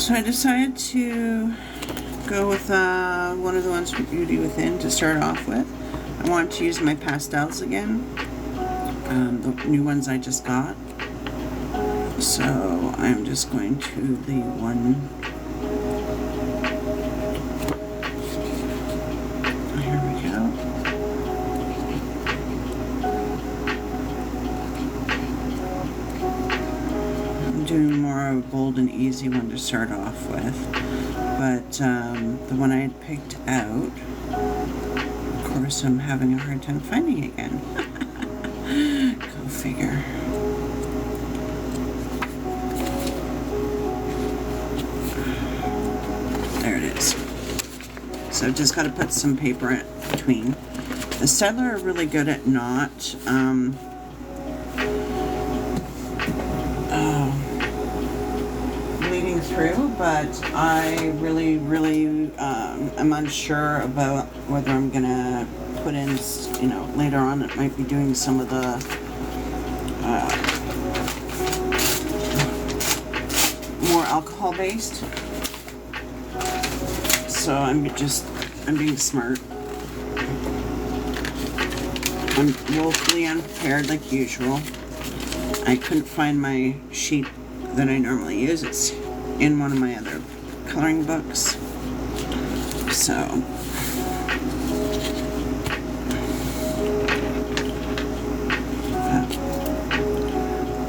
So I decided to go with one of the ones from Beauty Within to start off with. I want to use my pastels again, the new ones I just got. So I'm just going to the one. Here we go. I'm doing more of a bold and easy one to start off with, but the one I had picked out, of course, I'm having a hard time finding again. Go figure. There it is. So I've just got to put some paper in between. The Stedler are really good at not bleeding through, but I really am unsure about whether I'm gonna put in, you know, later on it might be doing some of the more alcohol based. So I'm being smart. I'm woefully unprepared like usual. I couldn't find my sheet that I normally use. It's in one of my other coloring books. So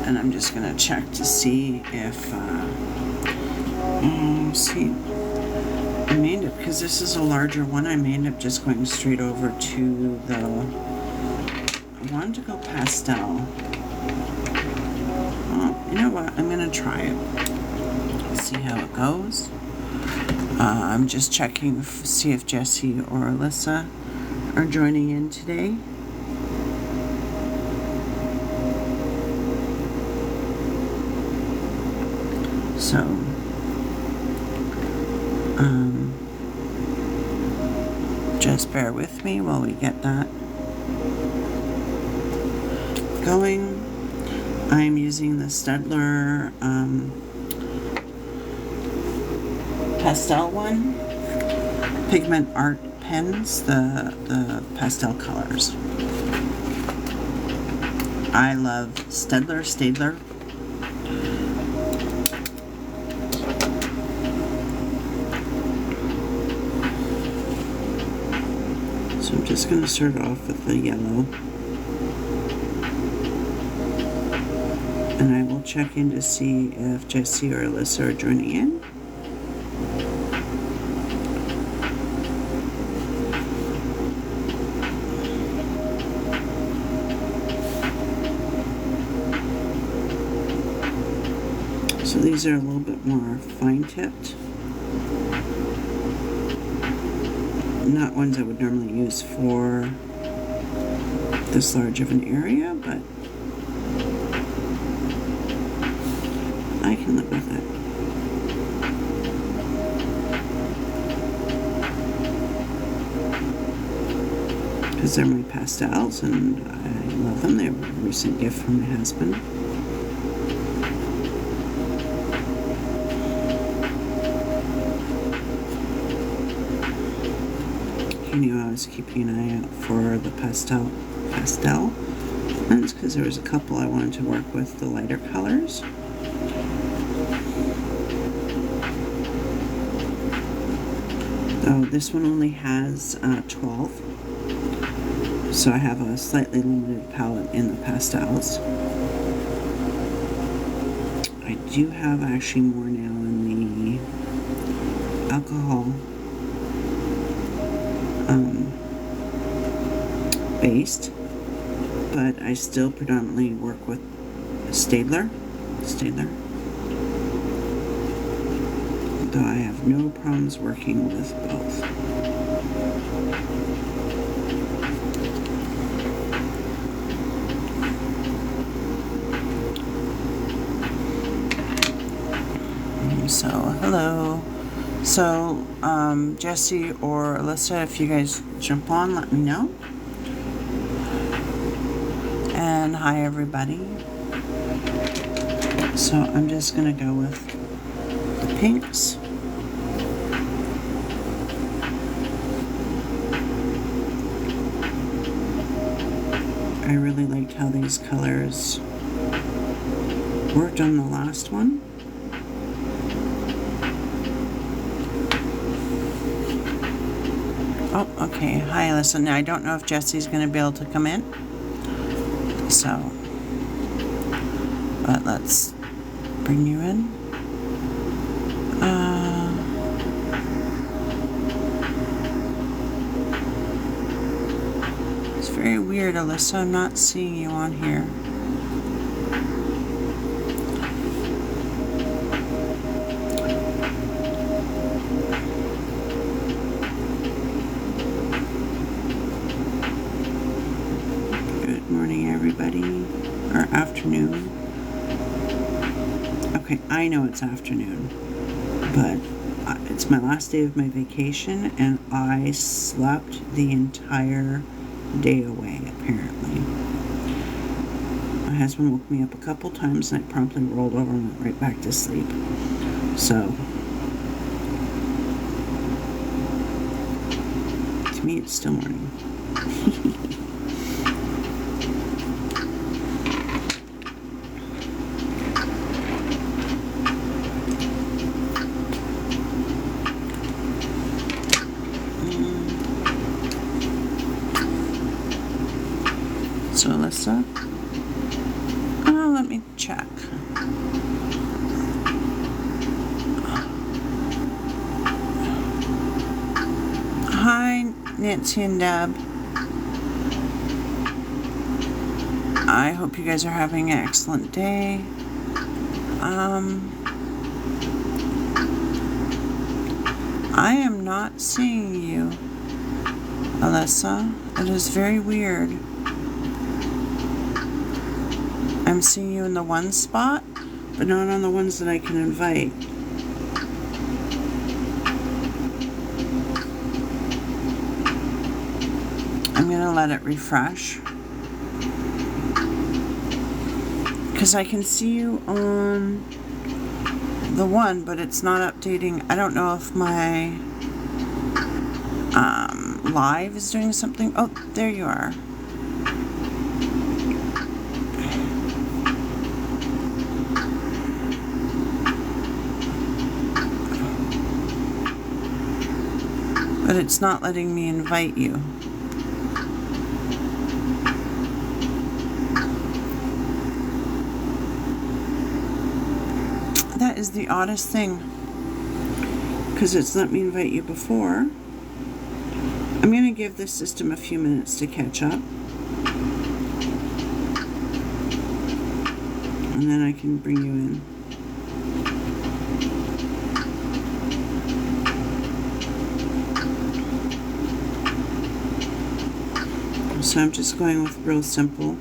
and I'm just gonna check to see if see, I may end up, because this is a larger one, I may end up just going straight over to the, I wanted to go pastel. Oh, you know what, I'm gonna try it. See how it goes. I'm just checking to see if Jessie or Alyssa are joining in today. So just bear with me while we get that going. I'm using the Stedler pastel one, Pigment Art pens, the pastel colors. I love Stedler. So I'm just going to start off with the yellow. And I will check in to see if Jessie or Alyssa are joining in. So these are a little bit more fine-tipped. Not ones I would normally use for this large of an area, but I can live with it. Because they're my pastels and I love them. They were a recent gift from my husband. He knew I was keeping an eye out for the pastel ones because there was a couple I wanted to work with the lighter colors. Oh, this one only has 12, so I have a slightly limited palette in the pastels. I do have actually more now in the alcohol based, but I still predominantly work with Stedler. Though I have no problems working with both. So, hello. So, Jessie or Alyssa, if you guys jump on, let me know. And hi, everybody. So I'm just going to go with the pinks. I really liked how these colors worked on the last one. Oh, okay. Hi, Alyssa. Now, I don't know if Jesse's going to be able to come in. So, but let's bring you in. It's very weird, Alyssa. I'm not seeing you on here. Good morning, everybody. Or afternoon. Okay, I know it's afternoon, but it's my last day of my vacation, and I slept the entire day away, apparently. My husband woke me up a couple times, and I promptly rolled over and went right back to sleep. So, to me, it's still morning. So, Alyssa, let me check. Hi, Nancy and Deb. I hope you guys are having an excellent day. I am not seeing you, Alyssa. It is very weird. I'm seeing you in the one spot, but not on the ones that I can invite. I'm going to let it refresh, because I can see you on the one, but it's not updating. I don't know if my live is doing something. Oh, there you are. But it's not letting me invite you. That is the oddest thing, because it's let me invite you before. I'm going to give this system a few minutes to catch up, and then I can bring you in. So I'm just going with real simple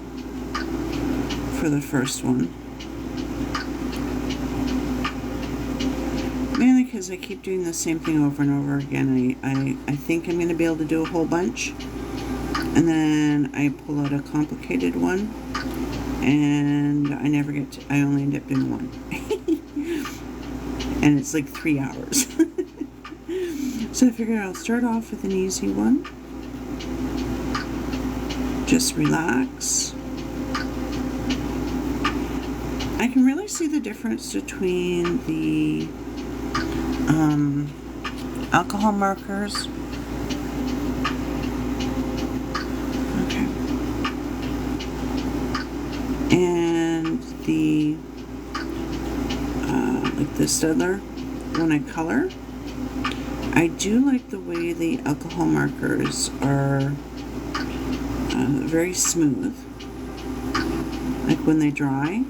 for the first one. Mainly because I keep doing the same thing over and over again. I think I'm going to be able to do a whole bunch. And then I pull out a complicated one. And I never get to, I only end up doing one. And it's like 3 hours. So I figured I'll start off with an easy one. Just relax. I can really see the difference between the alcohol markers. Okay. And the like the Stedler when I color. I do like the way the alcohol markers are very smooth, like when they dry.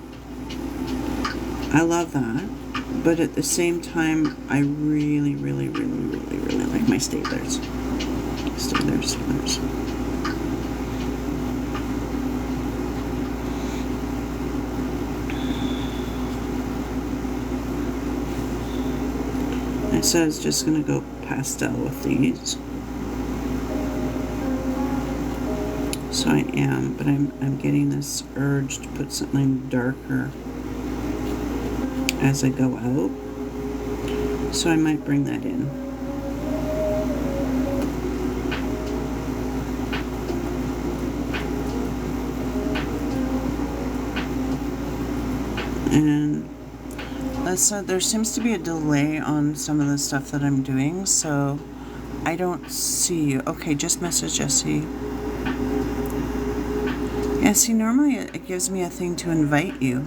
I love that, but at the same time, I really like my staplers. Staplers. I said I was just going to go pastel with these. So I am, but I'm getting this urge to put something darker as I go out. So I might bring that in. And there seems to be a delay on some of the stuff that I'm doing, so I don't see you. Okay, just message Jessie. Yeah, see, normally it gives me a thing to invite you.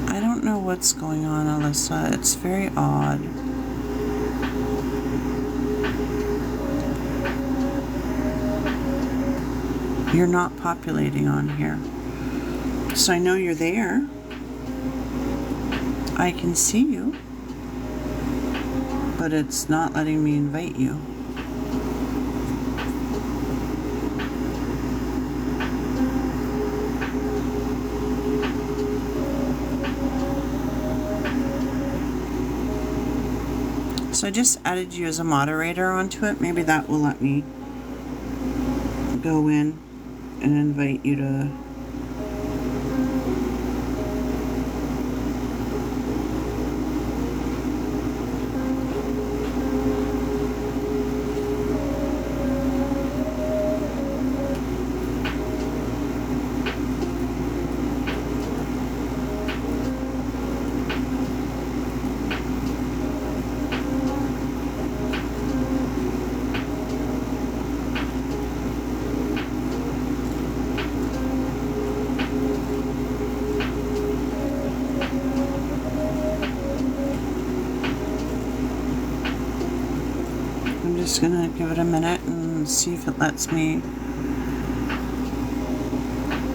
I don't know what's going on, Alyssa. It's very odd. You're not populating on here. So I know you're there. I can see you, but it's not letting me invite you. So I just added you as a moderator onto it. Maybe that will let me go in and invite you to just gonna give it a minute and see if it lets me.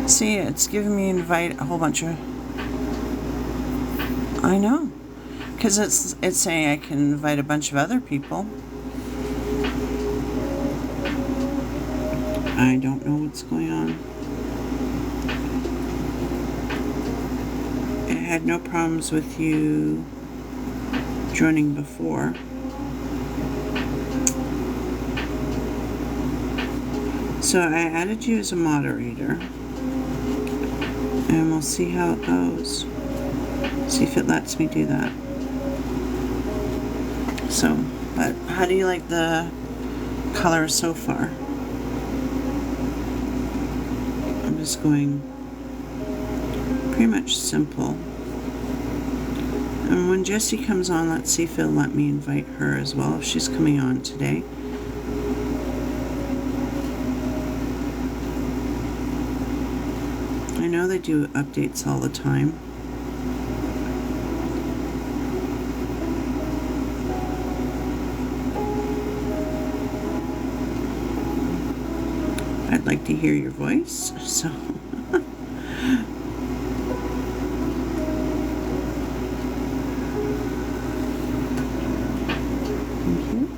See, it's giving me invite a whole bunch of. I know, because it's saying I can invite a bunch of other people. I don't know what's going on. It had no problems with you joining before. So I added you as a moderator, and we'll see how it goes. See if it lets me do that. So, but how do you like the color so far? I'm just going pretty much simple. And when Jessie comes on, let's see if it'll let me invite her as well, if she's coming on today. I know they do updates all the time. I'd like to hear your voice, so. Thank you.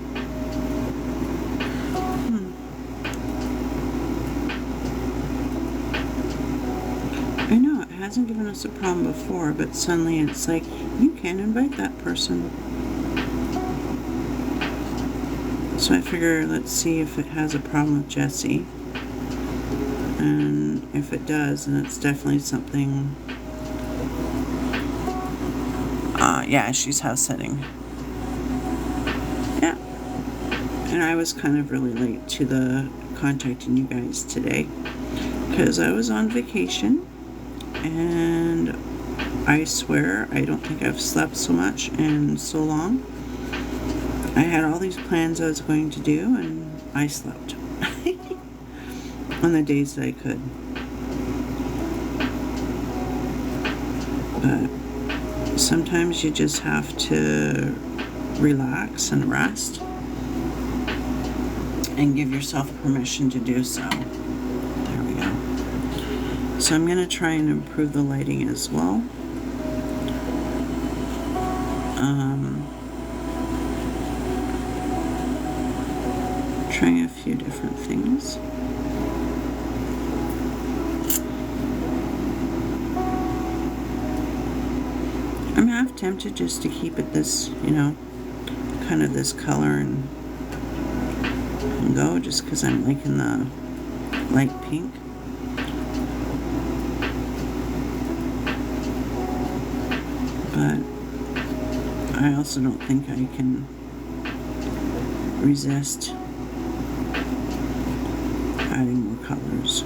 I know, it hasn't given us a problem before, but suddenly it's like, you can't invite that person. So I figure, let's see if it has a problem with Jessie. And if it does, then it's definitely something. Yeah, she's house sitting. Yeah. And I was kind of really late to the contacting you guys today because I was on vacation, and I swear I don't think I've slept so much in so long. I had all these plans I was going to do, and I slept on the days that I could. But sometimes you just have to relax and rest and give yourself permission to do so. There we go. So I'm going to try and improve the lighting as well. Trying a few different things. I'm half tempted just to keep it this, you know, kind of this color and and go just because I'm liking the light pink. But I also don't think I can resist adding more colors.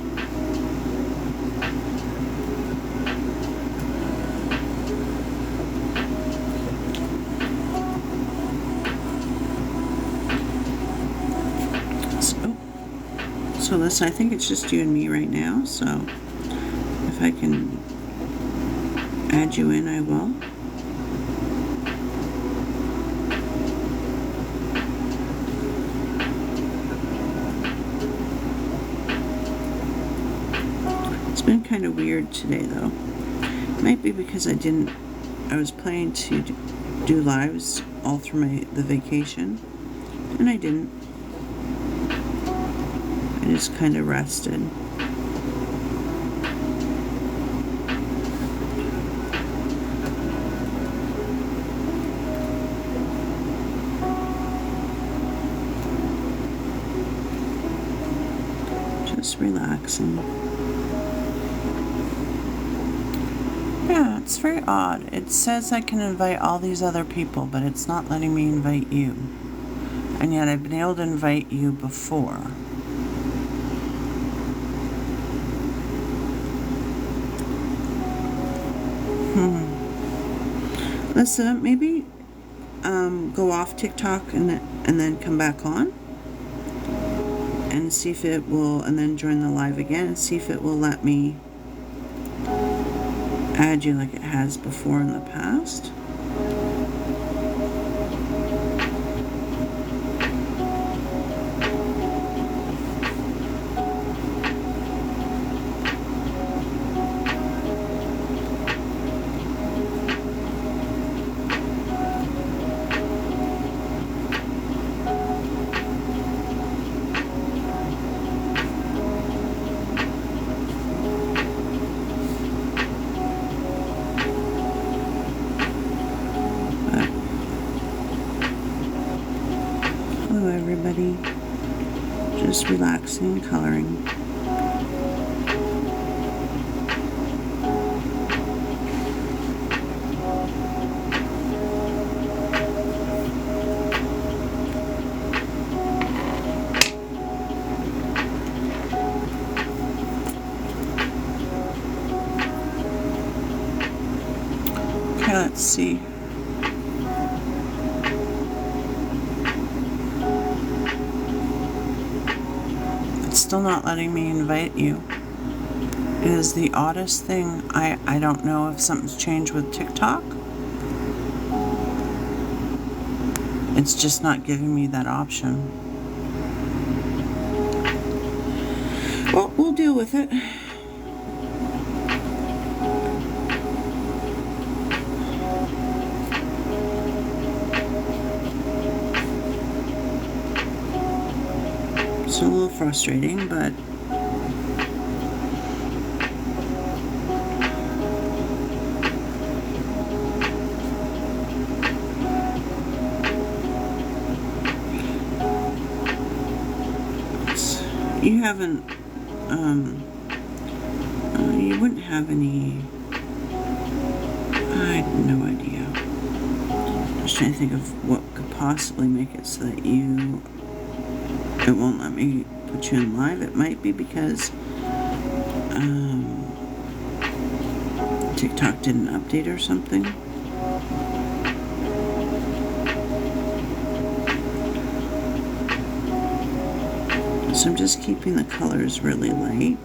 So listen, I think it's just you and me right now, so if I can add you in, I will. It's been kind of weird today though. It might be because I was planning to do lives all through the vacation, and I didn't. I just kind of rested. Just relaxing. Yeah, it's very odd. It says I can invite all these other people, but it's not letting me invite you. And yet I've been able to invite you before. Let's maybe go off TikTok and then come back on and see if it will, and then join the live again and see if it will let me add you like it has before in the past. Hello everybody, just relaxing and coloring. Okay, let's see. Still not letting me invite you. It is the oddest thing. I don't know if something's changed with TikTok. It's just not giving me that option. Well, we'll deal with it. It's a little frustrating, but you haven't, you wouldn't have any, I have no idea. I'm just trying to think of what could possibly make it so that it won't let me put you in live. It might be because TikTok didn't update or something. So I'm just keeping the colors really light.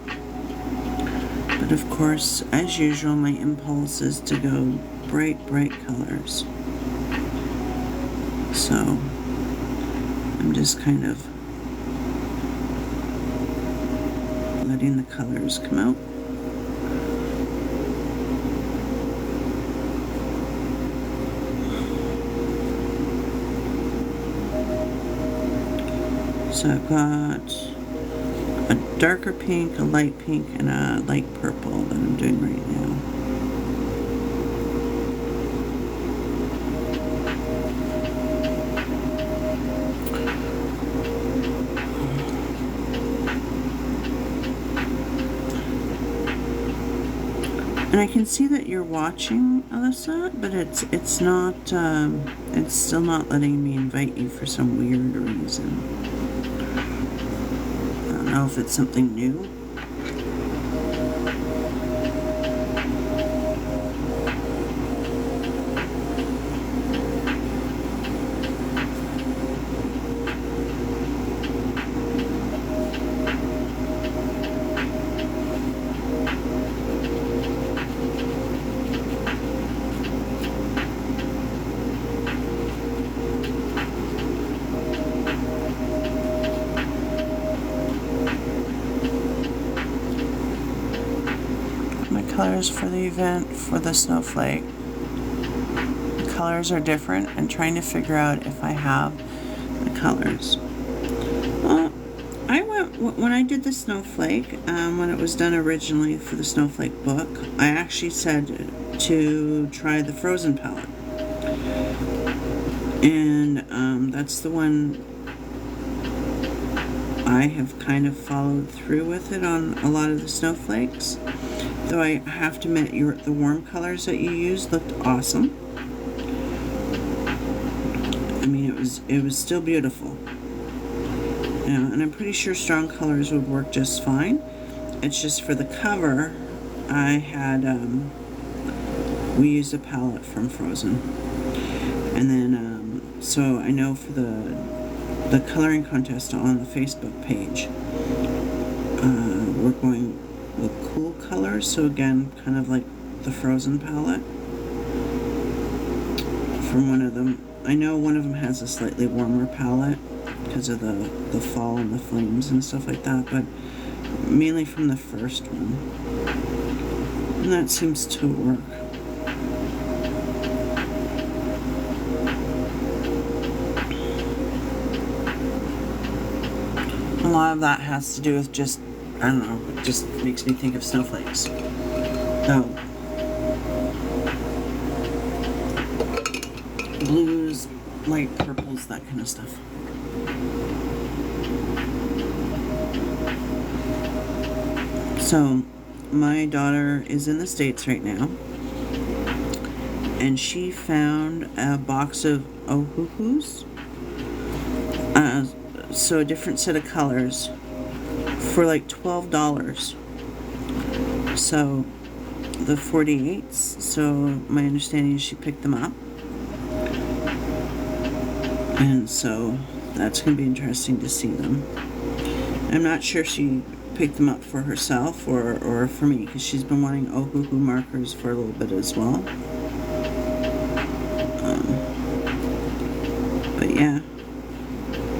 But of course, as usual, my impulse is to go bright, bright colors. So I'm just kind of letting the colors come out. So I've got a darker pink, a light pink, and a light purple that I'm doing right now. And I can see that you're watching, Alyssa, but it's not, it's still not letting me invite you for some weird reason. I don't know if it's something new. Colors for the event for the snowflake. The colors are different and trying to figure out if I have the colors. Well, when I did the snowflake, when it was done originally for the snowflake book, I actually said to try the frozen palette. And that's the one I have kind of followed through with it on a lot of the snowflakes. Though I have to admit, the warm colors that you used looked awesome. I mean, it was still beautiful. And I'm pretty sure strong colors would work just fine. It's just for the cover, I had we used a palette from Frozen, and then so I know for the coloring contest on the Facebook page, we're going with cool colors, so again, kind of like the Frozen palette from one of them. I know one of them has a slightly warmer palette because of the fall and the flames and stuff like that, but mainly from the first one. And that seems to work. A lot of that has to do with just, I don't know, it just makes me think of snowflakes. So, blues, light purples, that kind of stuff. So, my daughter is in the States right now, and she found a box of Ohuhus, so a different set of colors, for like $12. So the 48s, so my understanding is she picked them up, and so that's going to be interesting to see them. I'm not sure if she picked them up for herself or for me, because she's been wanting Ohuhu markers for a little bit as well. But yeah,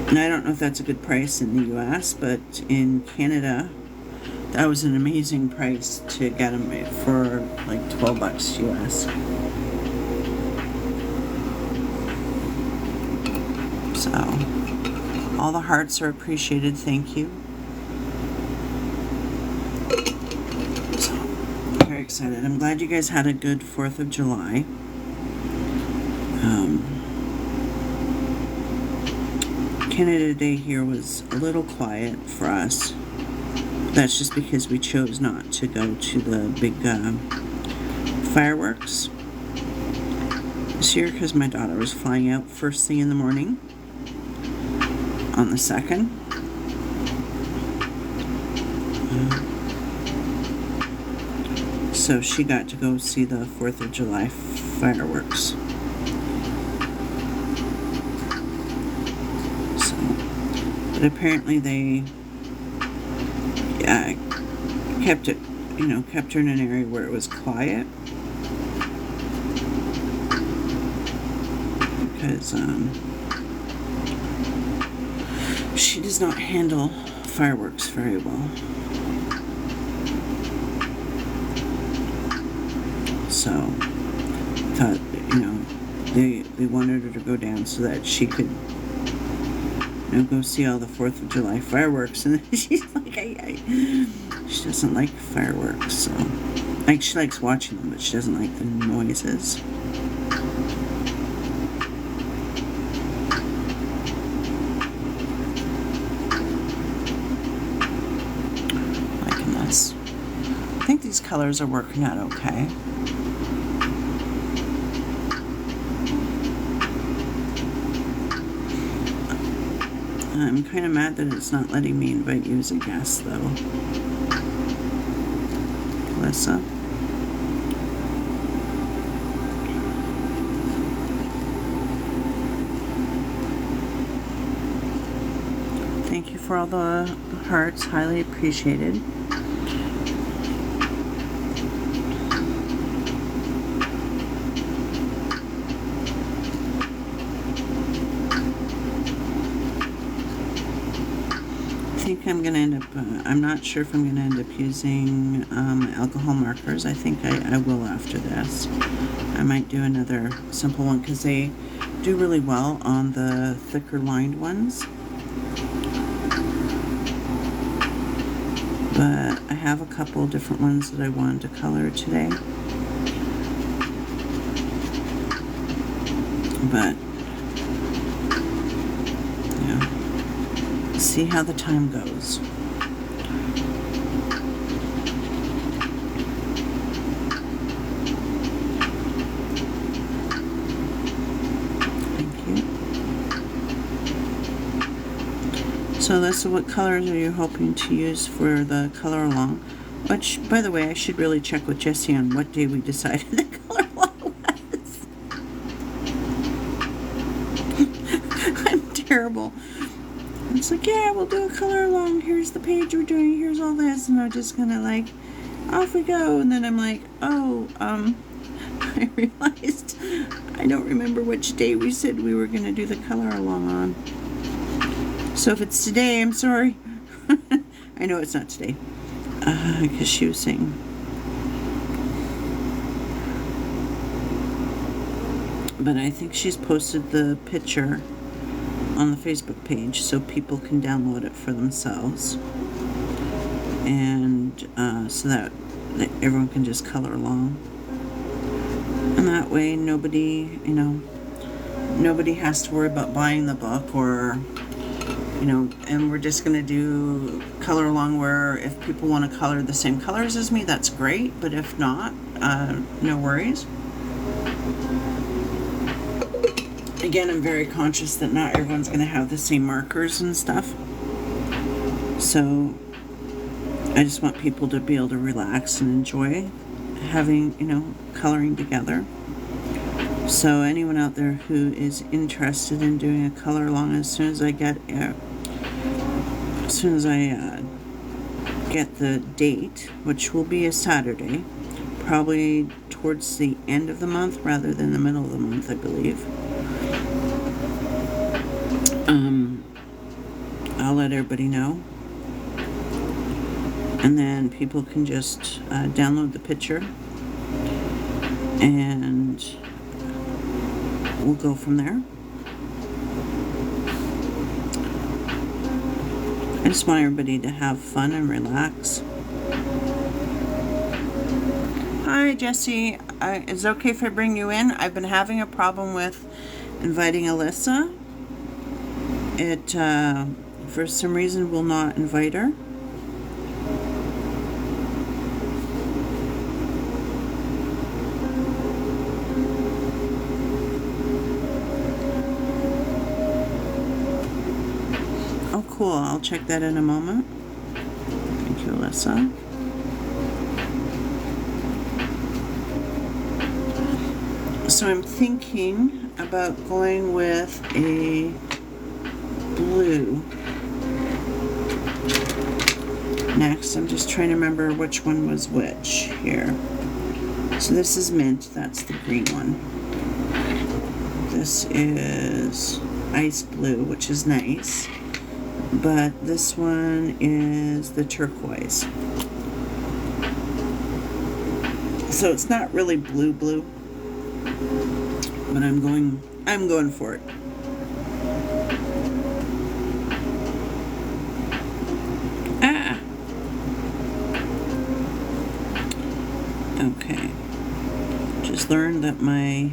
and I don't know if that's a good price in the US, but in Canada, that was an amazing price to get them for like $12 US. So, all the hearts are appreciated, thank you. So, I'm very excited. I'm glad you guys had a good 4th of July. Canada Day here was a little quiet for us. That's just because we chose not to go to the big fireworks this year, because my daughter was flying out first thing in the morning on the 2nd. So she got to go see the 4th of July fireworks. But apparently they kept it, kept her in an area where it was quiet, because she does not handle fireworks very well. So I thought, they wanted her to go down so that she could go see all the 4th of July fireworks, and then she's like, she doesn't like fireworks, so, like, she likes watching them, but she doesn't like the noises. Liking this. I think think these colors are working out okay. I'm kind of mad that it's not letting me invite you as a guest, though. Alyssa. Thank you for all the hearts, highly appreciated. I think I'm going to end up, I'm not sure if I'm going to end up using alcohol markers. I think I will after this. I might do another simple one because they do really well on the thicker lined ones. But I have a couple different ones that I wanted to color today. But see how the time goes. Thank you. So this is what colors are you hoping to use for the color along? Which, by the way, I should really check with Jessie on what day we decided the color along was. I'm terrible. It's like, yeah, we'll do a color along. Here's the page we're doing. Here's all this. And I'm just kind of like, off we go. And then I'm like, oh, I realized I don't remember which day we said we were going to do the color along on. So if it's today, I'm sorry. I know it's not today. Because she was saying. But I think she's posted the picture on the Facebook page so people can download it for themselves, and so that everyone can just color along, and that way nobody has to worry about buying the book, or and we're just going to do color along where if people want to color the same colors as me, that's great, but if not, no worries. Again, I'm very conscious that not everyone's going to have the same markers and stuff. So I just want people to be able to relax and enjoy having, coloring together. So anyone out there who is interested in doing a color along, as soon as I get the date, which will be a Saturday, probably towards the end of the month rather than the middle of the month, I believe. I'll let everybody know, and then people can just download the picture, and we'll go from there. I just want everybody to have fun and relax. Hi, Jessie. Is it okay if I bring you in? I've been having a problem with inviting Alyssa. It, for some reason, will not invite her. Oh, cool. I'll check that in a moment. Thank you, Alyssa. So I'm thinking about going with a blue. Next, I'm just trying to remember which one was which here. So this is mint, that's the green one. This is ice blue, which is nice. But this one is the turquoise. So it's not really blue, but I'm going for it. Okay, just learned that my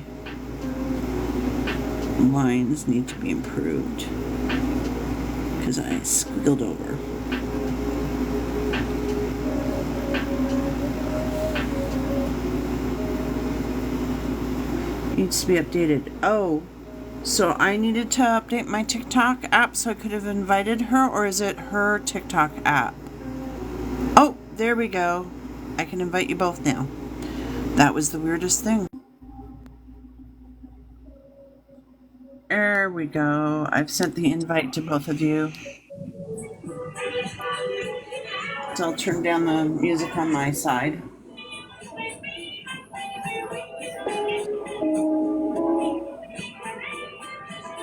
lines need to be improved because I squiggled over. Needs to be updated. Oh, so I needed to update my TikTok app so I could have invited her, or is it her TikTok app? Oh, there we go. I can invite you both now. That was the weirdest thing. There we go. I've sent the invite to both of you. So I'll turn down the music on my side.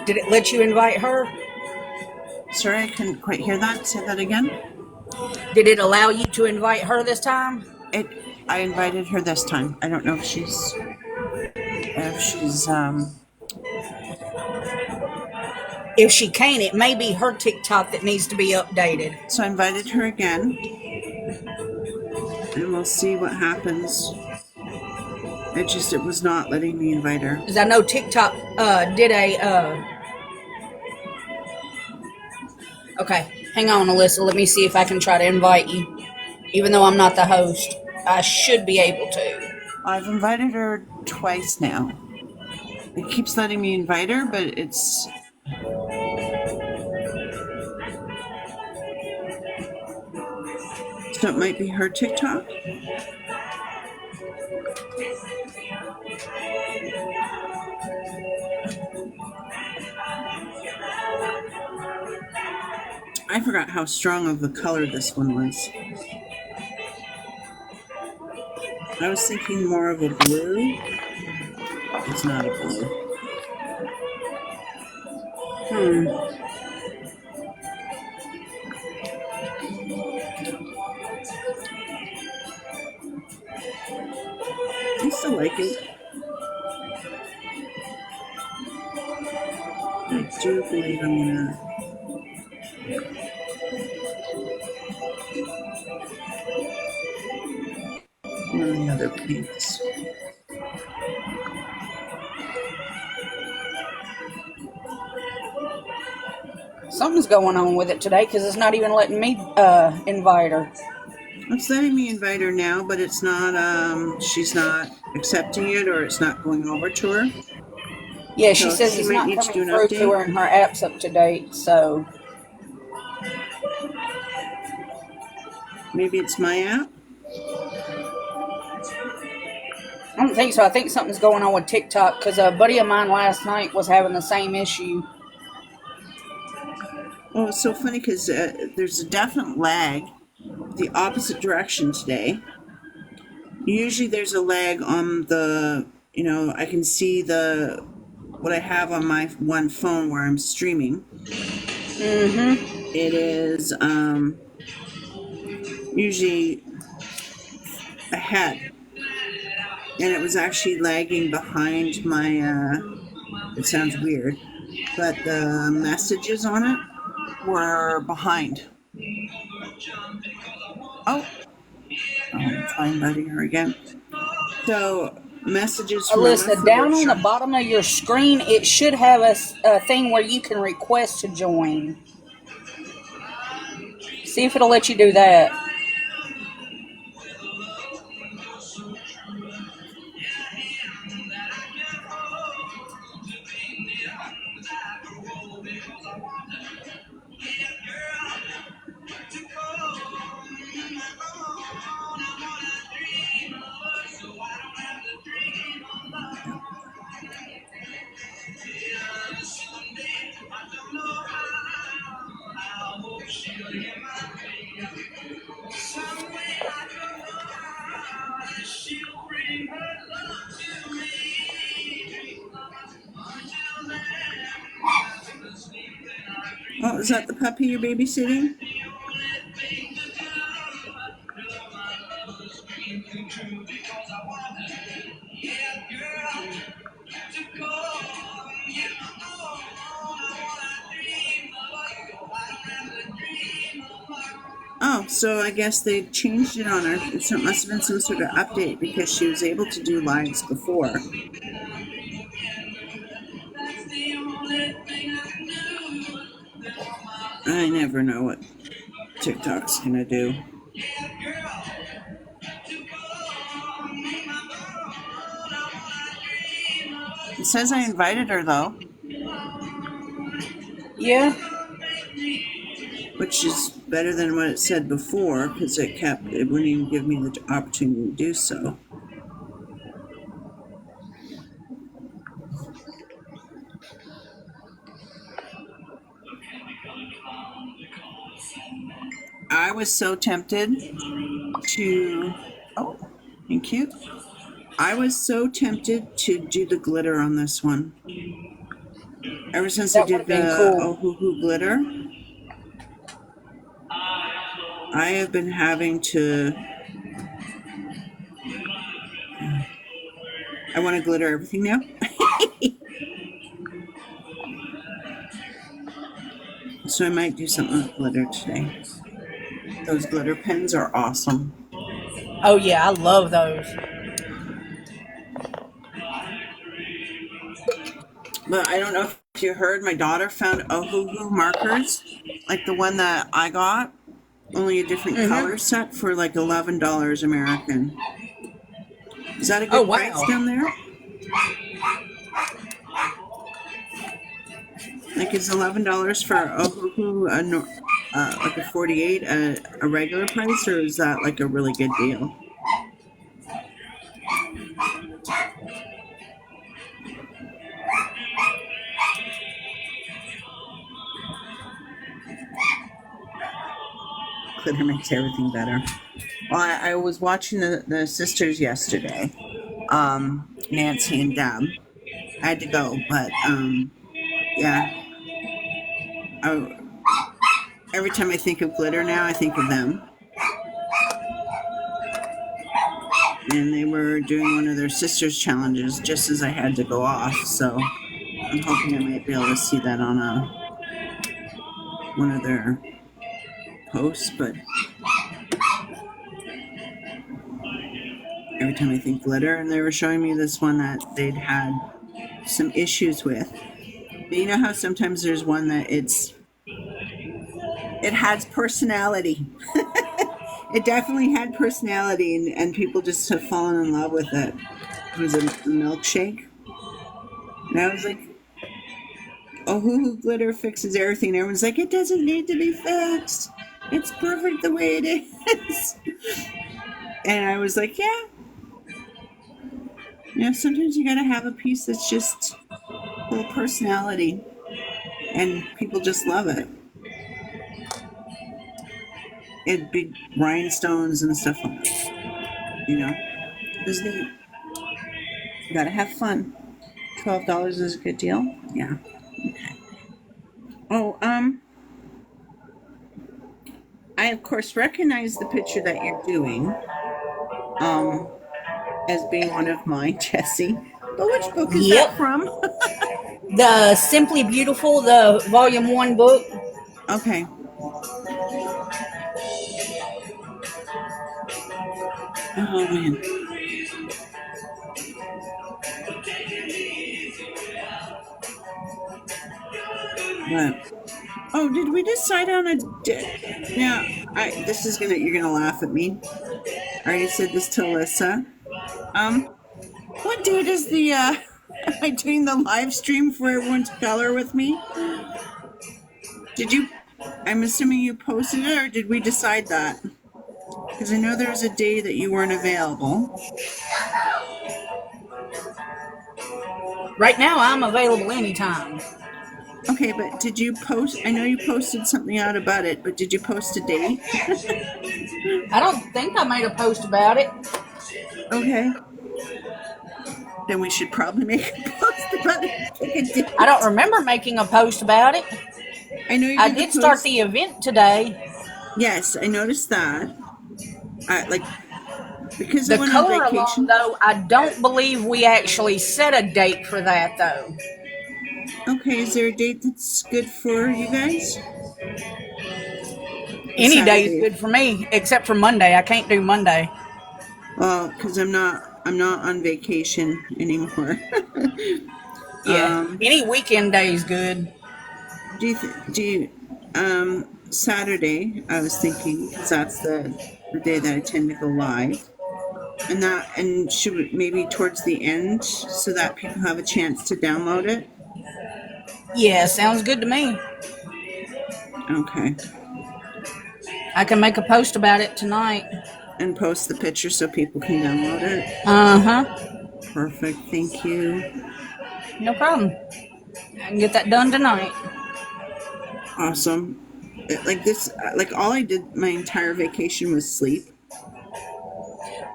Did it let you invite her? Sorry, I couldn't quite hear that. Say that again. Did it allow you to invite her this time? I invited her this time. I don't know if she's If she can't, it may be her TikTok that needs to be updated. So I invited her again, and we'll see what happens. It was not letting me invite her. Because I know TikTok did a... Okay, hang on, Alyssa. Let me see if I can try to invite you. Even though I'm not the host, I should be able to. I've invited her twice now. It keeps letting me invite her, but it's... So it might be her TikTok. I forgot how strong of a color this one was. I was thinking more of a blue. It's not a blue. I still like it. I do believe I'm gonna... One of the other pinks. Something's going on with it today because it's not even letting me invite her. It's letting me invite her now, but it's not, she's not accepting it, or it's not going over to her. Yeah, she says it's not coming through to her and her app's up to date, so... Maybe it's my app? I don't think so. I think something's going on with TikTok because a buddy of mine last night was having the same issue. Oh, it's so funny because there's a definite lag the opposite direction today. Usually there's a lag on the, I can see what I have on my one phone where I'm streaming. It is usually ahead. And it was actually lagging behind my, it sounds weird, but the messages on it were behind. Oh, I'm trying inviting her again. So, messages from Alyssa, down on the bottom of your screen, it should have a thing where you can request to join. See if it'll let you do that. Oh, is that the puppy you're babysitting? Oh, so I guess they changed it on her. So it must have been some sort of update because she was able to do lives before. I never know what TikTok's gonna do. It says I invited her though, Yeah. which is better than what it said before because it wouldn't even give me the opportunity to do so. I was so tempted to, oh, thank you. I was so tempted to do the glitter on this one. Ever since I That would did have been the cool. Ohuhu glitter, I have been having to, I want to glitter everything now. So I might do something with glitter today. Those glitter pens are awesome. Oh, yeah, I love those. But I don't know if you heard, my daughter found Ohuhu markers, like the one that I got, only a different color set for like $11 American. Is that a Oh, good price wow. down there? Like, is $11 for Ohuhu like a 48 a regular price, or is that like a really good deal? Glitter makes everything better. Well, I was watching the sisters yesterday, Nancy and Deb. I had to go, but yeah. Every time I think of glitter now, I think of them. And they were doing one of their sisters' challenges just as I had to go off, so I'm hoping I might be able to see that on one of their posts, but every time I think glitter, and they were showing me this one that they'd had some issues with. But you know how sometimes there's one that it has personality. It definitely had personality, and people just have fallen in love with it. It was a milkshake. And I was like, Ohuhu glitter fixes everything. And everyone's like, it doesn't need to be fixed. It's perfect the way it is. And I was like, yeah. You know, sometimes you gotta have a piece that's just full of personality. And people just love it. It had big rhinestones and stuff on it. You know? It was neat. You gotta have fun. $12 is a good deal? Yeah. Okay. Oh, I of course recognize the picture that you're doing, as being one of mine, Jessie. But which book is that from? The Simply Beautiful, the Volume 1 book. Okay. Oh man. What? Oh, did we decide on a day? Now, you're gonna laugh at me. I already said this to Alyssa. What date is the, am I doing the live stream for everyone to color with me? I'm assuming you posted it, or did we decide that? Because I know there was a day that you weren't available. Right now, I'm available anytime. Okay, but did you post? I know you posted something out about it, but did you post a date? I don't think I made a post about it. Okay. Then we should probably make a post about it. I don't remember making a post about it. I know you I did start the event today. Yes, I noticed that. Because The I went color on vacation. along, though, I don't believe we actually set a date for that, though. Okay, is there a date that's good for you guys? Any day is good for me, except for Monday. I can't do Monday. Well, because I'm not on vacation anymore. Yeah, any weekend day is good. Saturday, I was thinking, because that's the day that I tend to go live. And should we, maybe towards the end so that people have a chance to download it? Yeah, sounds good to me. Okay. I can make a post about it tonight. And post the picture so people can download it. Uh-huh. Perfect. Thank you. No problem. I can get that done tonight. Awesome. Like this, like all I did my entire vacation was sleep.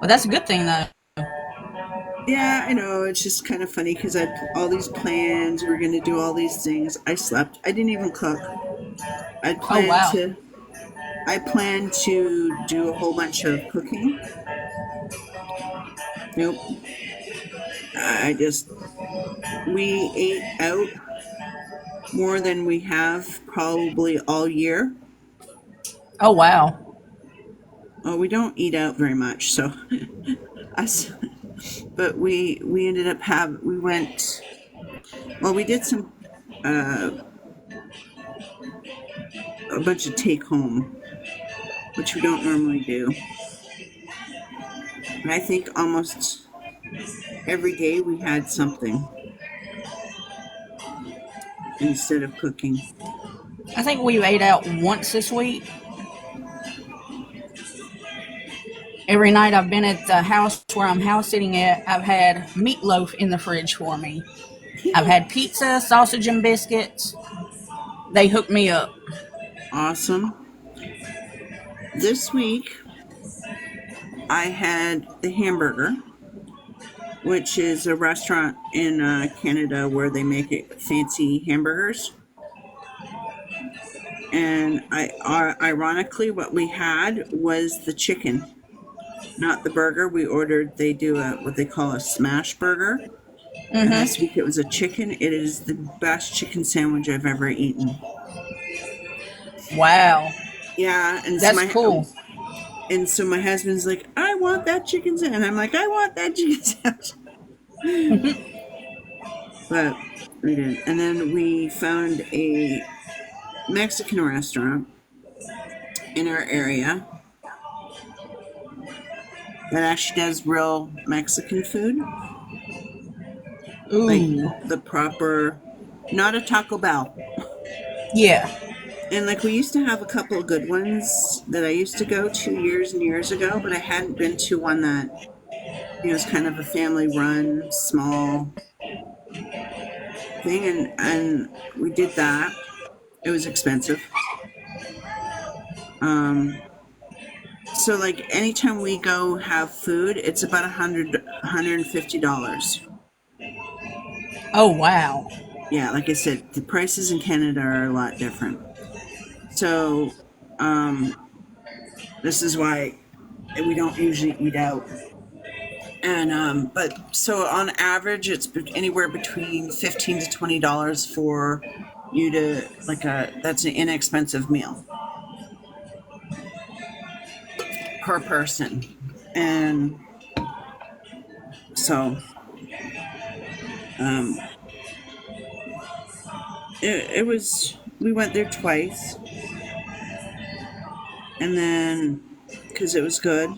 Well, that's a good thing, though. Yeah, I know. It's just kind of funny because I had all these plans. We were going to do all these things. I slept. I didn't even cook. I Oh, planned wow. to. I planned to do a whole bunch of cooking. Nope. I just. We ate out more than we have probably all year. Oh, wow. Oh, we don't eat out very much, so us. But we ended up we went. Well, we did some a bunch of take home, which we don't normally do. And I think almost every day we had something instead of cooking. I think we ate out once this week. Every night I've been at the house where I'm house sitting at, I've had meatloaf in the fridge for me. I've had pizza, sausage, and biscuits. They hooked me up. Awesome. This week I had the Hamburger, which is a restaurant in Canada where they make fancy hamburgers. And ironically, what we had was the chicken, not the burger. We ordered. They do what they call a smash burger. And this week it was a chicken. It is the best chicken sandwich I've ever eaten. Wow. Yeah, and That's cool. And so my husband's like, I want that chicken sandwich. And I'm like, I want that chicken sandwich. But we didn't. And then we found a Mexican restaurant in our area that actually does real Mexican food. Ooh. Like the proper, not a Taco Bell. Yeah. And like we used to have a couple of good ones that I used to go to years and years ago, but I hadn't been to one that was kind of a family run, small thing, and we did that. It was expensive. So like anytime we go have food, it's about $150. Oh, wow. Yeah, like I said, the prices in Canada are a lot different. So this is why we don't usually eat out. And but so on average, it's anywhere between $15 to $20 for you to that's an inexpensive meal per person, and so it was. We went there twice, and then because it was good.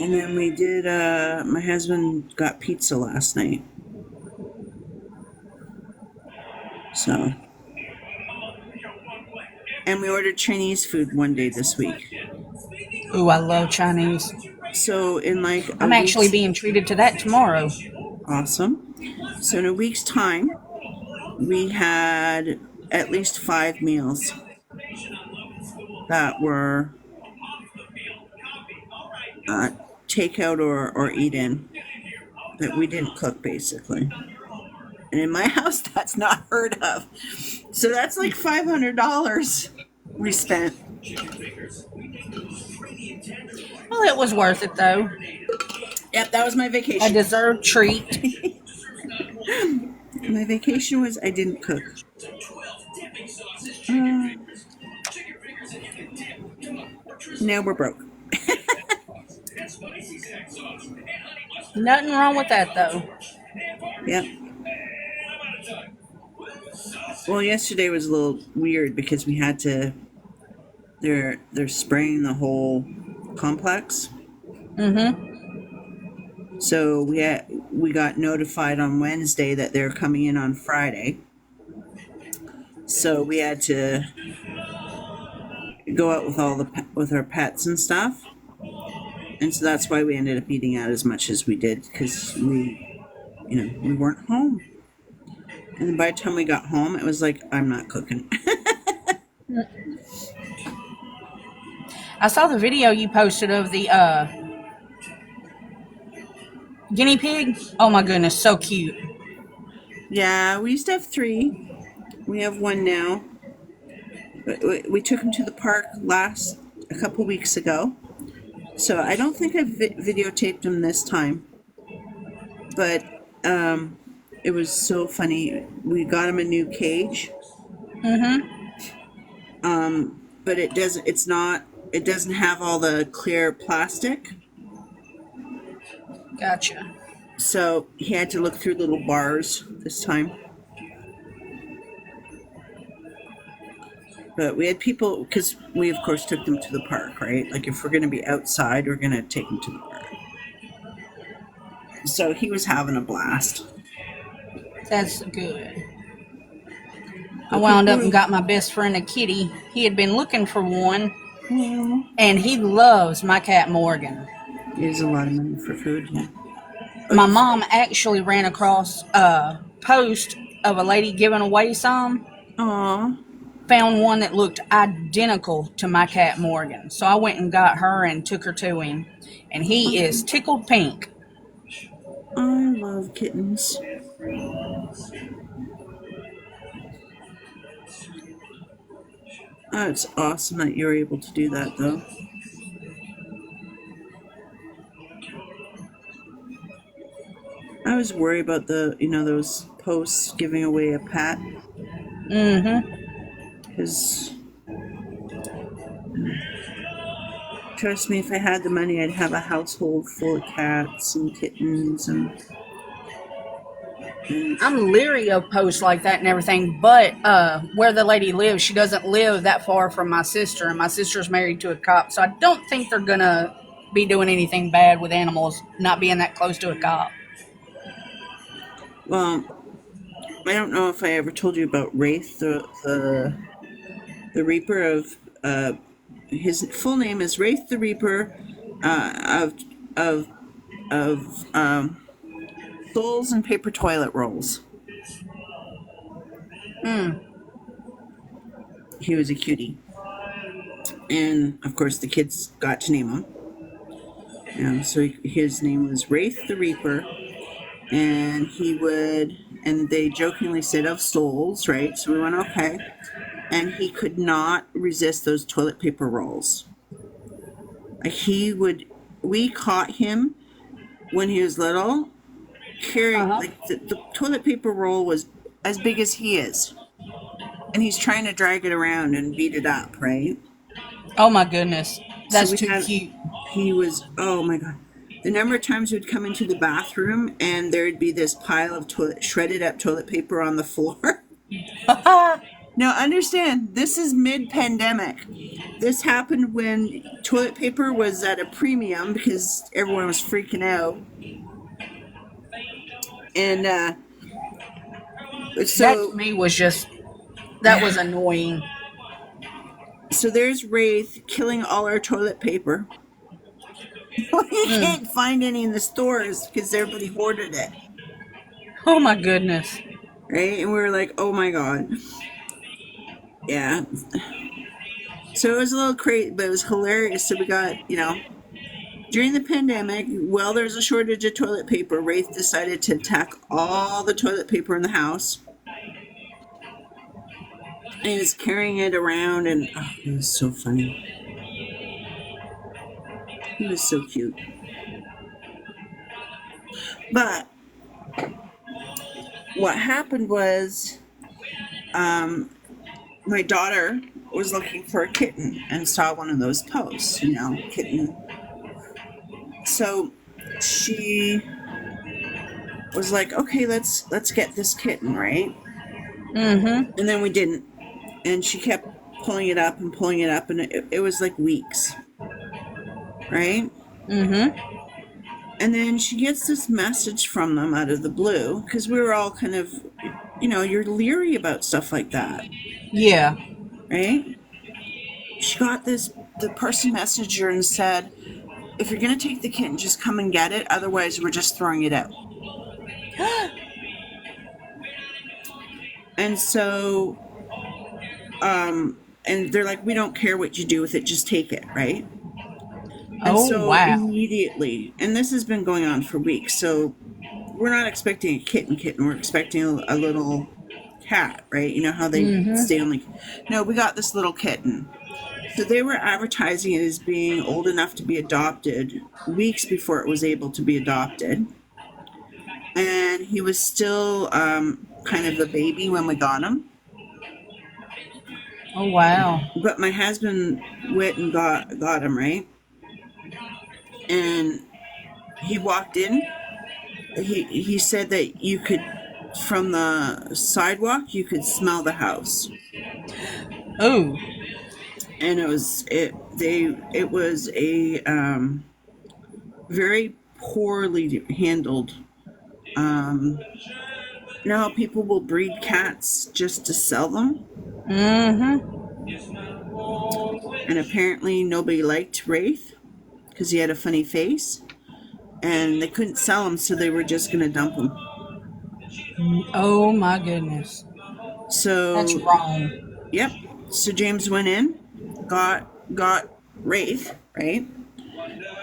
And then we did, my husband got pizza last night. So. And we ordered Chinese food one day this week. Ooh, I love Chinese. So in like I'm actually being treated to that tomorrow. Awesome. So in a week's time, we had at least 5 meals that were takeout or eat in that we didn't cook basically. And in my house, that's not heard of. So that's like $500 we spent. Well, it was worth it, though. Yep, that was my vacation. A deserved treat. My vacation was I didn't cook. Now we're broke. Nothing wrong with that, though. Yep. Well, yesterday was a little weird because we had to. They're spraying the whole complex, Mm-hmm. So we got notified on Wednesday that they're coming in on Friday. So we had to go out with with our pets and stuff, and so that's why we ended up eating out as much as we did, because we weren't home. And then by the time we got home, it was like, I'm not cooking. I saw the video you posted of the guinea pig. Oh my goodness, so cute. Yeah, we used to have 3. We have 1 now. We took him to the park a couple weeks ago. So I don't think I videotaped him this time. But it was so funny. We got him a new cage. Mm-hmm. But it doesn't have all the clear plastic. Gotcha. So he had to look through little bars this time. But we had people, because we of course took them to the park, right? Like if we're going to be outside, we're going to take them to the park. So he was having a blast. That's good. I wound up and got my best friend a kitty. He had been looking for one, and he loves my cat Morgan. It is a lot of money for food, yeah. My mom actually ran across a post of a lady giving away some. Aw. Found one that looked identical to my cat Morgan. So I went and got her and took her to him. And he is tickled pink. I love kittens. Oh, it's awesome that you're able to do that, though. I was worried about those posts giving away a pet. Mm-hmm. Because, trust me, if I had the money, I'd have a household full of cats and kittens and I'm leery of posts like that and everything, but where the lady lives, she doesn't live that far from my sister, and my sister's married to a cop, so I don't think they're gonna be doing anything bad with animals, not being that close to a cop. Well, I don't know if I ever told you about Wraith, the Reaper of. His full name is Wraith the Reaper of Souls and Paper Toilet Rolls. He was a cutie, and of course the kids got to name him. So his name was Wraith the Reaper, and and they jokingly said of souls, right? So we went, okay. And he could not resist those toilet paper rolls. We caught him when he was little, carrying, the toilet paper roll was as big as he is. And he's trying to drag it around and beat it up, right? Oh my goodness. That's too cute. He was, oh my God. The number of times we'd come into the bathroom and there'd be this pile of shredded up toilet paper on the floor. Now understand, this is mid-pandemic. This happened when toilet paper was at a premium because everyone was freaking out. And so that to me was that was annoying. So there's Wraith killing all our toilet paper. You can't find any in the stores because everybody hoarded it. Oh my goodness. Right? And we were like, oh my God. Yeah. So it was a little crazy, but it was hilarious. So we got, during the pandemic, while there's a shortage of toilet paper, Wraith decided to attack all the toilet paper in the house. And he was carrying it around, and it was so funny. He was so cute. But what happened was, my daughter was looking for a kitten and saw one of those posts, kitten. So she was like, okay, let's get this kitten, right? Mm-hmm. And then we didn't. And she kept pulling it up, and it was like weeks. Right? Mm-hmm. And then she gets this message from them out of the blue, because we were all kind of, you're leery about stuff like that, Yeah. right? She got the person messaged her and said, if you're going to take the kitten, just come and get it. Otherwise, we're just throwing it out. And so, and they're like, we don't care what you do with it, just take it, right? And Oh, so wow. immediately, and this has been going on for weeks, so we're not expecting a kitten, we're expecting a little cat, right? You know how they stay Mm-hmm. on like, no, we got this little kitten. So they were advertising it as being old enough to be adopted weeks before it was able to be adopted. And he was still kind of a baby when we got him. Oh, wow. But my husband went and got him, right? And he walked in. He said that you could, from the sidewalk, you could smell the house. Oh. And it was a very poorly handled. You know how people will breed cats just to sell them? Mm-hmm. And apparently nobody liked Wraith because he had a funny face. And they couldn't sell him, so they were just going to dump him. Oh, my goodness. That's So, wrong. yep. So James went in, got Wraith, right?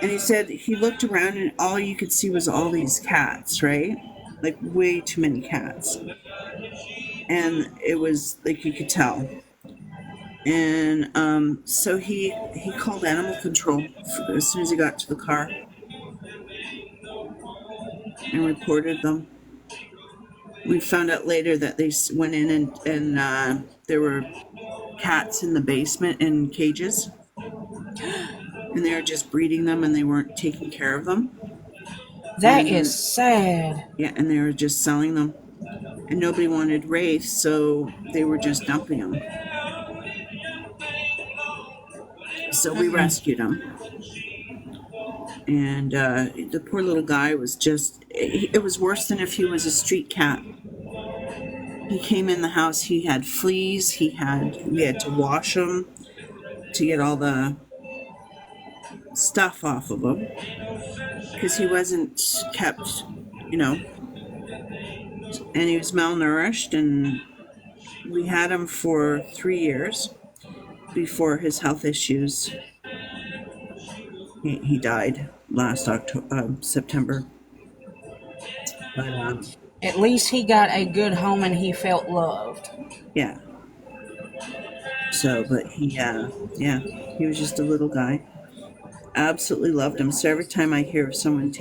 And he said he looked around and all you could see was all these cats, right? Like way too many cats. And it was like you could tell. And so he called animal control as soon as he got to the car and reported them. We found out later that they went in and there were cats in the basement in cages, and they were just breeding them and they weren't taking care of them. That is And sad. yeah, and they were just selling them. And nobody wanted Wraith, so they were just dumping them. So we rescued him. And the poor little guy was it was worse than if he was a street cat. He came in the house, he had fleas, we had to wash him to get all the stuff off of him because he wasn't kept, you know, and he was malnourished. And we had him for 3 years before his health issues. He died last September. But At least he got a good home and he felt loved. yeah. So, but yeah, he was just a little guy. Absolutely loved him. So every time I hear of someone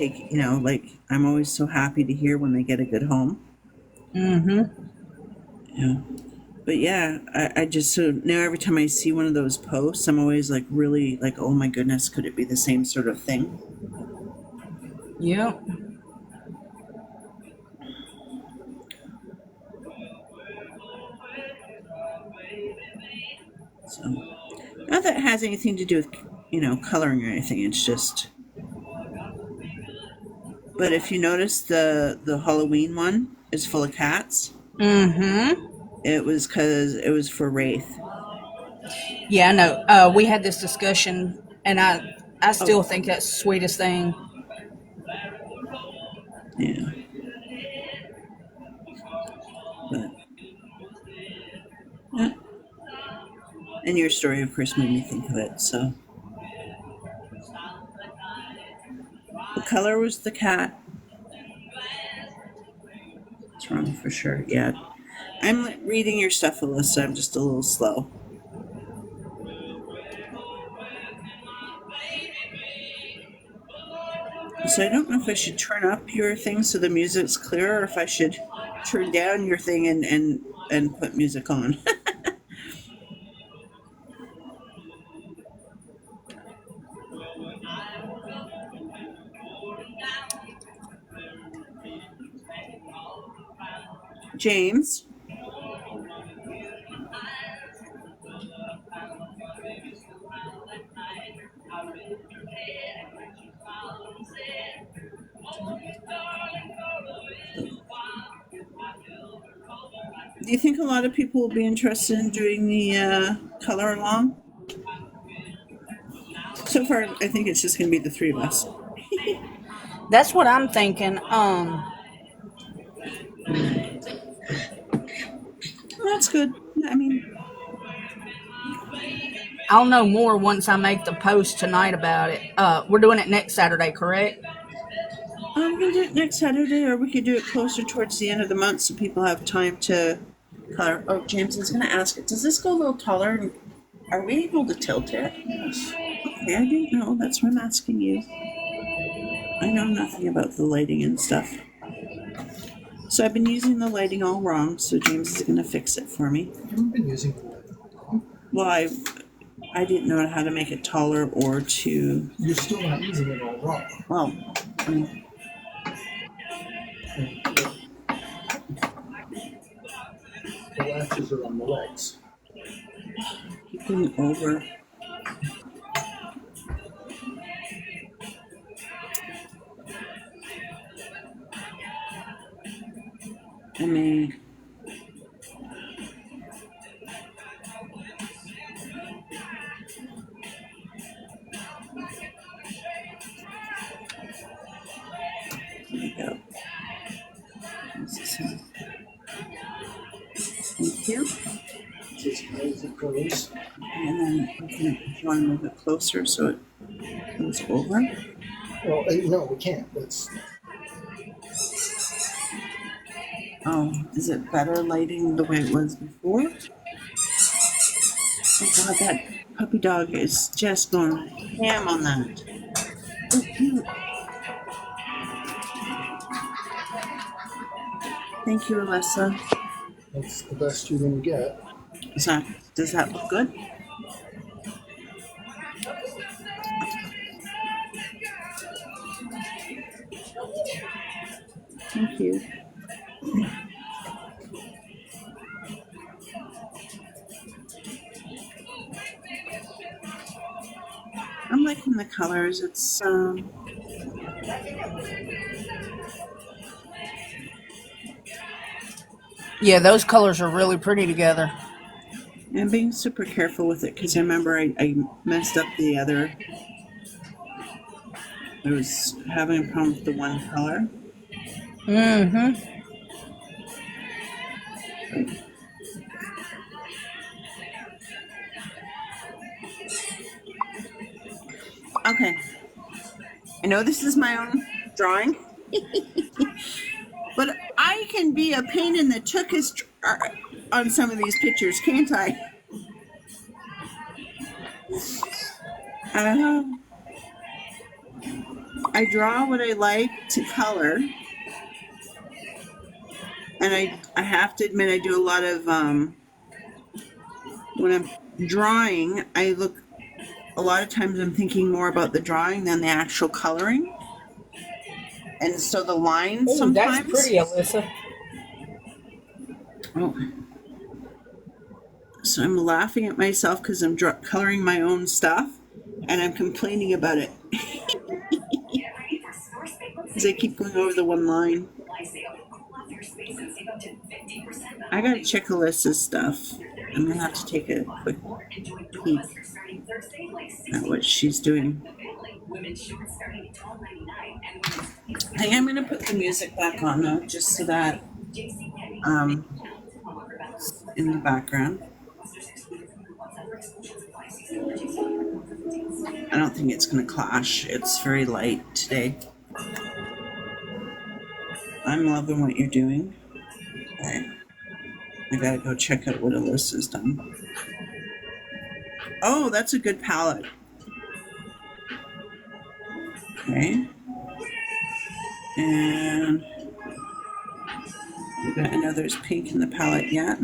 like I'm always so happy to hear when they get a good home. Mm-hmm. Yeah. But yeah, I just so now every time I see one of those posts, I'm always like really like, oh my goodness, could it be the same sort of thing? Yep. So not that it has anything to do with coloring or anything. It's just. But if you notice the Halloween one is full of cats, Mm-hmm. it was because it was for Wraith. Yeah, I know. We had this discussion, and I still Oh, think that's the sweetest thing. yeah. But yeah. And your story, of course, made me think of it. So the color was the cat. It's wrong for sure. Yeah. I'm reading your stuff, Alyssa. I'm just a little slow. So I don't know if I should turn up your thing so the music's clear, or if I should turn down your thing and put music on. James. Do you think a lot of people will be interested in doing the color along? So far, I think it's just going to be the three of us. That's what I'm thinking. That's good. I mean, I'll know more once I make the post tonight about it. We're doing it next Saturday, correct? we can do it next Saturday, or we could do it closer towards the end of the month so people have time to color. Oh, James is going to ask it. Does this go a little taller? Are we able to tilt it? Yes. Okay, I didn't know. That's why I'm asking you. I know nothing about the lighting and stuff. So I've been using the lighting all wrong, so James is going to fix it for me. You've been using the lighting wrong. Well, I didn't know how to make it taller or to... You're still not using it all wrong. Well, I mean... The latches are on the legs. Keep going over. I may... There we go. Thank you. Just as it goes. And then if you want to move it closer so it goes over. Well, no, we can't. That's Oh, is it better lighting the way it was before? Oh God, that puppy dog is just going ham on that. Oh, cute. Thank you, Alyssa. that's the best you're gonna get. Does that look good? Thank you. I'm liking the colors. It's Yeah, those colors are really pretty together. I'm being super careful with it because I remember I messed up the other. I was having a problem with the one color. Mm-hmm. Okay. I know this is my own drawing, but I can be a pain in the tuchus on some of these pictures, can't I? I draw what I like to color, and I have to admit I do a lot of when I'm drawing, I look a lot of times I'm thinking more about the drawing than the actual coloring. And so the lines sometimes... That's pretty, Alyssa. Oh. So I'm laughing at myself because I'm coloring my own stuff and I'm complaining about it. Because I keep going over the one line. I gotta check Alyssa's stuff. I'm gonna have to take a quick peek at what she's doing. I think I'm gonna put the music back on though, just so that in the background. I don't think it's gonna clash. It's very light today. I'm loving what you're doing. Okay. I gotta go check out what Alyssa's done. Oh, that's a good palette. Okay. And I know there's pink in the palette yet.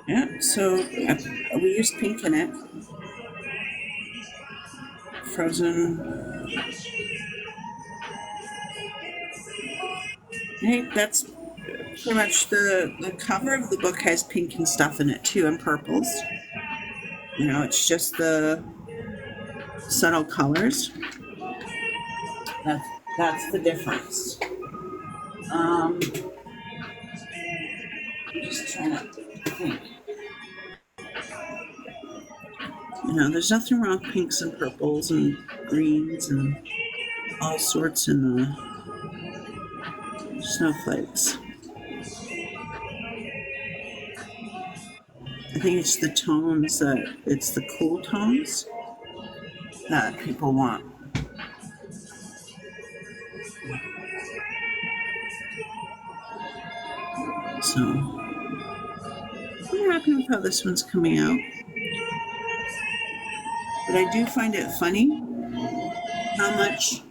Yeah, so we used pink in it. Frozen. Hey, that's pretty much the cover of the book has pink and stuff in it too, and purples. You know, it's just the subtle colors. That's the difference. just trying to think. You know, there's nothing wrong with pinks and purples and greens and all sorts in the snowflakes. I think it's the tones it's the cool tones that people want. So, I'm happy with how this one's coming out. But I do find it funny how much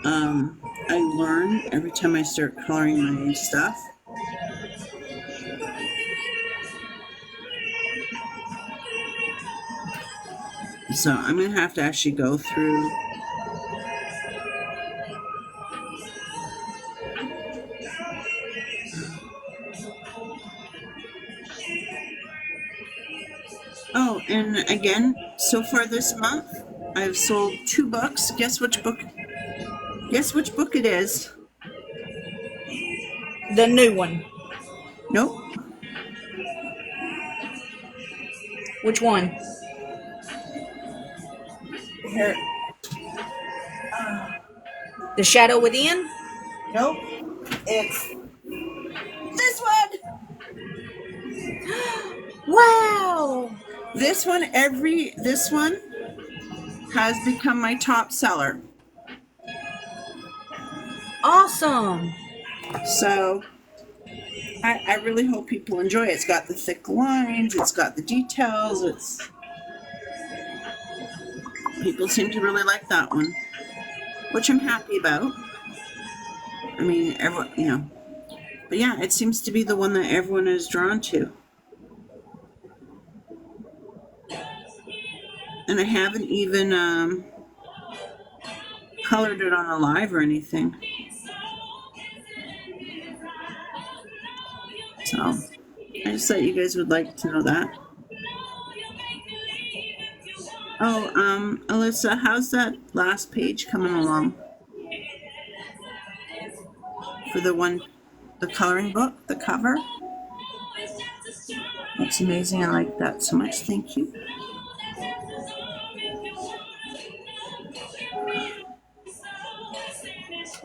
I learn every time I start coloring my stuff. So I'm going to have to actually go through Oh, and again, so far this month, I've sold 2 books. Guess which book it is? The new one. Nope. Which one? Here. The Shadow Within? Nope. It's this one. Wow! This one has become my top seller. Awesome! So I really hope people enjoy it. It's got the thick lines, it's got the details, people seem to really like that one, which I'm happy about. I mean, everyone, you know. But yeah, it seems to be the one that everyone is drawn to. And I haven't even colored it on a live or anything. So, I just thought you guys would like to know that. Oh, Alyssa, how's that last page coming along? For the coloring book, the cover? That's amazing. I like that so much. Thank you.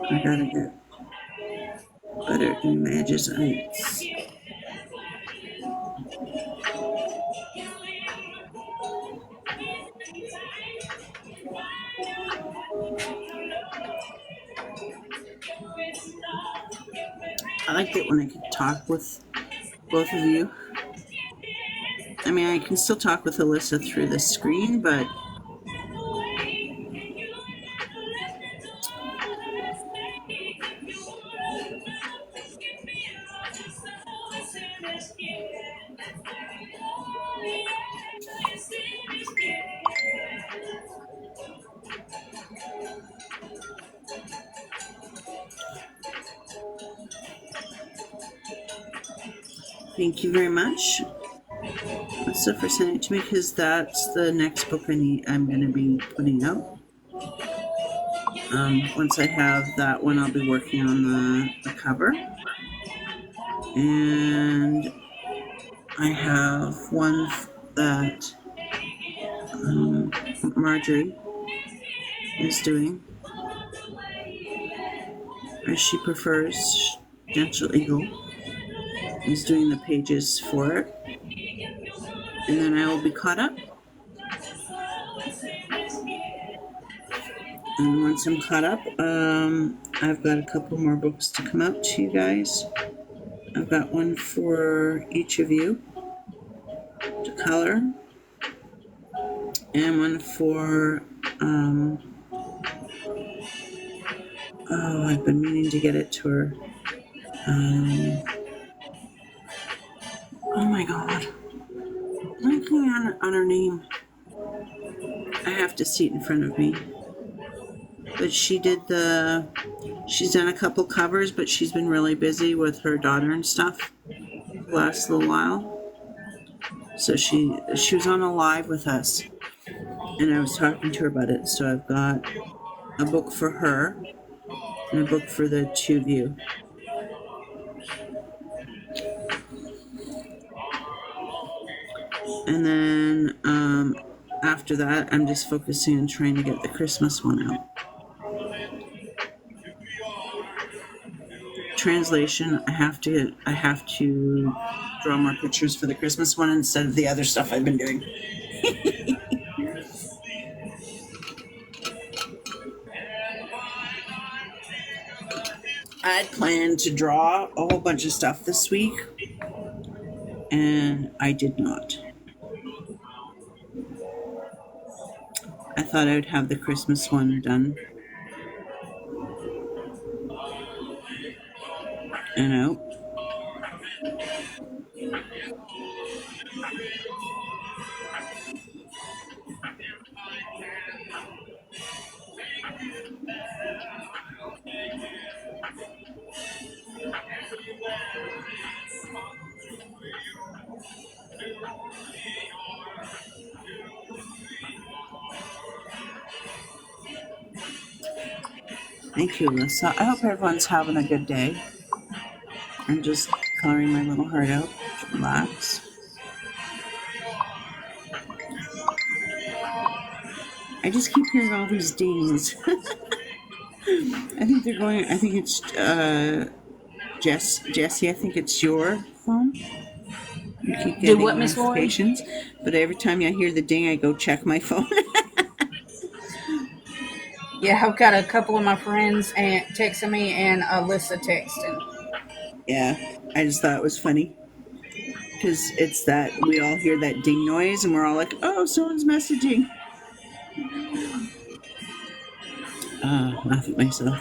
I gotta get better images. I liked it when I could talk with both of you. I mean, I can still talk with Alyssa through the screen, but thank you very much. So for sending it to me, because that's the next book I'm going to be putting out. Once I have that one, I'll be working on the cover. And I have one that Marjorie is doing, as she prefers. Gentle Eagle is doing the pages for it. And then I will be caught up. And once I'm caught up, I've got a couple more books to come out to you guys. I've got one for each of you to color, and one for, I've been meaning to get it to her. Oh my god. I'm blanking on her name. I have to see it in front of me. But she's done a couple covers, but she's been really busy with her daughter and stuff the last little while. So she was on a live with us, and I was talking to her about it. So I've got a book for her and a book for the two of you. And then after that, I'm just focusing on trying to get the Christmas one out. Translation, I have to draw more pictures for the Christmas one instead of the other stuff I've been doing. I had planned to draw a whole bunch of stuff this week, and I did not. I thought I would have the Christmas one done and out. Thank you, Alyssa. I hope everyone's having a good day. I'm just coloring my little heart out to relax. I just keep hearing all these dings. I think it's Jessie, I think it's your phone. You keep getting what, Miss Lori? notifications, but every time I hear the ding, I go check my phone. Yeah, I've got a couple of my friends and texting me and Alyssa texting. Yeah, I just thought it was funny because it's that we all hear that ding noise and we're all like, oh, someone's messaging. Laugh at myself.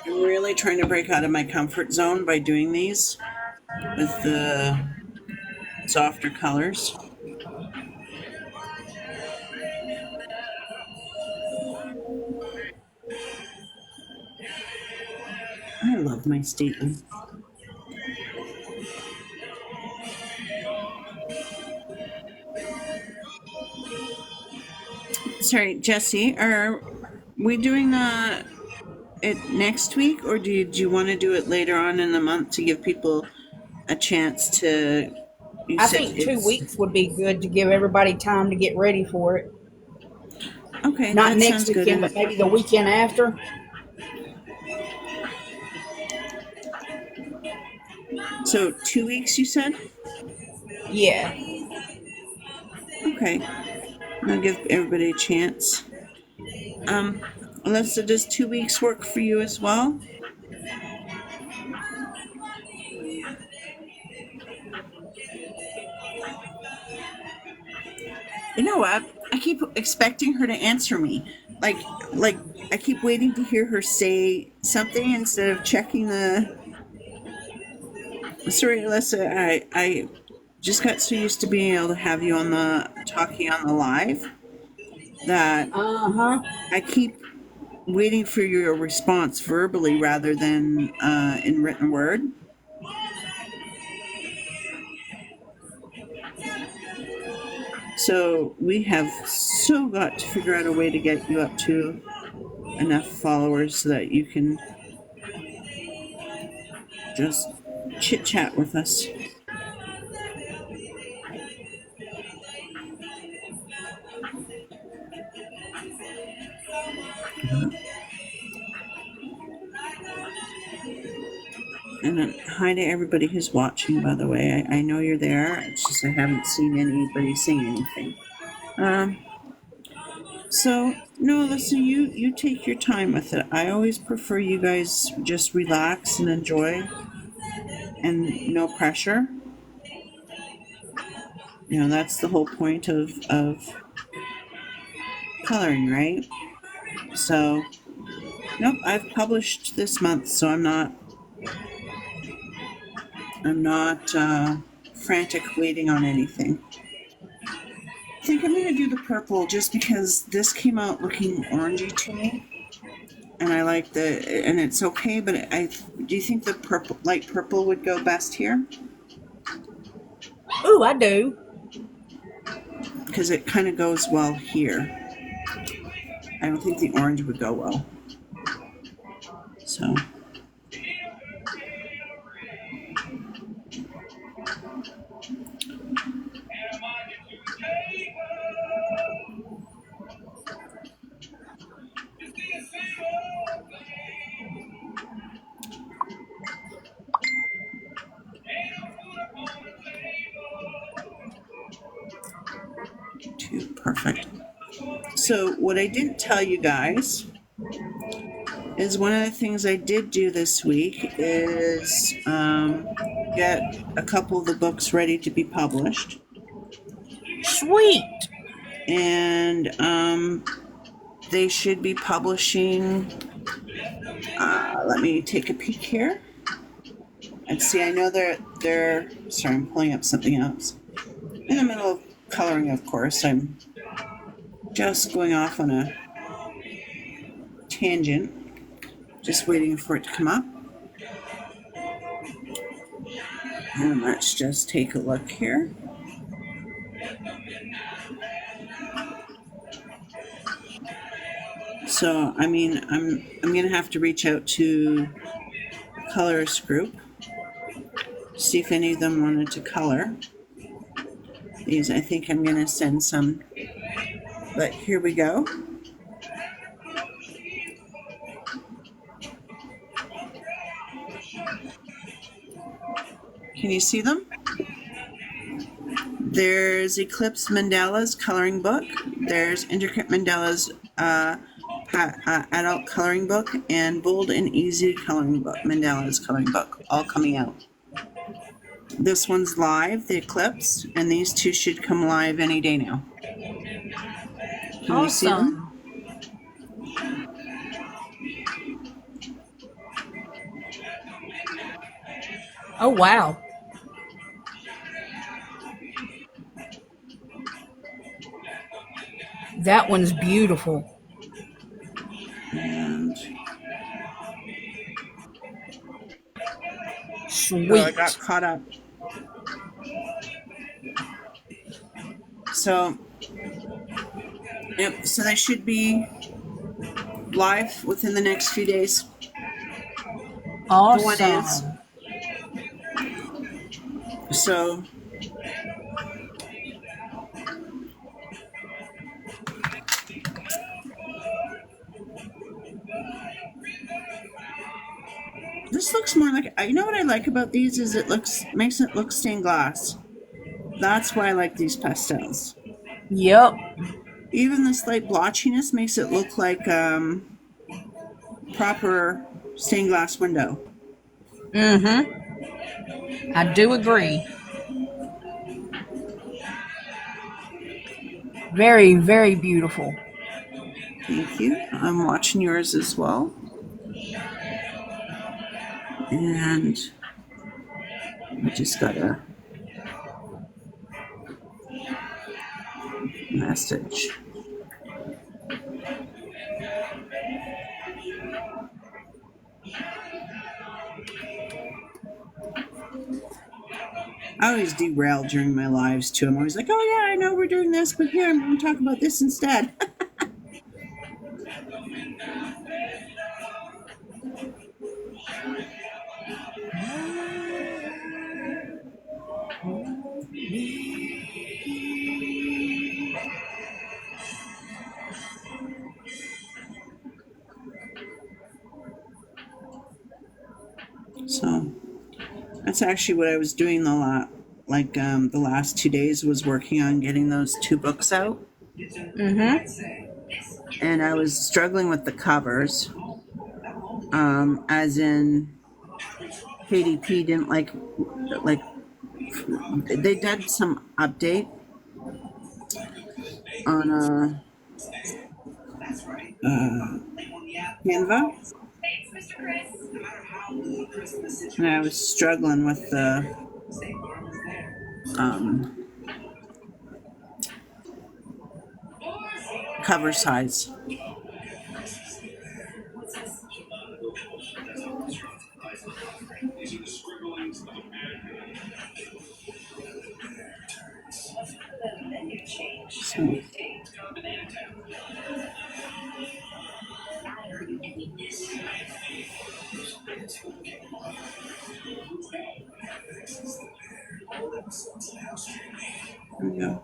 I'm really trying to break out of my comfort zone by doing these with the softer colors. I love my statement. Sorry, Jessie, are we doing it next week, or do you want to do it later on in the month to give people a chance to? I think 2 weeks would be good to give everybody time to get ready for it. Okay, not that next sounds weekend, good. but maybe the weekend after. So 2 weeks, you said? Yeah. Okay, I'll give everybody a chance. Alyssa, does 2 weeks work for you as well? You know what? I keep expecting her to answer me. Like I keep waiting to hear her say something instead of checking the. Sorry, Alyssa. I just got so used to being able to have you on the talking on the live that I keep waiting for your response verbally rather than in written word. So we have so got to figure out a way to get you up to enough followers so that you can just chit chat with us. And then hi to everybody who's watching, by the way. I know you're there. It's just I haven't seen anybody saying anything. So no, listen, you take your time with it. I always prefer you guys just relax and enjoy and no pressure. You know, that's the whole point of coloring, right? So nope, I've published this month, so I'm not frantic waiting on anything. I think I'm gonna do the purple just because this came out looking orangey to me. And I like and it's okay, but do you think the light purple would go best here? Ooh, I do. because it kind of goes well here. I don't think the orange would go well. So. Perfect. So what I didn't tell you guys is one of the things I did do this week is get a couple of the books ready to be published. Sweet. And they should be publishing. Let me take a peek here. And see, I know they're. Sorry, I'm pulling up something else. In the middle of coloring, of course. I'm just going off on a tangent. Just waiting for it to come up. And let's just take a look here. So, I mean, I'm gonna have to reach out to the colorist group, see if any of them wanted to color. These, I think I'm gonna send some, but here we go. Can you see them? There's Eclipse Mandela's coloring book. There's Intricate Mandela's adult coloring book, and Bold and Easy coloring book, Mandela's coloring book, all coming out. This one's live, the Eclipse, and these two should come live any day now. Can you see them? Oh, wow. That one's beautiful. And sweet. Oh, I got caught up. So, yep, so they should be live within the next few days. Awesome. The one is. So, this looks more like, you know what I like about these is makes it look stained glass. That's why I like these pastels. Yep. Even the slight blotchiness makes it look like proper stained glass window. Mm-hmm. I do agree. Very, very beautiful. Thank you. I'm watching yours as well. And I just got a message. I always derail during my lives too. I'm always like, oh yeah, I know we're doing this, but here I'm going to talk about this instead. So that's actually what I was doing the last 2 days was working on getting those two books out. Mm-hmm. And I was struggling with the covers, as in KDP didn't like they did some update on Canva, and I was struggling with the cover size. So There we go.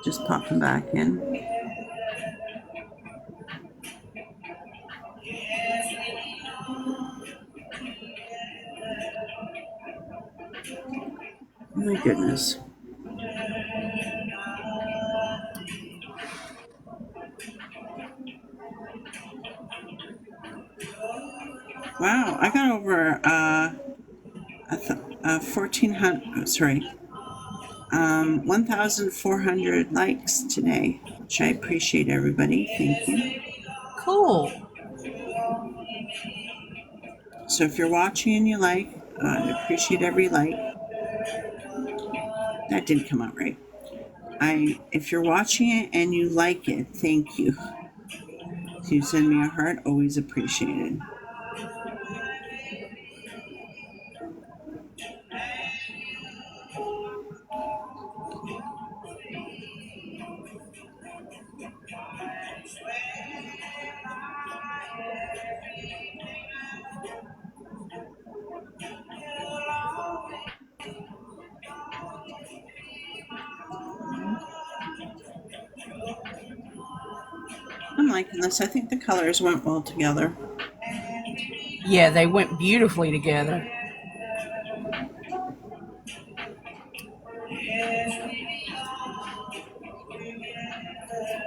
Just pop them back in. Oh my goodness. Wow, I got over 1,400 likes today, which I appreciate, everybody. Thank you. Cool. So if you're watching and you like, I appreciate every like. That didn't come out right. If you're watching it and you like it, thank you. If you send me a heart, always appreciated. I'm liking this. I think the colors went well together. Yeah, they went beautifully together.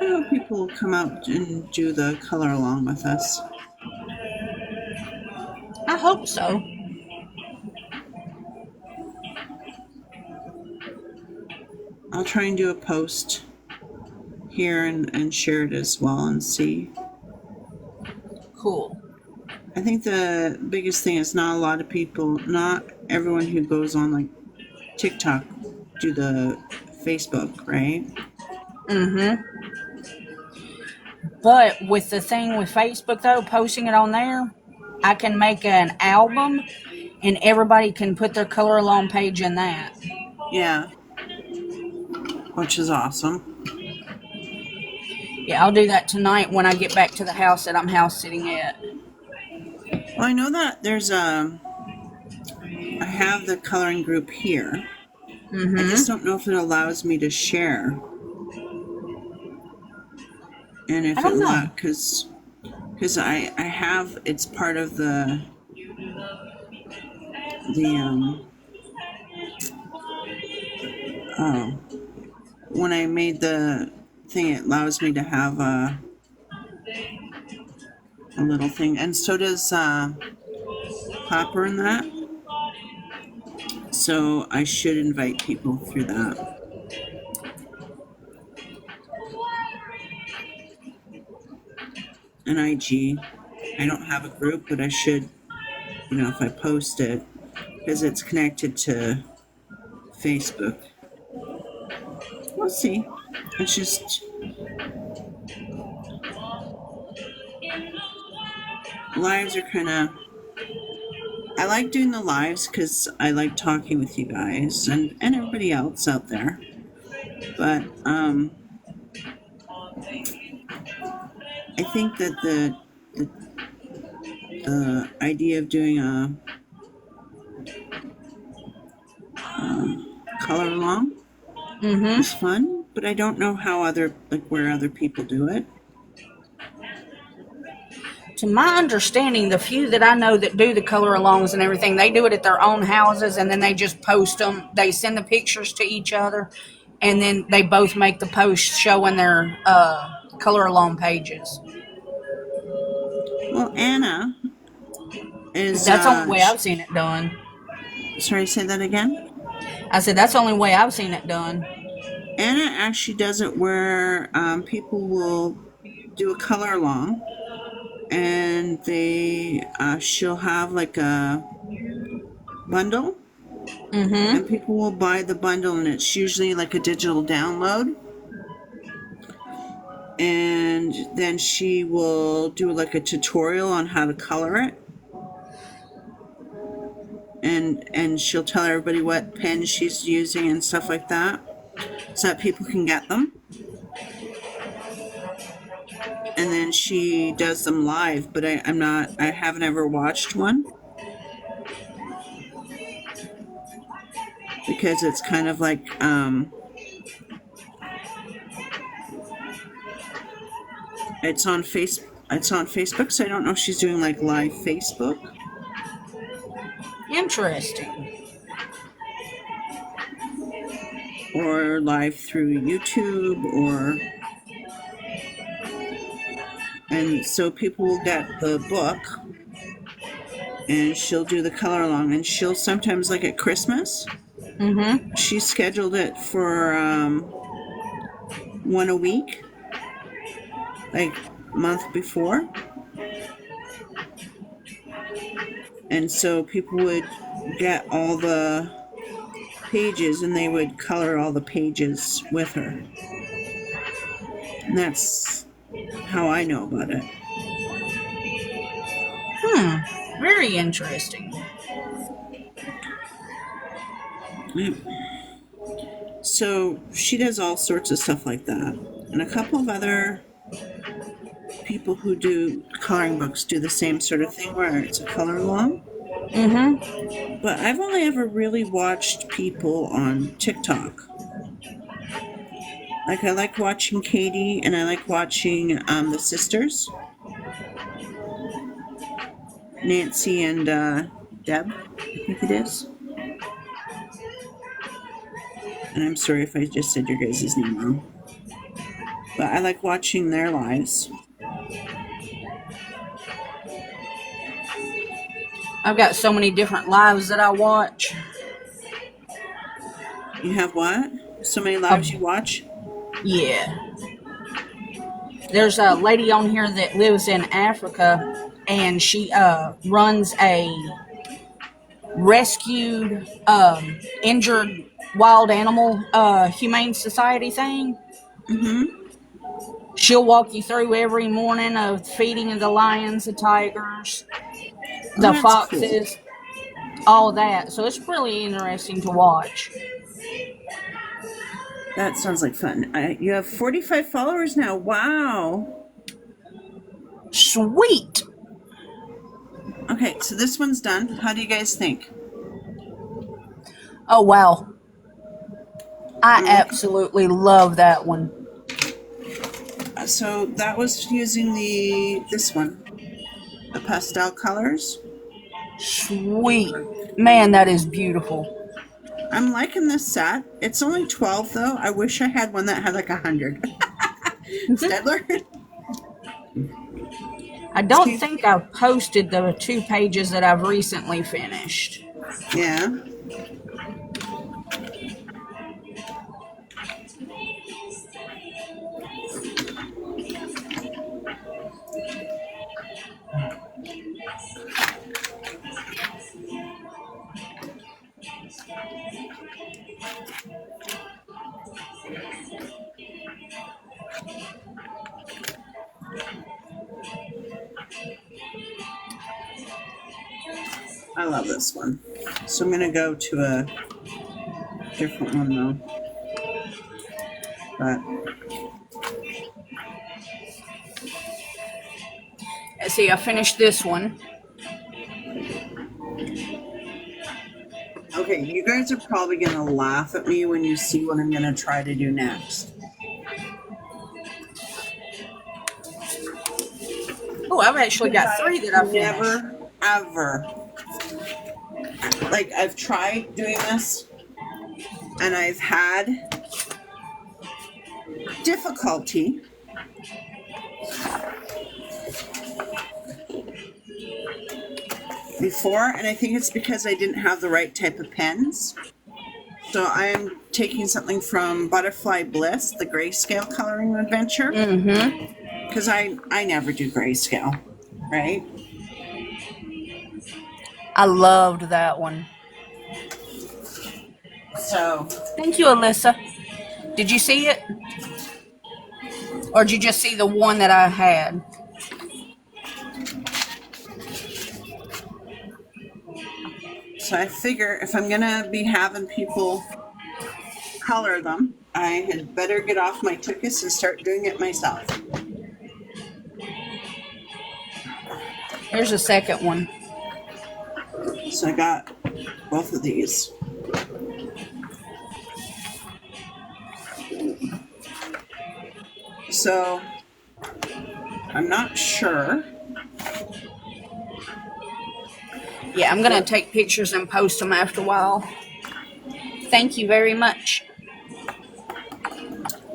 I hope people will come out and do the color along with us. I hope so. I'll try and do a post here and share it as well and see. Cool. I think the biggest thing is not everyone who goes on like TikTok do the Facebook, right? Mm-hmm. But with the thing with Facebook, though, posting it on there, I can make an album and everybody can put their color along page in that. Yeah. Which is awesome. Yeah, I'll do that tonight when I get back to the house that I'm house sitting at. Well, I know that I have the coloring group here. Mm-hmm. I just don't know if it allows me to share. And if I don't know. because I have, it's part of the when I made the thing, it allows me to have a little thing, and so does Hopper and that. So I should invite people through that. And IG, I don't have a group, but I should, if I post it, because it's connected to Facebook. We'll see. It's just lives are kind of. I like doing the lives because I like talking with you guys and everybody else out there. But I think that the idea of doing a color along is fun, but I don't know how where other people do it. To my understanding, the few that I know that do the color alongs and everything, they do it at their own houses and then they just post them. They send the pictures to each other and then they both make the post showing their color along pages. Well, Anna is. That's the only way I've seen it done. Sorry, say that again? I said, that's the only way I've seen it done. Anna actually does it where people will do a color along. And she'll have like a bundle, and people will buy the bundle, and it's usually like a digital download. And then she will do like a tutorial on how to color it, and she'll tell everybody what pen she's using and stuff like that, so that people can get them. and then she does them live, but I haven't ever watched one because it's kind of like it's on Facebook, so I don't know if she's doing like live Facebook Interesting. or live through YouTube, or and so people will get the book and she'll do the color along, and she'll sometimes, like at Christmas, Mm-hmm. she scheduled it for one a week, like month before, and so people would get all the pages and they would color all the pages with her, and that's how I know about it. Very interesting. So she does all sorts of stuff like that, and a couple of other people who do coloring books do the same sort of thing where it's a color along. Mm-hmm. But I've only ever really watched people on TikTok. Like, I like watching Katie, and I like watching the sisters, Nancy and Deb, I think it is. And I'm sorry if I just said your guys' name wrong. But I like watching their lives. I've got so many different lives that I watch. You have what? So many lives you watch? Yeah. There's a lady on here that lives in Africa, and she runs a rescued, injured wild animal humane society thing. Mm-hmm. She'll walk you through every morning of feeding the lions, the tigers, the That's foxes, all that. So it's really interesting to watch. That sounds like fun. You have 45 followers now. Wow. Sweet. Okay, so this one's done. How do you guys think? Oh, wow. I absolutely love that one. So that was using this one, the pastel colors. Sweet. Man, that is beautiful. I'm liking this set. It's only 12 though. I wish I had one that had like 100. Stedler. I don't think I've posted the 2 pages that I've recently finished. Yeah. I love this one. So I'm going to go to a different one though. But Let's see, I finished this one. okay, you guys are probably going to laugh at me when you see what I'm going to try to do next. Oh, I've actually got 3 that I've finished. Never, ever. Like, I've tried doing this, and I've had difficulty before, and I think it's because I didn't have the right type of pens. So I'm taking something from Butterfly Bliss, the grayscale coloring adventure, because I never do grayscale, right? I loved that one. So Thank you, Alyssa. Did you see it? Or did you just see the one that I had? I figure if I'm gonna be having people color them, I had better get off my tuchus and start doing it myself. Here's the second one. So I got both of these. So I'm not sure. Yeah, I'm gonna take pictures and post them after a while. Thank you very much.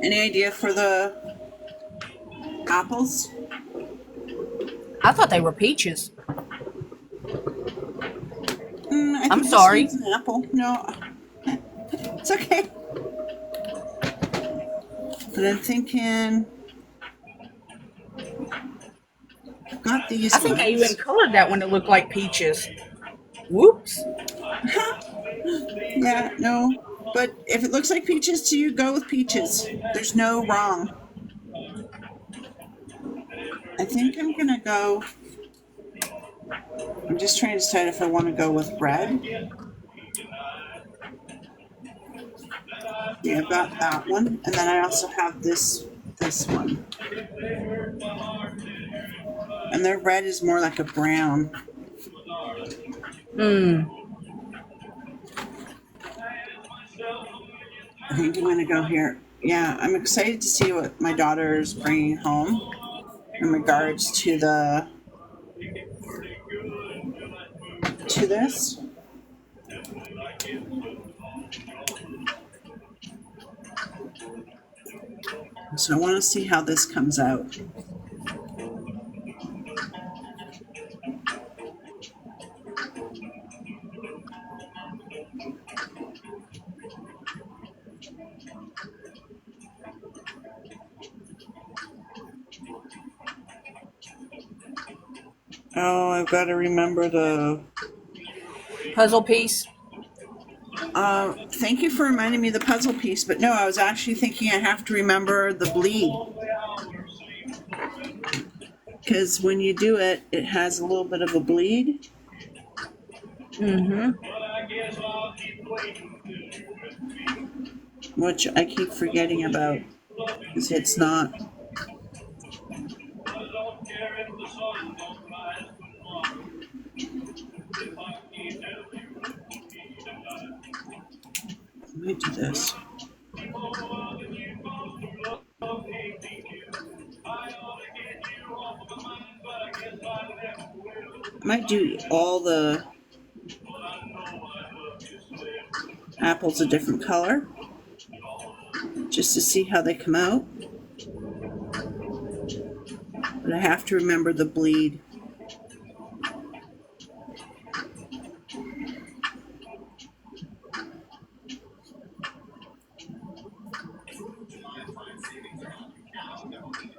Any idea for the apples? I thought they were peaches. I I'm think sorry. this one's an apple. No, it's okay. But I'm thinking I've got these I think I even ones. colored that one to look like peaches. Whoops. Yeah, no. But if it looks like peaches to you, go with peaches. There's no wrong. I think I'm gonna go. I'm just trying to decide if I want to go with red. Yeah, I've got that one, and then I also have this one. And their red is more like a brown. I think I'm gonna go here. Yeah, I'm excited to see what my daughter's bringing home in regards to this. So I want to see how this comes out. Oh, I've got to remember the. Puzzle piece. Thank you for reminding me of the puzzle piece, but no, I was actually thinking I have to remember the bleed. Because when you do it, it has a little bit of a bleed. Which I keep forgetting about. Because it's not. Let me do this. I might do all the apples a different color just to see how they come out. But I have to remember the bleed.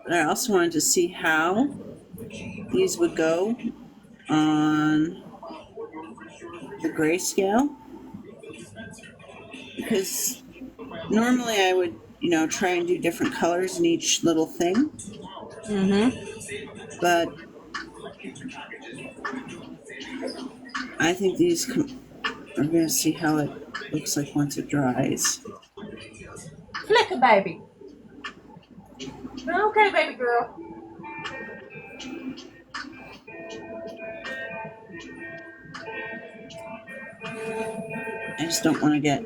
But I also wanted to see how these would go on the grayscale, because normally I would, try and do different colors in each little thing. But I think these are going to see how it looks like once it dries. Flick a baby. Okay, baby girl. I just don't want to get.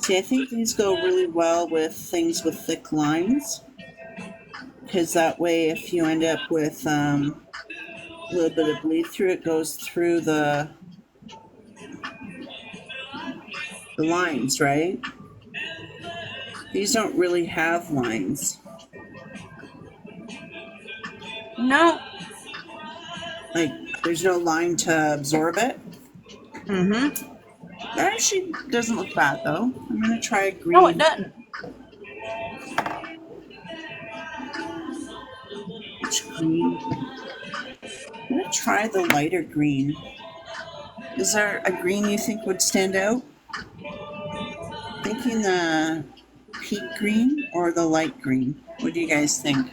See, I think these go really well with things with thick lines, because that way if you end up with a little bit of bleed through, it goes through the lines, right? These don't really have lines. No. Like, there's no line to absorb it. That actually doesn't look bad, though. I'm going to try green. No, it doesn't. Which green? I'm going to try the lighter green. Is there a green you think would stand out? Thinking the peat green or the light green? What do you guys think?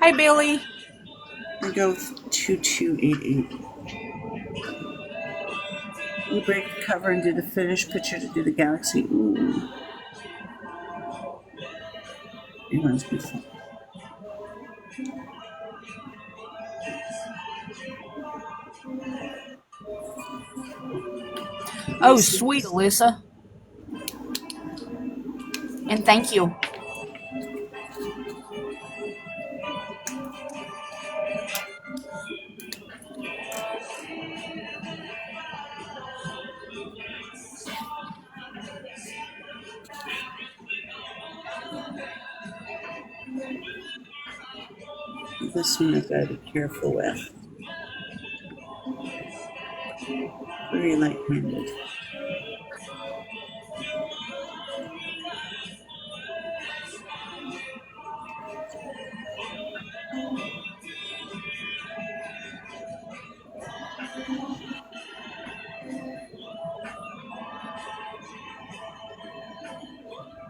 Hey, Billy. I go with 2288. You break the cover and do the finished picture to do the galaxy. Ooh. ones before. Oh, sweet, Alyssa. And thank you. This one I gotta be careful with. Very light-handed.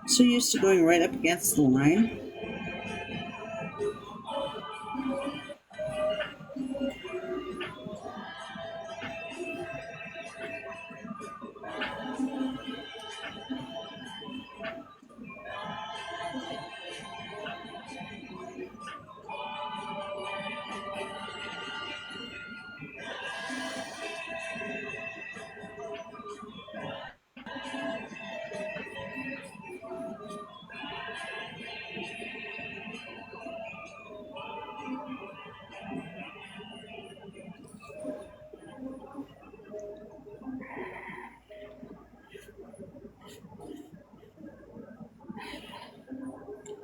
So used to going right up against the line.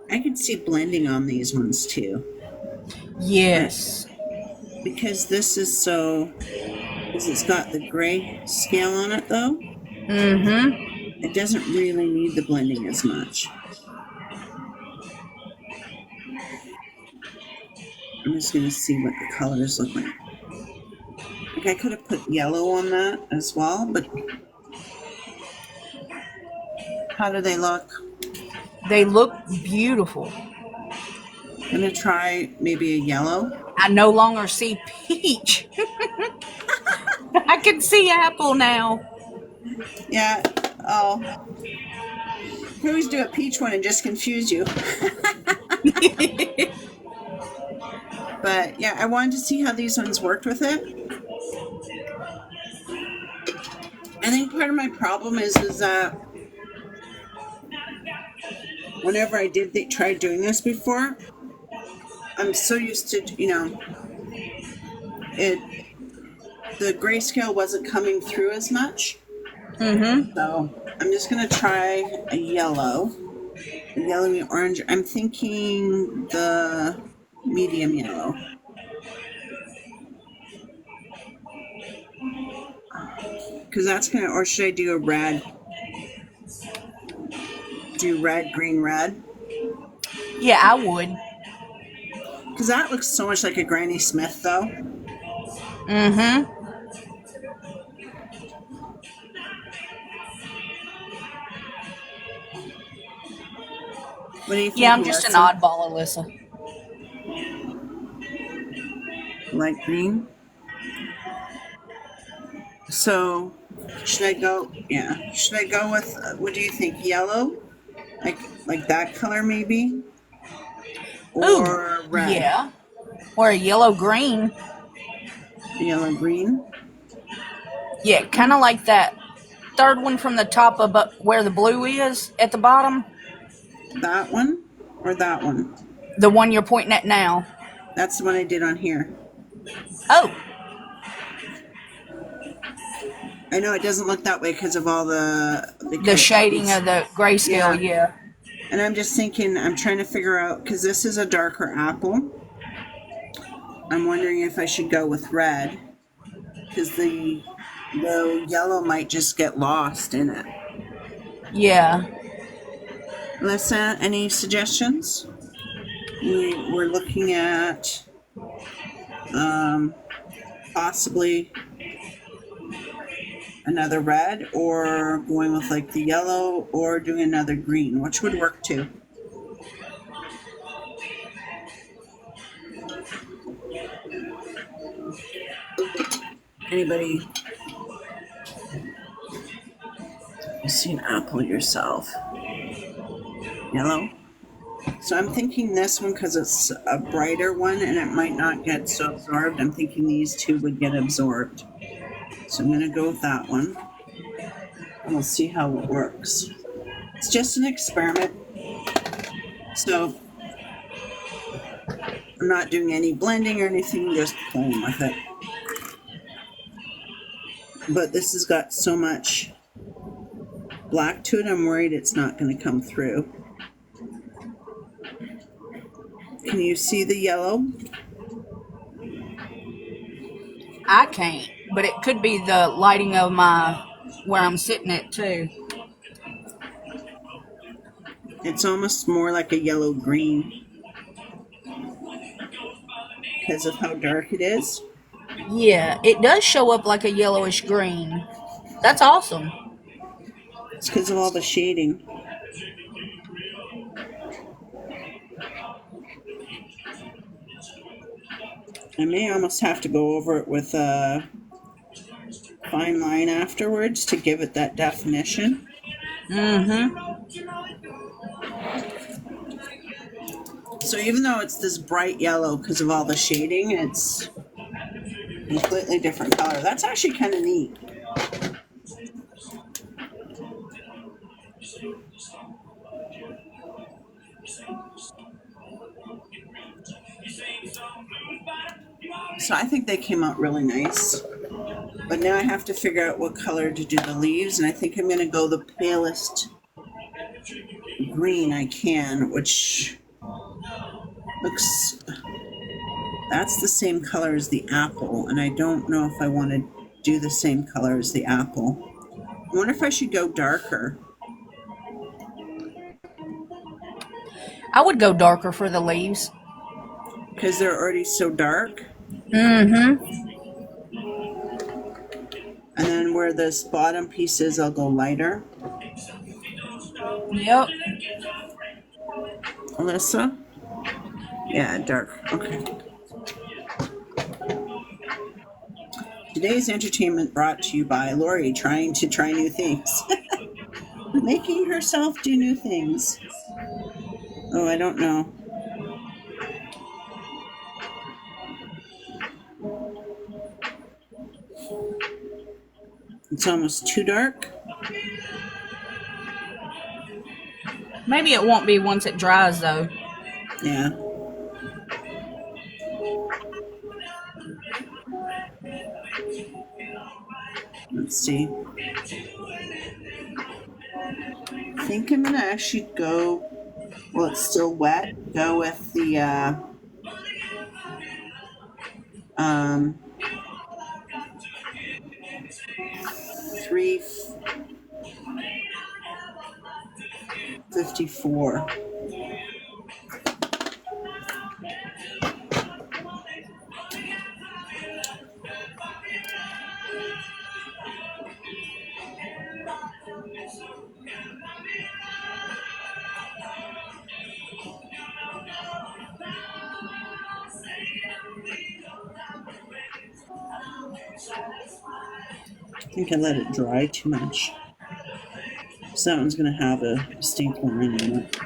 I can see blending on these ones too. Yes. Because this is so, because it's got the gray scale on it though, Mm-hmm. it doesn't really need the blending as much. I'm just going to see what the colors look like. Like I could have put yellow on that as well, but how do they look? They look beautiful. I'm going to try maybe a yellow. I no longer see peach. I can see apple now. Yeah. Oh. I always do a peach one and just confuse you. But yeah, I wanted to see how these ones worked with it. I think part of my problem is that whenever I tried doing this before, I'm so used to, the grayscale wasn't coming through as much. Mm-hmm. So I'm just going to try a yellowy orange. I'm thinking the medium yellow. Because that's going to, or should I do a red? Do red, green, red? Yeah, I would. Because that looks so much like a Granny Smith, though. Mm-hmm. What do you think? Yeah, I'm just an oddball, Alyssa. Light green. So, should I go? Yeah. Should I go with? What do you think? Yellow, like that color maybe, or Ooh, red? yeah. Or a yellow green. Yellow green. Yeah, kind of like that third one from the top of where the blue is at the bottom. That one or that one? The one you're pointing at now. That's the one I did on here. Oh. I know it doesn't look that way because of all The shading of the grayscale, yeah. And I'm just thinking, I'm trying to figure out, because this is a darker apple. I'm wondering if I should go with red, because the yellow might just get lost in it. Yeah. Alyssa, any suggestions? We're looking at possibly another red, or going with like the yellow, or doing another green, which would work too. Anybody? You see an apple yourself? Yellow? So I'm thinking this one, because it's a brighter one and it might not get so absorbed, I'm thinking these two would get absorbed. So I'm going to go with that one. And we'll see how it works. It's just an experiment. So I'm not doing any blending or anything, just playing with it. But this has got so much black to it, I'm worried it's not going to come through. Can you see the yellow? I can't, but it could be the lighting of my where I'm sitting at too. It's almost more like a yellow green because of how dark it is. Yeah, it does show up like a yellowish green. That's awesome. It's because of all the shading. I may almost have to go over it with a fine line afterwards to give it that definition. Mm-hmm. So even though it's this bright yellow because of all the shading, it's a completely different color. That's actually kind of neat. So I think they came out really nice. But now I have to figure out what color to do the leaves, and I think I'm going to go the palest green I can, which looks... That's the same color as the apple, and I don't know if I want to do the same color as the apple. I wonder if I should go darker. I would go darker for the leaves. Because they're already so dark. Mm-hmm. And then where this bottom piece is, I'll go lighter. Yep. Alyssa? Yeah, dark. Okay. Today's entertainment brought to you by Lori trying to try new things. Making herself do new things. Oh, I don't know. It's almost too dark. Maybe it won't be once it dries though. Yeah. Let's see. I think I'm going to actually go, well, it's still wet, go with the 354. I think I let it dry too much. So that one's going to have a distinct line in it.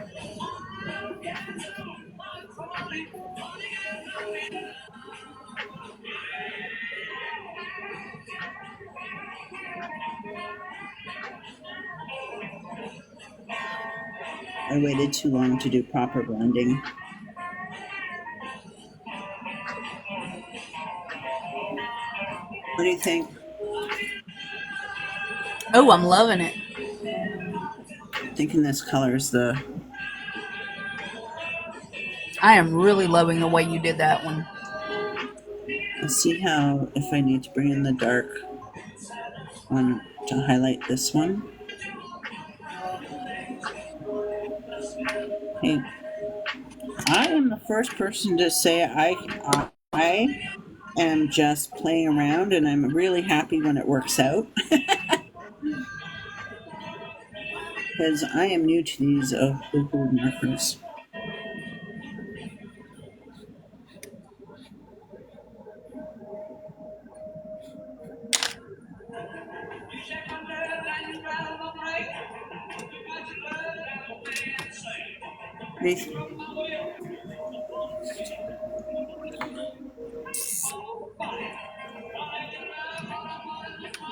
I waited too long to do proper blending. What do you think? Oh, I'm loving it. Thinking this color is the... I am really loving the way you did that one. Let's see how, if I need to bring in the dark one to highlight this one. Hey, I am the first person to say I am just playing around, and I'm really happy when it works out. Because I am new to these blue markers.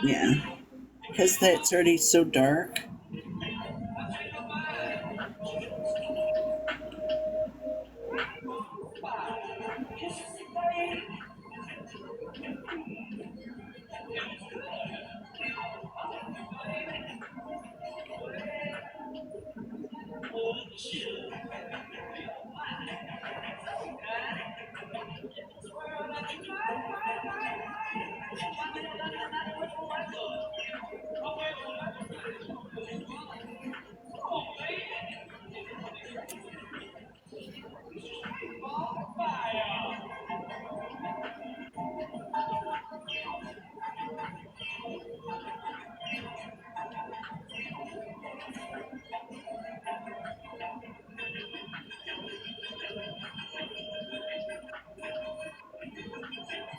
Yeah, because it's already so dark.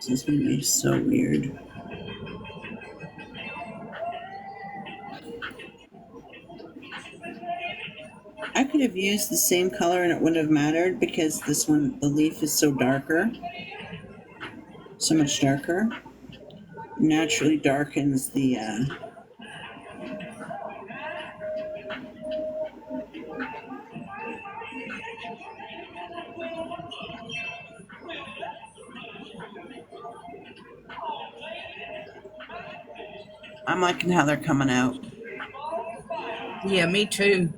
This is going to be so weird. I could have used the same color and it wouldn't have mattered because this one, the leaf is so darker. So much darker. Naturally darkens the I'm liking how they're coming out. Yeah, me too.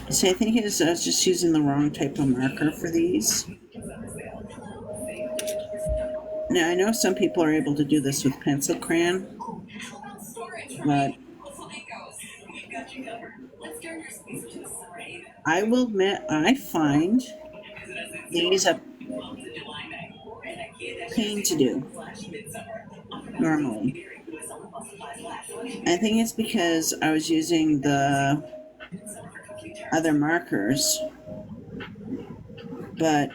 See, I think I was just using the wrong type of marker for these. Now, I know some people are able to do this with pencil crayon, but I will admit I find these a pain to do normally. I think it's because I was using the other markers, but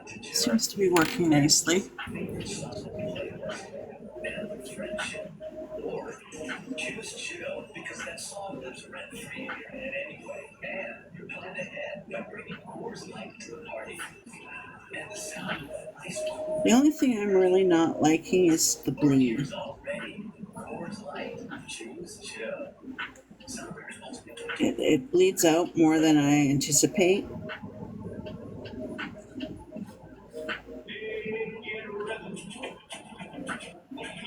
it seems to be working nicely. The only thing I'm really not liking is the bleed. It bleeds out more than I anticipate.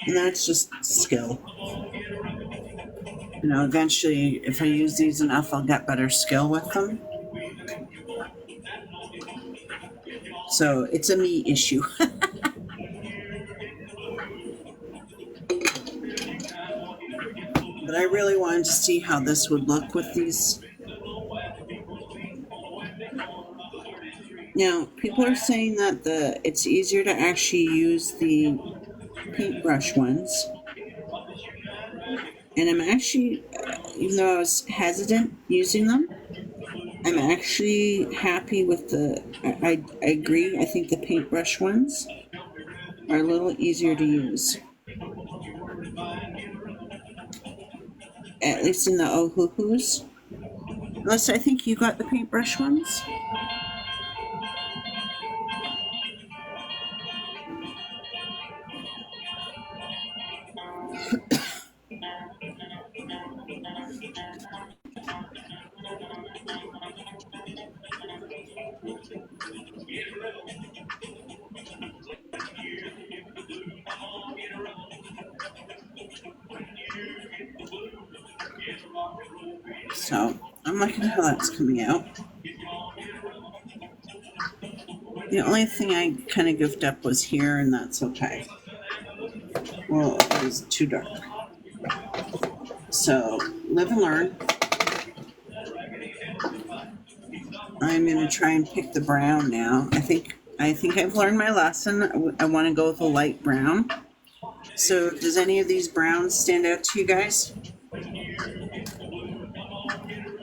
And that's just skill. You know, eventually, if I use these enough, I'll get better skill with them. So it's a me issue. But I really wanted to see how this would look with these. Now, people are saying that it's easier to actually use the paintbrush ones. And I'm actually, even though I was hesitant using them, I'm actually happy with I agree, I think the paintbrush ones are a little easier to use. At least in the Ohuhus. Unless I think you got the paintbrush ones. So I'm liking how that's coming out. The only thing I kind of goofed up was here, and that's okay. Well, it was too dark. So live and learn. I'm gonna try and pick the brown now. I think I've learned my lesson. I want to go with a light brown. So does any of these browns stand out to you guys?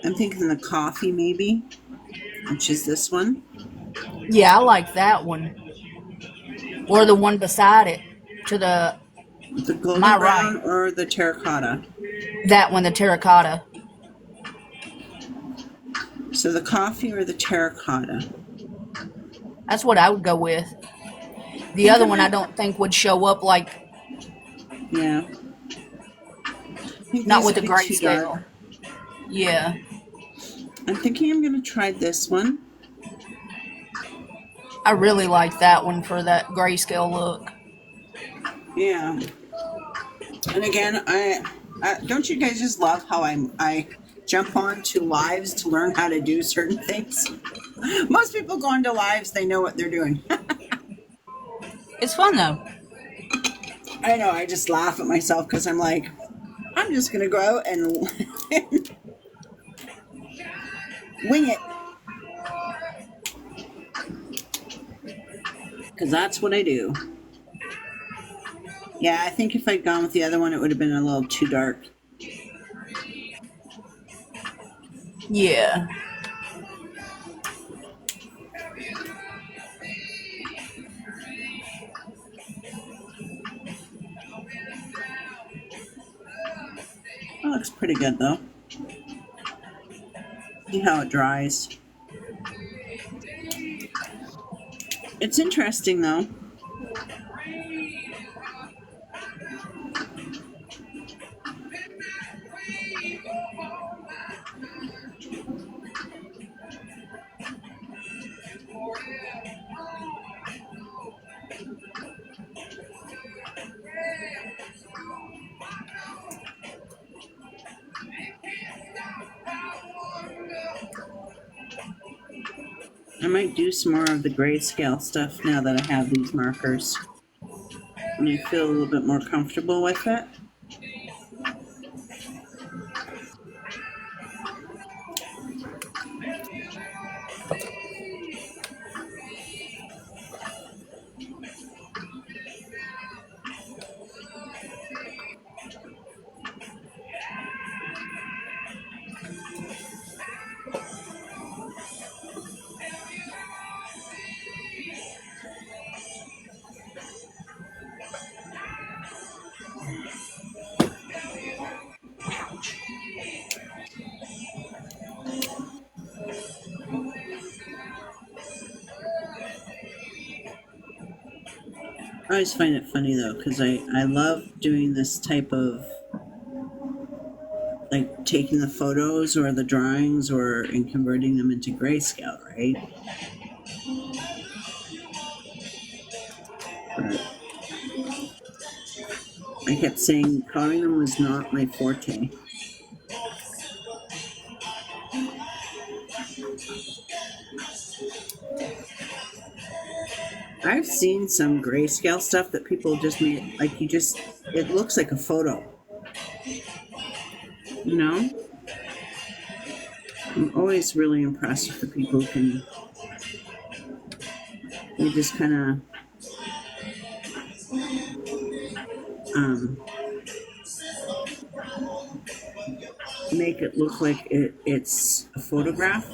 I'm thinking the coffee maybe, which is this one. Yeah, I like that one. Or the one beside it, to the golden my brown right. Or the terracotta? That one, the terracotta. So the coffee or the terracotta? That's what I would go with. The other one I don't think would show up like, Yeah. I think not these with would the be too dark. grayscale. Yeah. I'm thinking I'm going to try this one. I really like that one for that grayscale look. Yeah. And again, I don't you guys just love how I jump on to lives to learn how to do certain things? Most people go into lives, they know what they're doing. It's fun though. I know, I just laugh at myself because I'm like, I'm just going to go out and wing it. Because that's what I do. Yeah, I think if I'd gone with the other one, it would have been a little too dark. Yeah. That looks pretty good though. See how it dries. It's interesting though. I might do some more of the grayscale stuff now that I have these markers. And I feel a little bit more comfortable with it. I always find it funny though, because I love doing this type of, like taking the photos or the drawings and converting them into grayscale, right? But I kept saying coloring them was not my forte. I've seen some grayscale stuff that people just made, like it looks like a photo. You know? I'm always really impressed with the people who they just kind of, make it look like it's a photograph.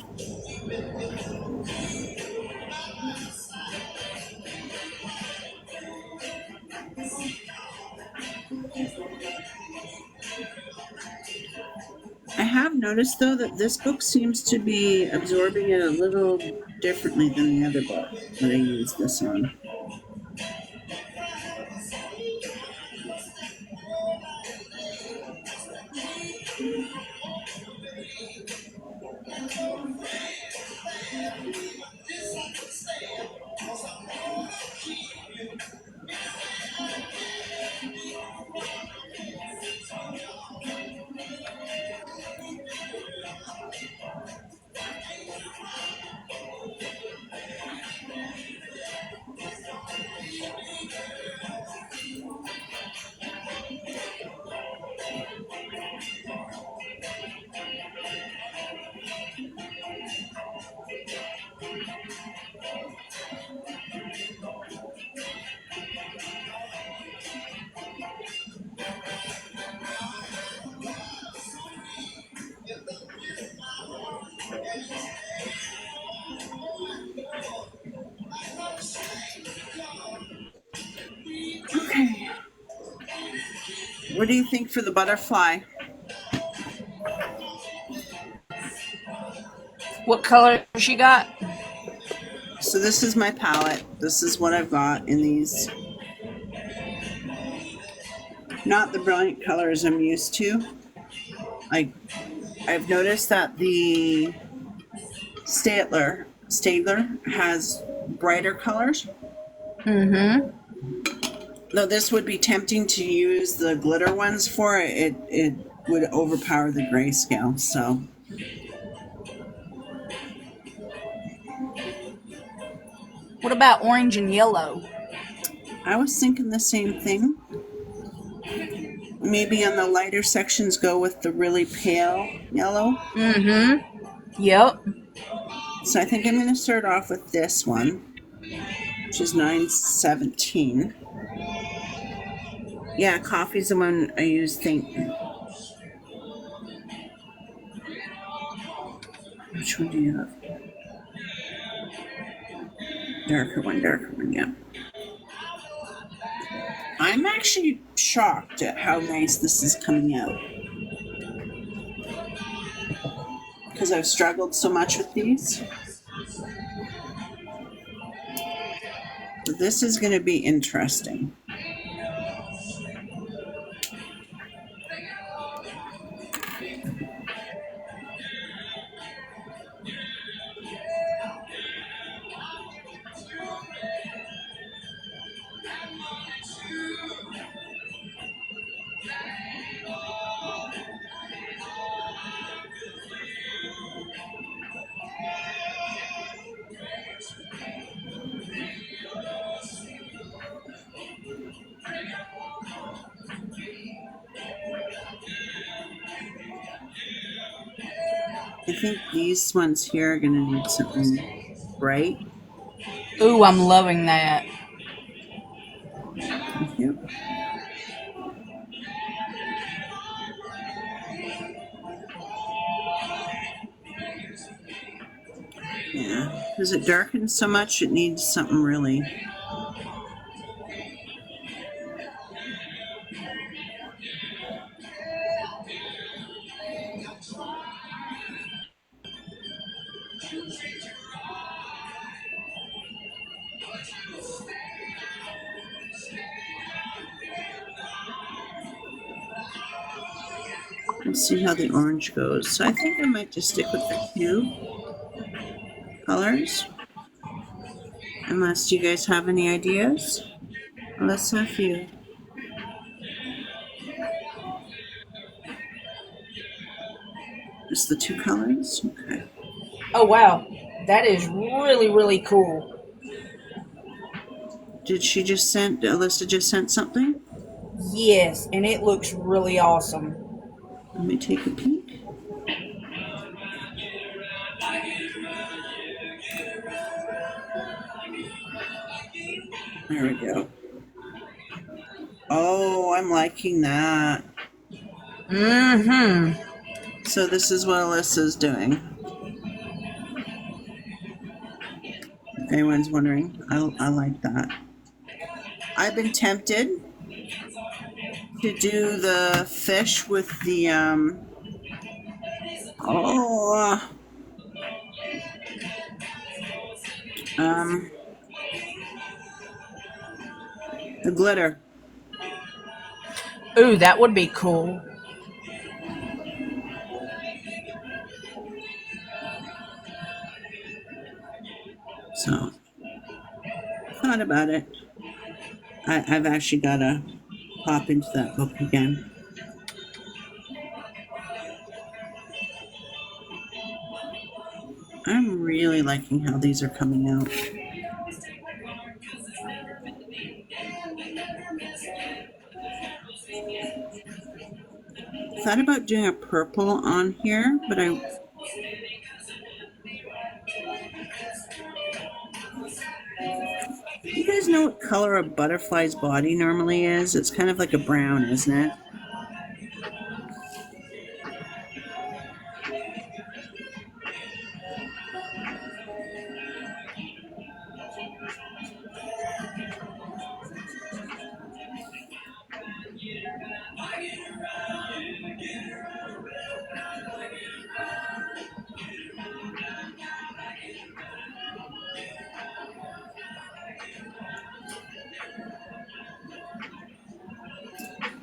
I have noticed though that this book seems to be absorbing it a little differently than the other book that I used this on. Okay. What do you think for the butterfly? What color she got? So this is my palette. This is what I've got in these. Not the brilliant colors I'm used to. I've noticed that the Staedtler has brighter colors. Mm-hmm. Though this would be tempting to use the glitter ones for it, it would overpower the grayscale. So What about orange and yellow? I was thinking the same thing. Maybe on the lighter sections go with the really pale yellow. Mm-hmm. Yep. So I think I'm going to start off with this one, which is 917. Yeah, coffee's the one I use. Which one do you have? Darker one, yeah. I'm actually shocked at how nice this is coming out. Because I've struggled so much with these. So this is going to be interesting. I think these ones here are going to need something bright. Ooh, I'm loving that. Thank you. Yeah, because it darkens so much, it needs something really. Let's see how the orange goes. So I think I might just stick with the two colors. Unless you guys have any ideas. Let's have you. Just the two colors? Okay. Oh, wow. That is really, really cool. Did Alyssa just sent something? Yes, and it looks really awesome. Let me take a peek. There we go. Oh, I'm liking that. Mm-hmm. So this is what Alyssa's doing. If anyone's wondering, I like that. I've been tempted to do the fish with the the glitter. Ooh, that would be cool. So thought about it. I've actually got to pop into that book again. I'm really liking how these are coming out. Thought about doing a purple on here, but you guys know what color a butterfly's body normally is? It's kind of like a brown, isn't it?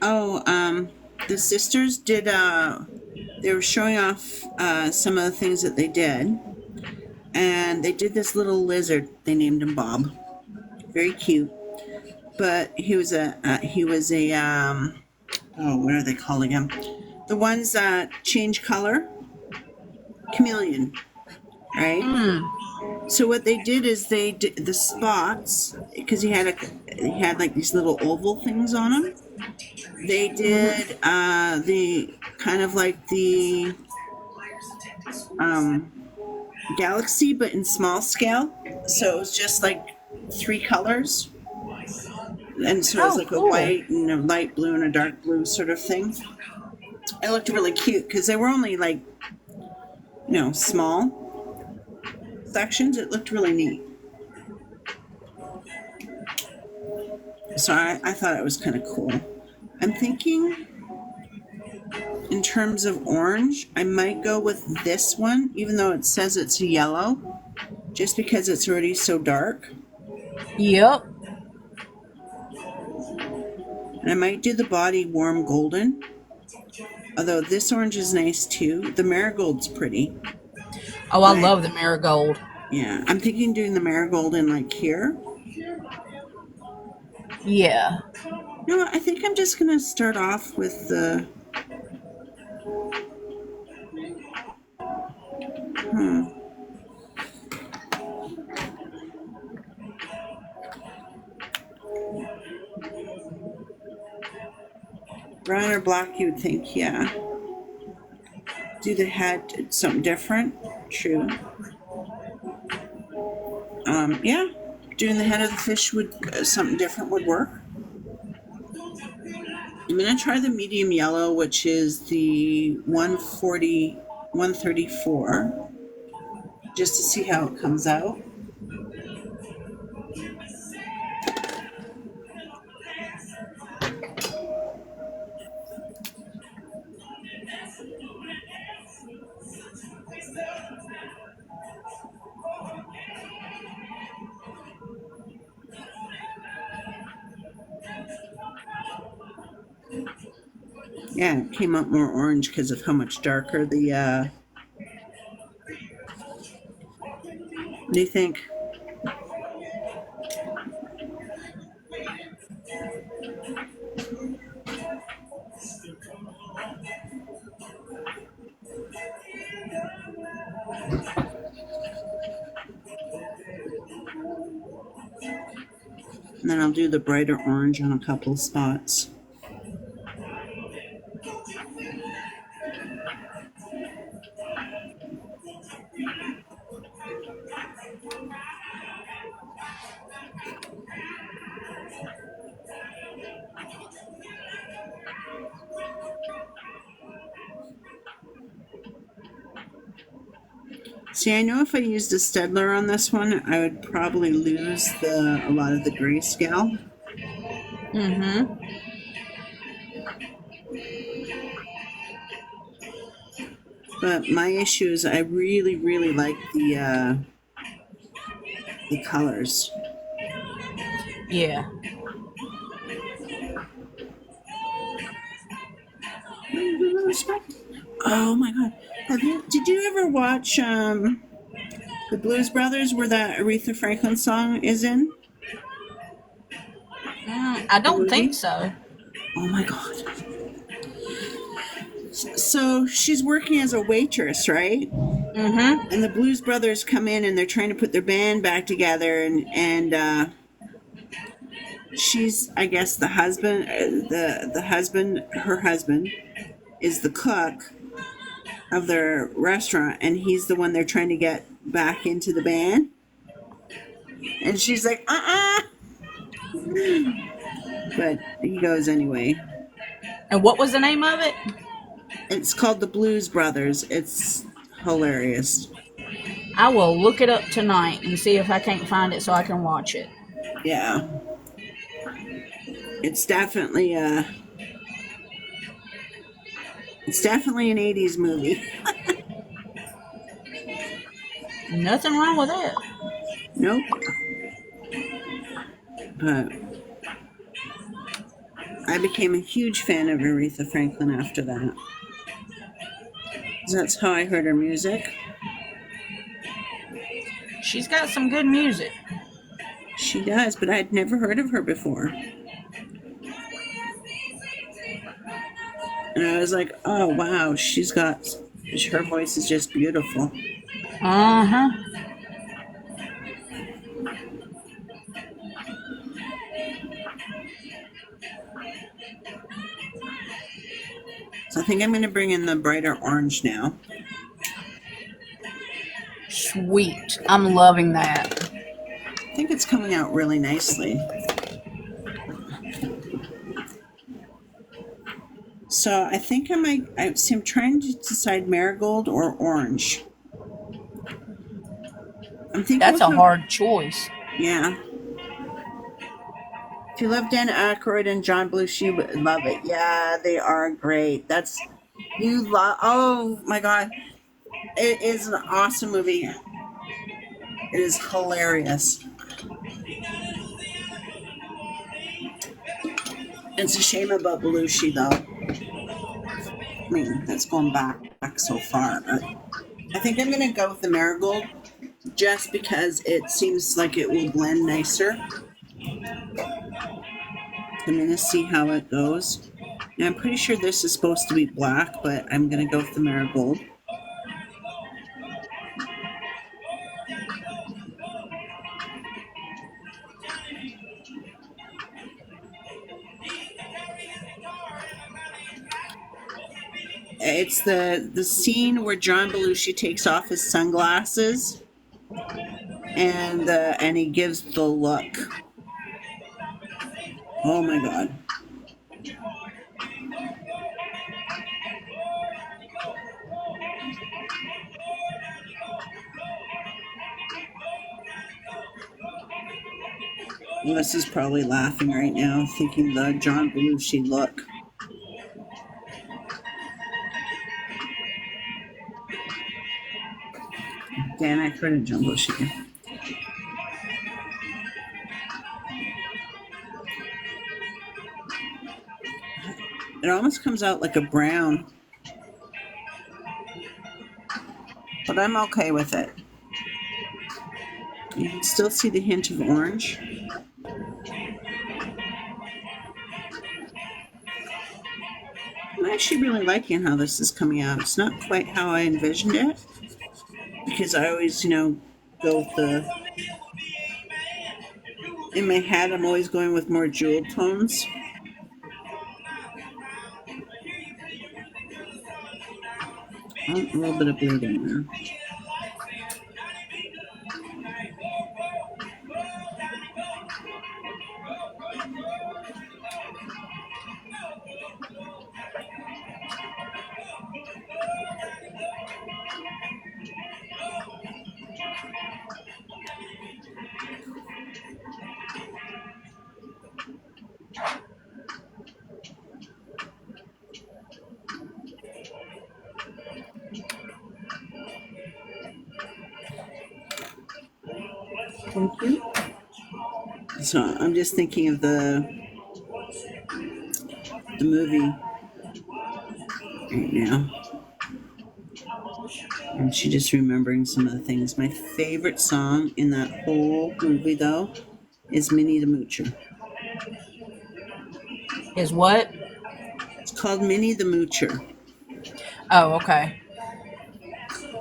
Oh, the sisters did, they were showing off some of the things that they did. And they did this little lizard. They named him Bob. Very cute. But he was a, oh, what are they calling him? The ones that change color? Chameleon, right? So what they did is they did the spots, because he had like these little oval things on him. They did the kind of like the galaxy, but in small scale. So it was just like 3 colors, and so it was Oh, like a cool. white and a light blue and a dark blue sort of thing. It looked really cute because they were only like, small sections. It looked really neat. So I thought it was kind of cool. I'm thinking in terms of orange, I might go with this one, even though it says it's yellow, just because it's already so dark. Yep. And I might do the body warm golden. Although this orange is nice too. The marigold's pretty. Oh, I love the marigold. Yeah, I'm thinking doing the marigold in like here. Yeah. No, I think I'm just gonna start off with the. Brown or black, you would think, yeah. Do the head something different? True. Yeah, doing the head of the fish would something different would work. I'm gonna try the medium yellow, which is the 140, 134, just to see how it comes out. Yeah, it came out more orange because of how much darker the, what do you think? And then I'll do the brighter orange on a couple spots. See, I know if I used a Stedler on this one, I would probably lose a lot of the grayscale. Mm-hmm. But my issue is I really, really like the colors. Yeah. Oh my god! Did you ever watch the Blues Brothers, where that Aretha Franklin song is in? I don't think so. Oh my god! So she's working as a waitress, right? Mm-hmm. And the Blues Brothers come in and they're trying to put their band back together, and she's, I guess, the husband. Her husband is the cook of their restaurant, and he's the one they're trying to get back into the band. And she's like, but he goes anyway. And what was the name of it? It's called the Blues Brothers. It's hilarious. I will look it up tonight and see if I can't find it so I can watch it. Yeah. It's definitely an 80s movie. Nothing wrong with it. Nope. But I became a huge fan of Aretha Franklin after that. That's how I heard her music. She's got some good music. She does, but I'd never heard of her before. And I was like, oh wow, her voice is just beautiful. Uh-huh. So I think I'm going to bring in the brighter orange now. Sweet. I'm loving that. I think it's coming out really nicely. So I think I'm trying to decide marigold or orange. I'm thinking That's a hard choice. Yeah. If you love Dan Aykroyd and John Belushi, you would love it. Yeah, they are great. Oh my God. It is an awesome movie. It is hilarious. It's a shame about Belushi, though. I mean, that's going back so far. I think I'm going to go with the marigold just because it seems like it will blend nicer. I'm going to see how it goes. Now, I'm pretty sure this is supposed to be black, but I'm going to go with the marigold. It's the scene where John Belushi takes off his sunglasses and he gives the look. Oh my God. Melissa's probably laughing right now, thinking the John Belushi look. Dan Aykroyd and John Belushi. It almost comes out like a brown, but I'm okay with it. You can still see the hint of orange. I'm actually really liking how this is coming out. It's not quite how I envisioned it, because I always, go with in my head, I'm always going with more jewel tones. A little bit of blue in there. Thank you. So I'm just thinking of the movie right now. And she just remembering some of the things. My favorite song in that whole movie, though, is Minnie the Moocher. Is what? It's called Minnie the Moocher. Oh, okay.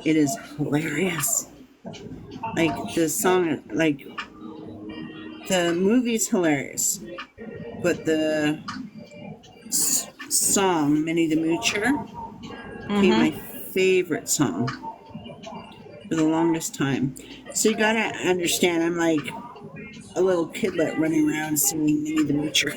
It is hilarious. Like, the song, like, the movie's hilarious. But the song, Minnie the Moocher, became my favorite song for the longest time. So you gotta understand, I'm like a little kidlet running around singing Minnie the Moocher.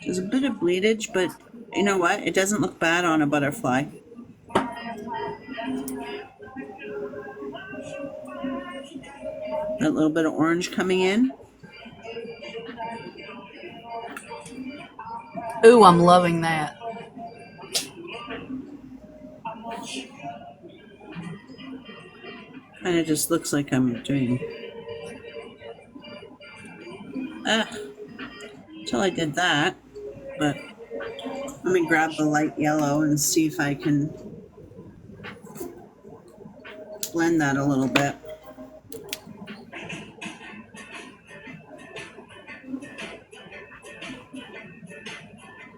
There's a bit of bleedage, but you know what? It doesn't look bad on a butterfly. That little bit of orange coming in. Ooh, I'm loving that. Kind of just looks like I'm doing. Until I did that. But let me grab the light yellow and see if I can blend that a little bit.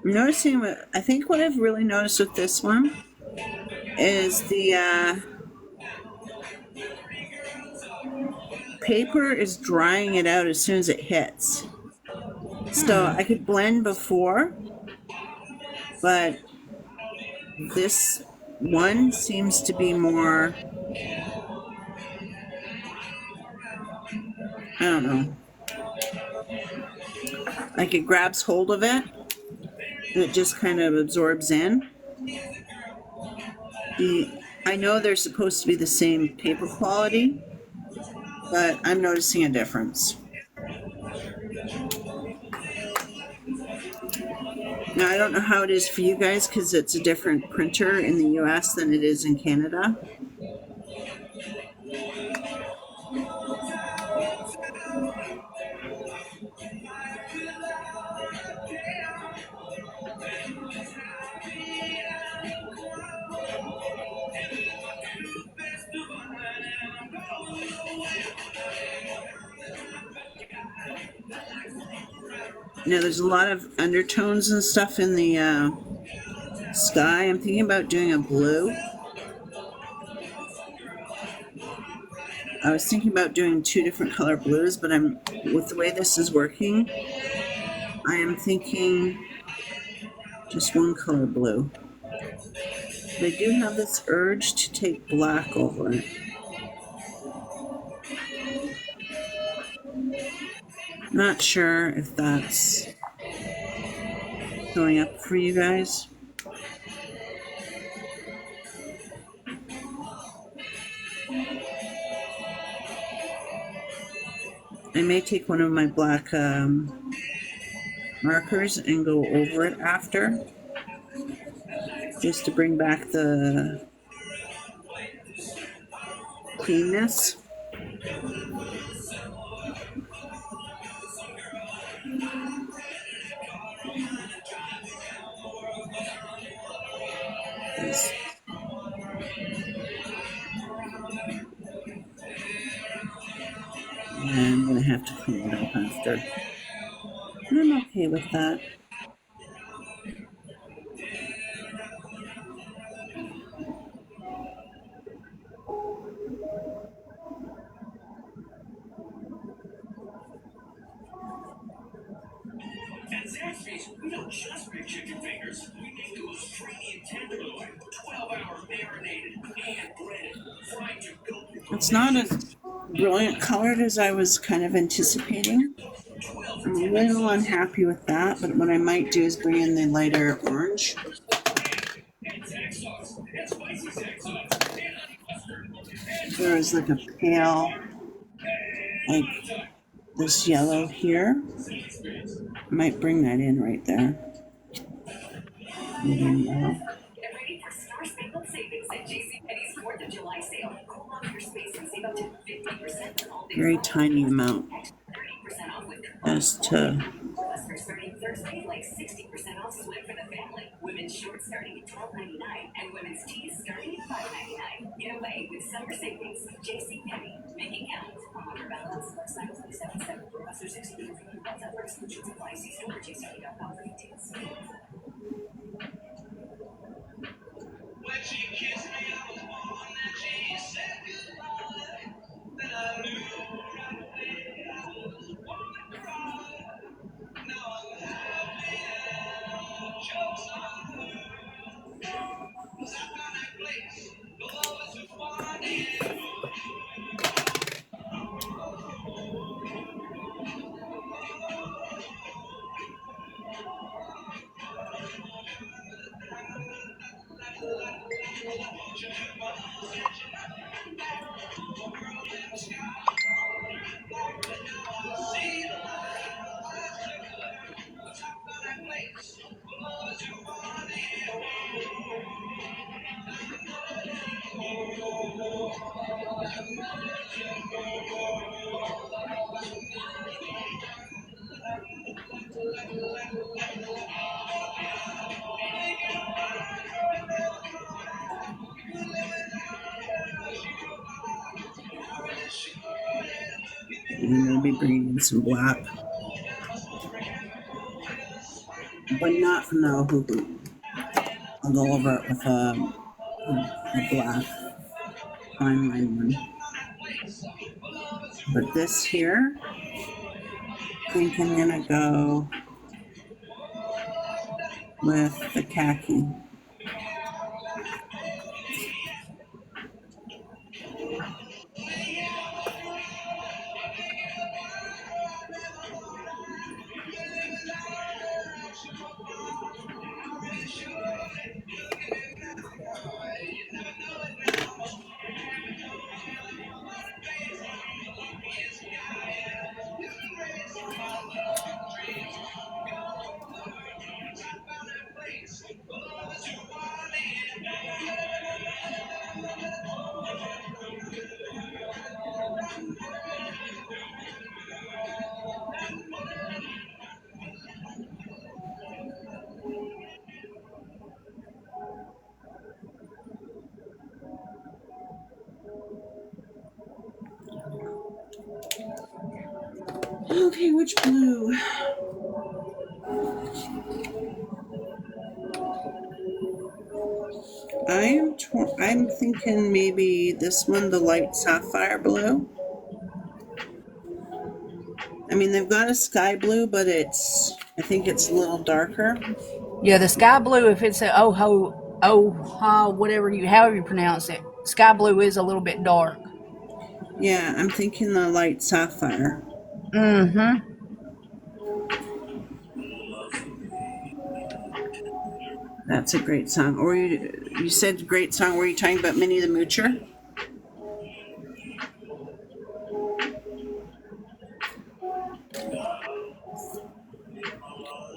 I'm noticing I think what I've really noticed with this one is the paper is drying it out as soon as it hits. So I could blend before, but this one seems to be more, I don't know, like it grabs hold of it and it just kind of absorbs in. I know they're supposed to be the same paper quality, but I'm noticing a difference. Now, I don't know how it is for you guys because it's a different printer in the US than it is in Canada. Now, there's a lot of undertones and stuff in the sky. I'm thinking about doing a blue. I was thinking about doing 2 different color blues, but with the way this is working, I am thinking just 1 color blue. But I do have this urge to take black over it. Not sure if that's showing up for you guys. I may take one of my black markers and go over it after, just to bring back the cleanness. And I'm going to have to clean it up after. And I'm okay with that. At Zaxby's, we don't just make chicken fingers. We make the most creamy and tender 12-hour marinated and breaded, fried to go. It's not as brilliant colored as I was kind of anticipating. I'm a little unhappy with that, but what I might do is bring in the lighter orange. There is like a pale, like this yellow here. I might bring that in right there. Very tiny amount as to Starting Thursday, like 60% off swim for the family. Women's shorts starting at $12.99 and women's tees starting at $5.99. Get away with summer savings. JCPenney. Make it count. On your balance. Size 77 for Buster 60. WhatsApp for exclusions apply. See store JCP.com for details. When she kissed me, I was born, and she said goodbye. Then I knew right away I was born to cry. Now I'm happy and joke's on her. 'Cause I found that place, the love is just wanting. I'm going to be bringing in some black, but not from the Ohuhu. I'll go over it with a black fine line one. But this here, I think I'm going to go with the khaki. Okay, which blue? I'm thinking maybe this one, the light sapphire blue. I mean, they've got a sky blue, but I think it's a little darker. Yeah, the sky blue, if it's a however you pronounce it, sky blue is a little bit dark. Yeah, I'm thinking the light sapphire. Mm-hmm. That's a great song. Or you said great song. Were you talking about Minnie the Moocher?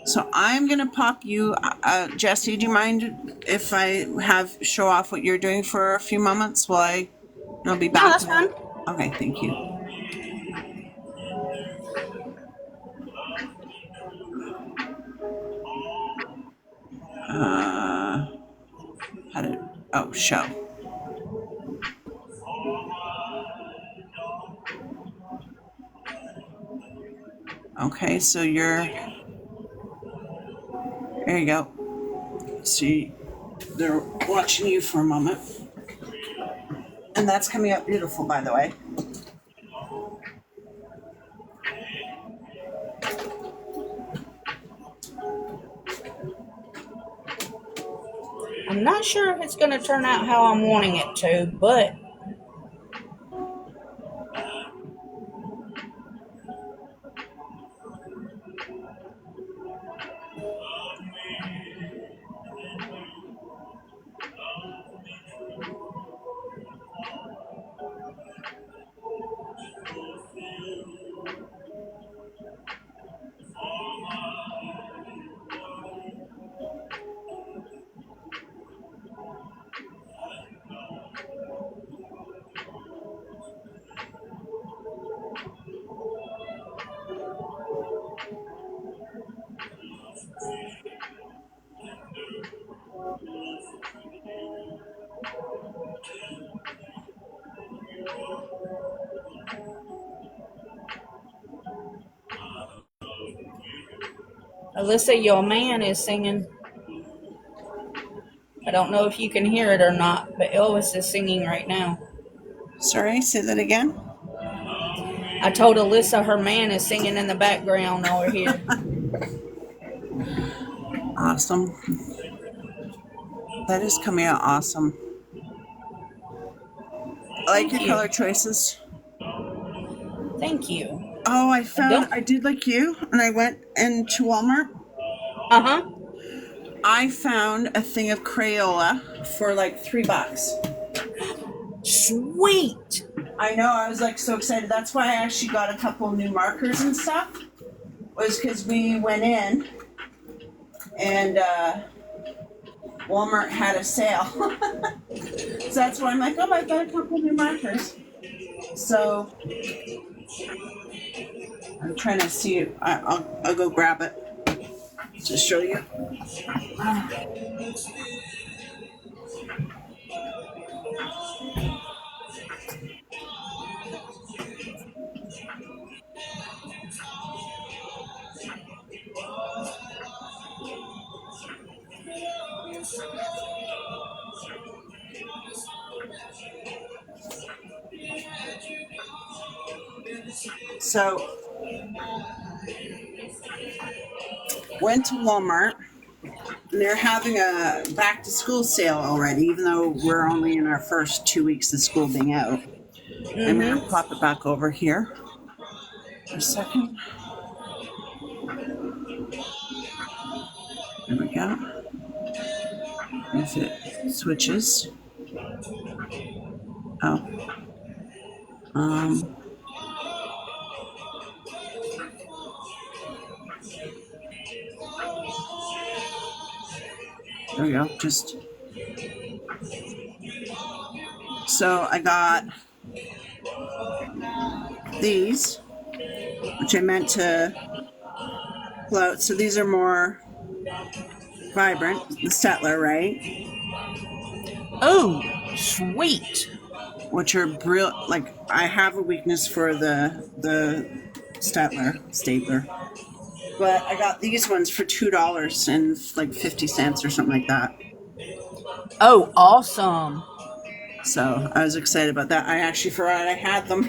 So I'm gonna pop you, Jesse. Do you mind if I show off what you're doing for a few moments while I'll be back? No, that's fine. Okay, thank you. Show. Okay, so there you go. See, they're watching you for a moment. And that's coming out beautiful, by the way. I'm not sure if it's going to turn out how I'm wanting it to, but Alyssa, your man is singing. I don't know if you can hear it or not, but Elvis is singing right now. Sorry, say that again. I told Alyssa her man is singing in the background over here. Awesome. That is coming out awesome. I like your color choices. Thank you. Oh, I did like you, and I went into Walmart. Uh-huh. I found a thing of Crayola for like $3. Sweet. I know, I was like so excited. That's why I actually got a couple new markers and stuff. Was because we went in and Walmart had a sale. So that's why I'm like, oh, I've got a couple new markers. So I'm trying to see it. I'll go grab it to show you. So went to Walmart. And they're having a back to school sale already, even though we're only in our first 2 weeks of school being out. I'm gonna pop it back over here for a second. There we go. If it switches. Oh. Um. There we go. Just. So I got these, which I meant to pull out. So these are more vibrant. The Stettler, right? Oh, sweet. Which are brilliant. Like I have a weakness for the stapler, but I got these ones for $2 and like 50 cents or something like that. Oh, awesome. So I was excited about that. I actually forgot I had them.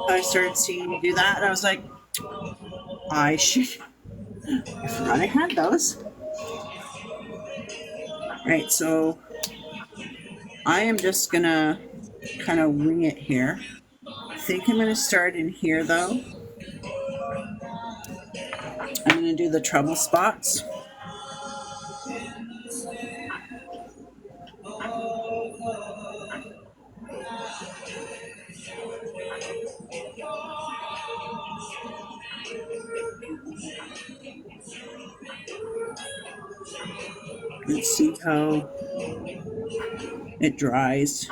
I started seeing you do that, and I was like, I forgot I had those. Right, so I am just gonna kind of wing it here. I think I'm gonna start in here though. I'm gonna do the trouble spots. Let's see how it dries.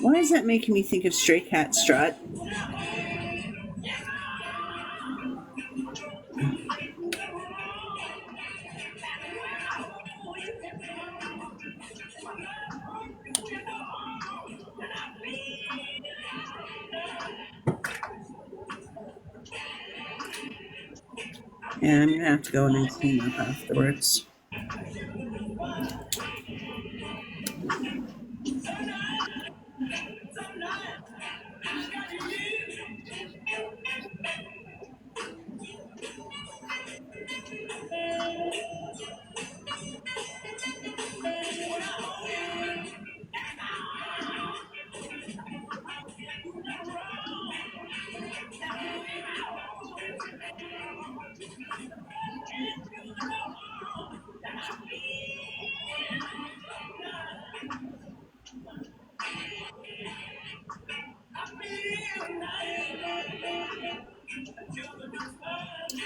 Why is that making me think of Stray Cat Strut? And I'm gonna have to go in and clean up afterwards.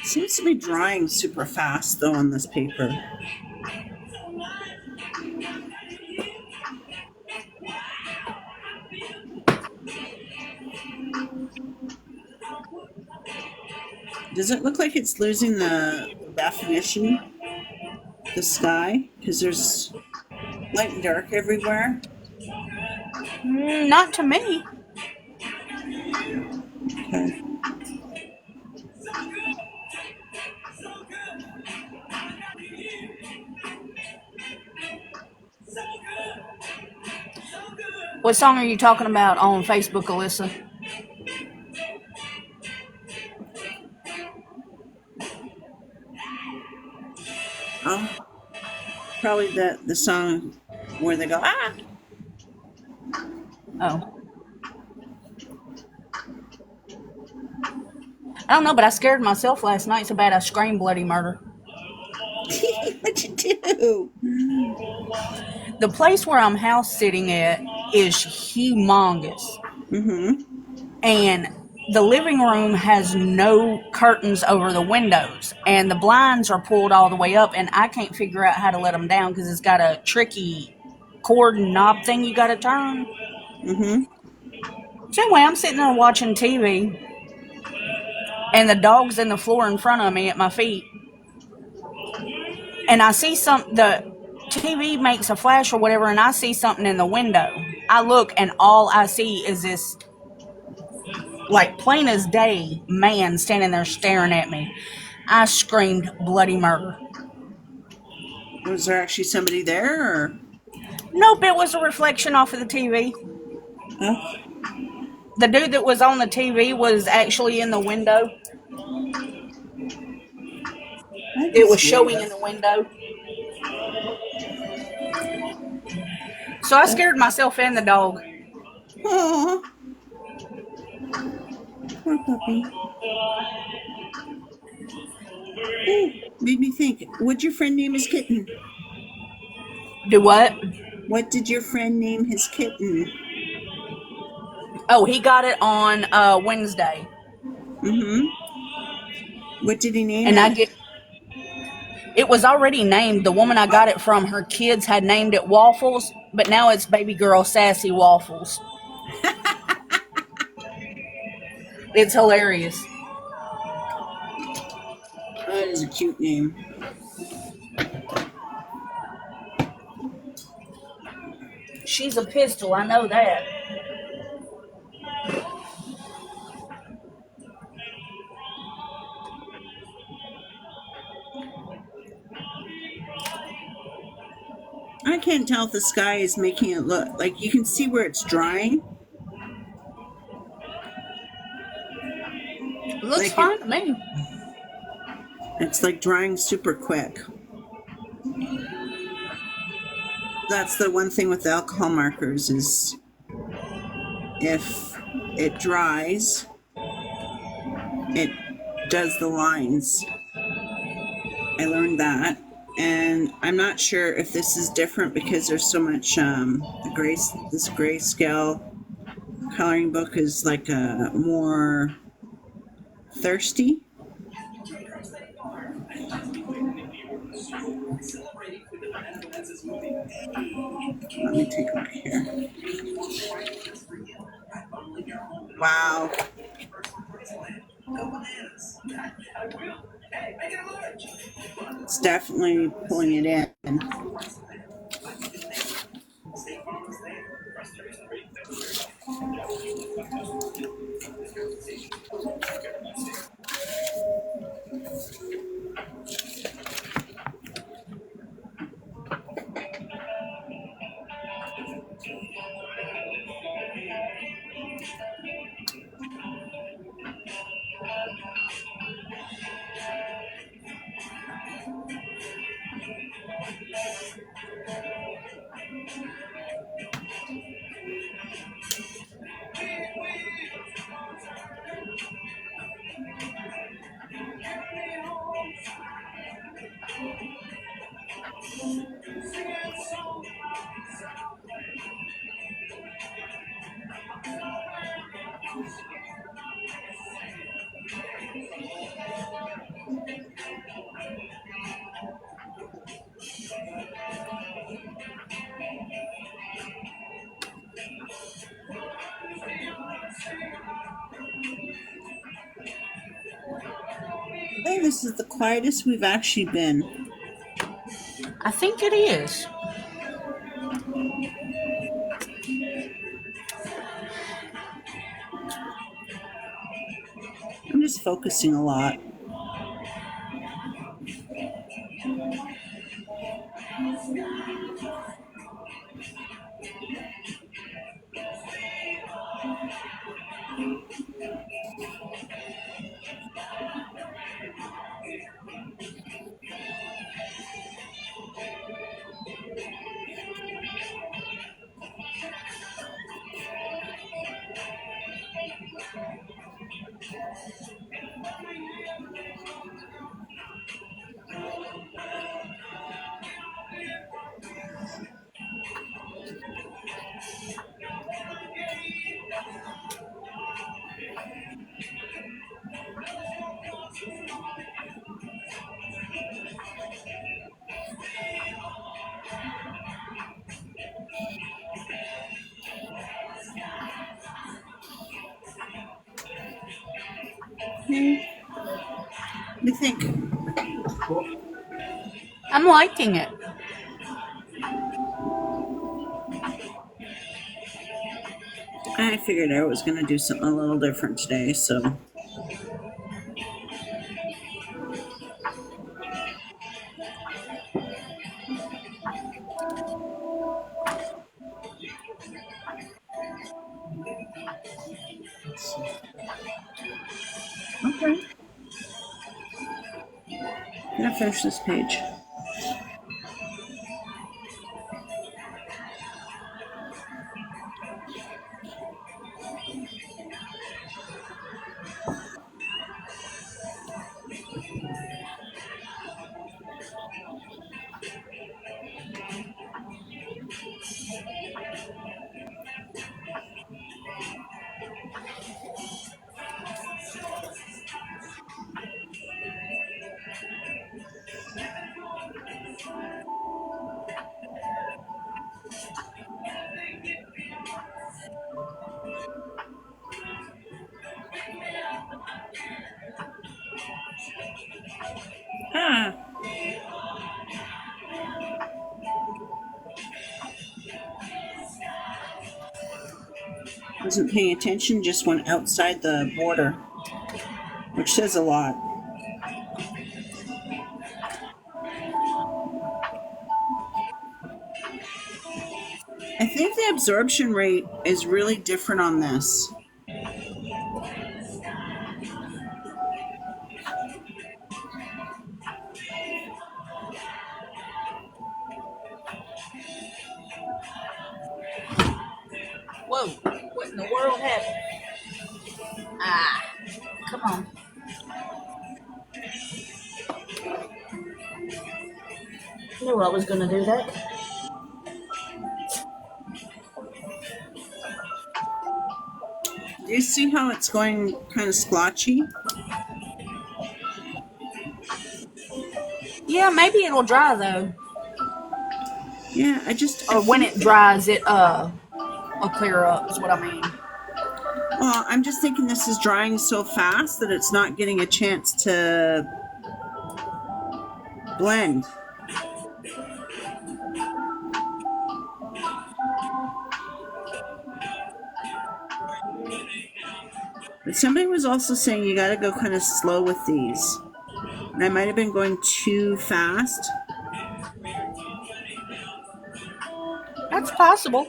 Seems to be drying super fast though on this paper. Does it look like it's losing the definition, the sky? Because there's light and dark everywhere. Not to me. Okay. What song are you talking about on Facebook, Alyssa? Oh, probably the song where they go, ah! Oh. I don't know, but I scared myself last night so bad I screamed bloody murder. What'd you do? The place where I'm house sitting at is humongous. Mm-hmm. And the living room has no curtains over the windows. And the blinds are pulled all the way up. And I can't figure out how to let them down because it's got a tricky cord and knob thing you got to turn. Mm-hmm. So anyway, I'm sitting there watching TV. And the dog's in the floor in front of me at my feet. And I see the TV makes a flash or whatever, and I see something in the window. I look, and all I see is this, like, plain as day man standing there staring at me. I screamed bloody murder. Was there actually somebody there, or? Nope, it was a reflection off of the TV. Oh, The dude that was on the TV was actually in the window. that'd be It was scary. showing in the window. So I scared myself and the dog. Oh, poor puppy. Ooh, made me think. What'd your friend name his kitten? Do what? What did your friend name his kitten? Oh, he got it on Wednesday. Mm-hmm. What did he name And it? it was already named. The woman I got it from, her kids had named it Waffles, but now it's baby girl Sassy Waffles. It's hilarious. That is a cute name. She's a pistol, I know that. I can't tell if the sky is making it look like you can see where it's drying. It looks Like fine to me. it's like drying super quick. That's the one thing with the alcohol markers is if it dries, it does the lines. I learned that. And I'm not sure if this is different because there's so much this grayscale coloring book is like a more thirsty. Let me take a look here. Wow. It's definitely pulling it in. say this is the quietest we've actually been. I think it is. I'm just focusing a lot. Okay. What do you think? Cool. I'm liking it. I figured I was going to do something a little different today, so. Let's see. Okay. I'm going to finish this page. Ah, wasn't paying attention, just went outside the border, which says a lot. I think the absorption rate is really different on this. Whoa, what in the world happened? Ah, come on. Knew I was going to do that. Do you see how it's going kind of splotchy? Yeah, maybe it'll dry though. Yeah, I Or when think it dries, it'll clear up, is what I mean. well, I'm just thinking this is drying so fast that it's not getting a chance to blend. But somebody was also saying you got to go kind of slow with these. And I might have been going too fast. That's possible.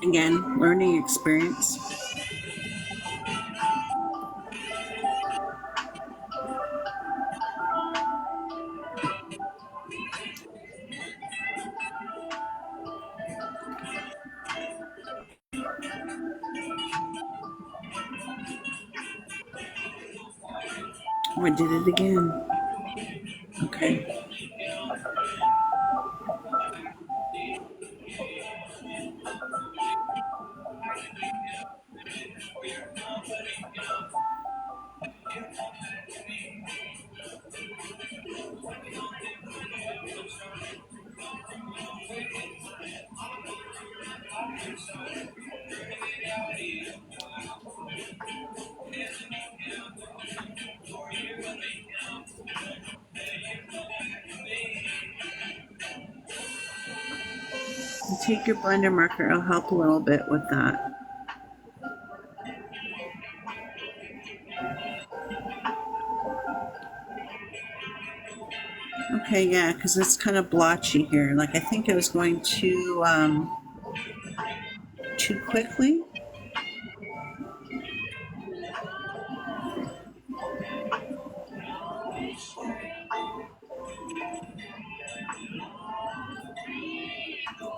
Again, learning experience. Oh, I did it again. Okay. Take your blender marker. It'll help a little bit with that. Okay, yeah, because it's kind of blotchy here. Like I think I was going too quickly.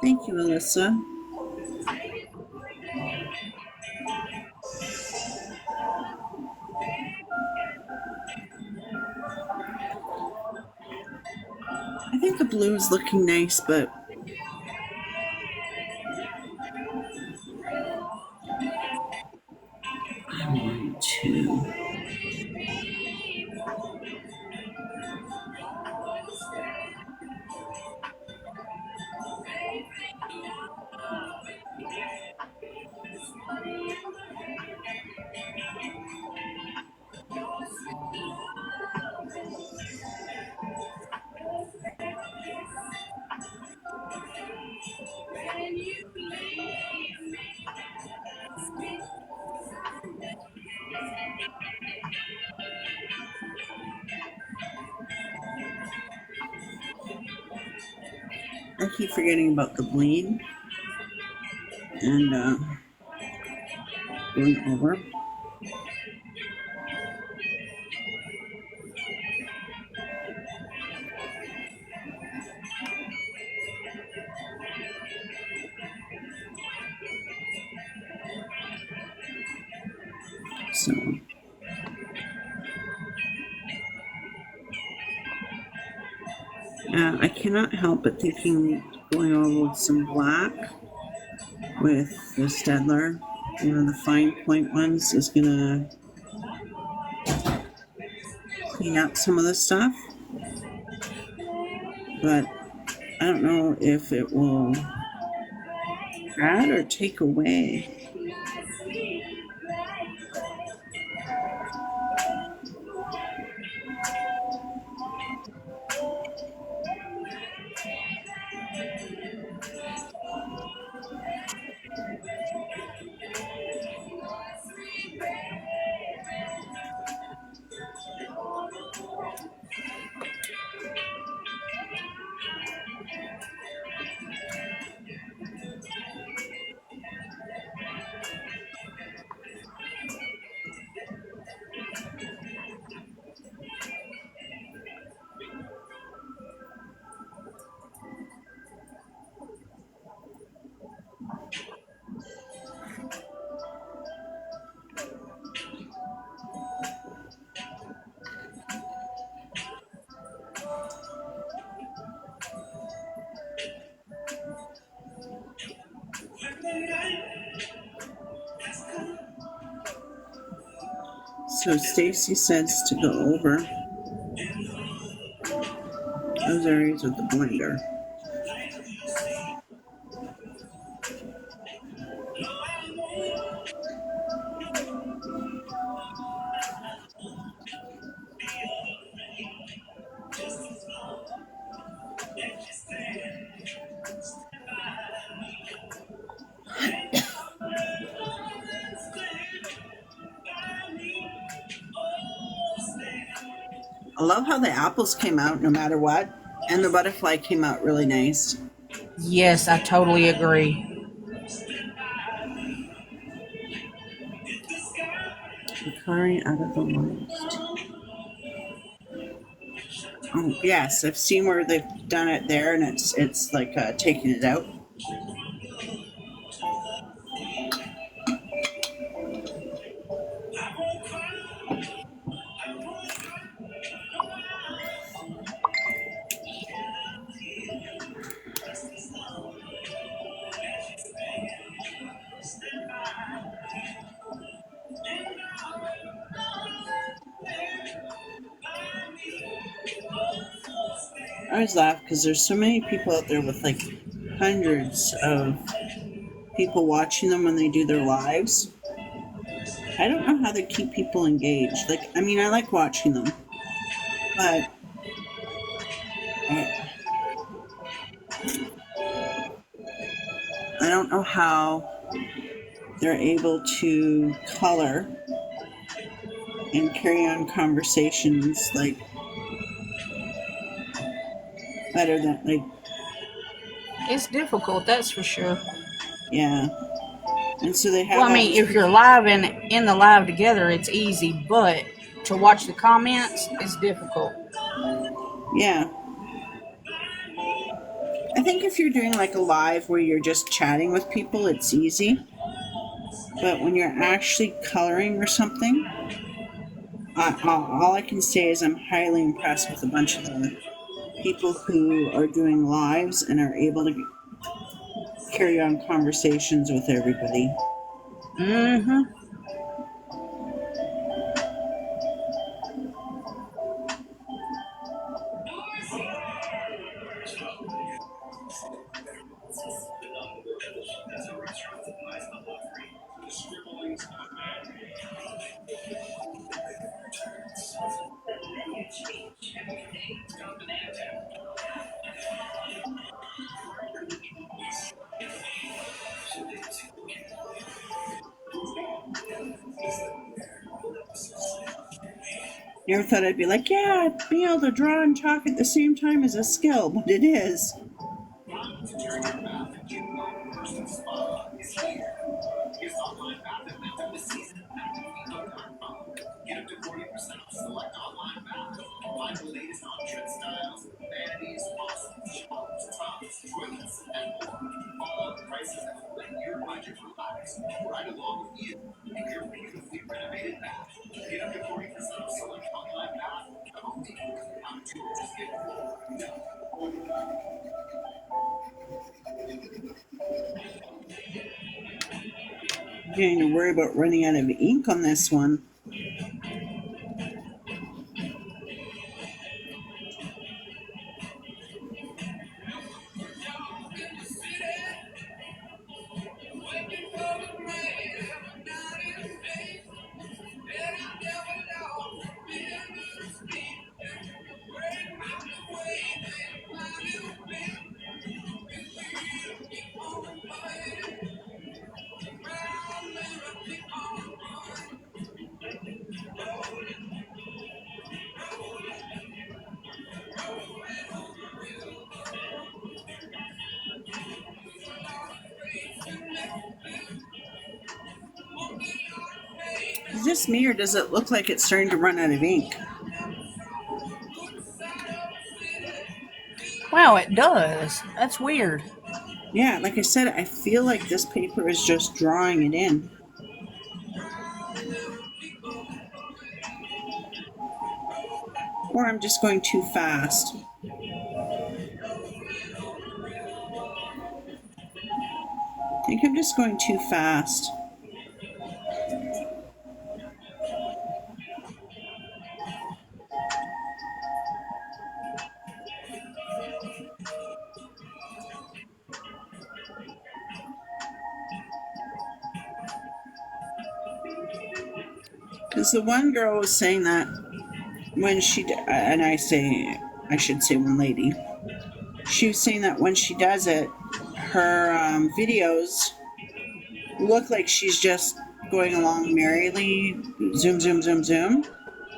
Thank you, Alyssa. I think the blue is looking nice, but I'm going to. I keep forgetting about the bleed and going over. So I cannot help but thinking going over with some black with the Stedler, the fine point ones, is gonna clean up some of the stuff. But I don't know if it will add or take away. So Stacy says to go over those areas with the blender. I love how the apples came out no matter what, and the butterfly came out really nice. Yes, I totally agree. The coloring out of the lines. Oh yes, I've seen where they've done it there, and it's like taking it out. I always laugh because there's so many people out there with like hundreds of people watching them when they do their lives. I don't know how they keep people engaged. Like, I mean, I like watching them, but I, I don't know how they're able to color and carry on conversations like better than like, It's difficult, that's for sure. yeah. And so they Well, have I all mean, these if people. you're live and in the live together, it's easy, but to watch the comments is difficult. Yeah. I think if you're doing like a live where you're just chatting with people, it's easy. But when you're actually coloring or something, all I can say is I'm highly impressed with a bunch of the people who are doing lives and are able to carry on conversations with everybody. Mm-hmm. Never thought I'd be like, yeah, being able to draw and talk at the same time is a skill, but it is. Getting to worry about running out of ink on this one. Is this me or does it look like it's starting to run out of ink? Wow, it does. That's weird. Yeah, like I said, I feel like this paper is just drawing it in. Or I'm just going too fast. I think I'm just going too fast. Because the one girl was saying that when and I should say one lady, she was saying that when she does it, her videos look like she's just going along merrily, zoom, zoom, zoom, zoom.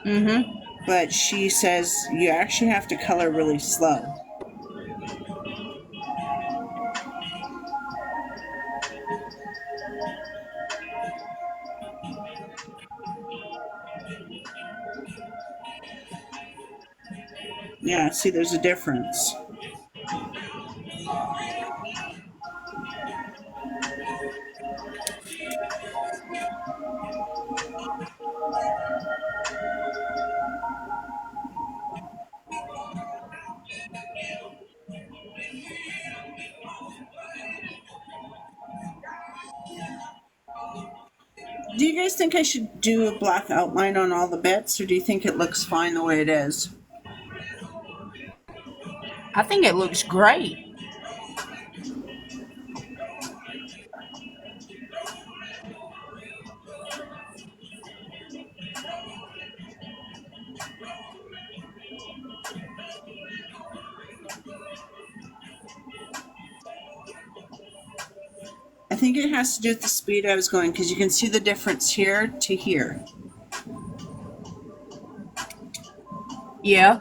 Mm-hmm. But she says you actually have to color really slow. Yeah, see, there's a difference. Do you guys think I should do a black outline on all the bits, or do you think it looks fine the way it is? I think it looks great. I think it has to do with the speed I was going because you can see the difference here to here. Yeah.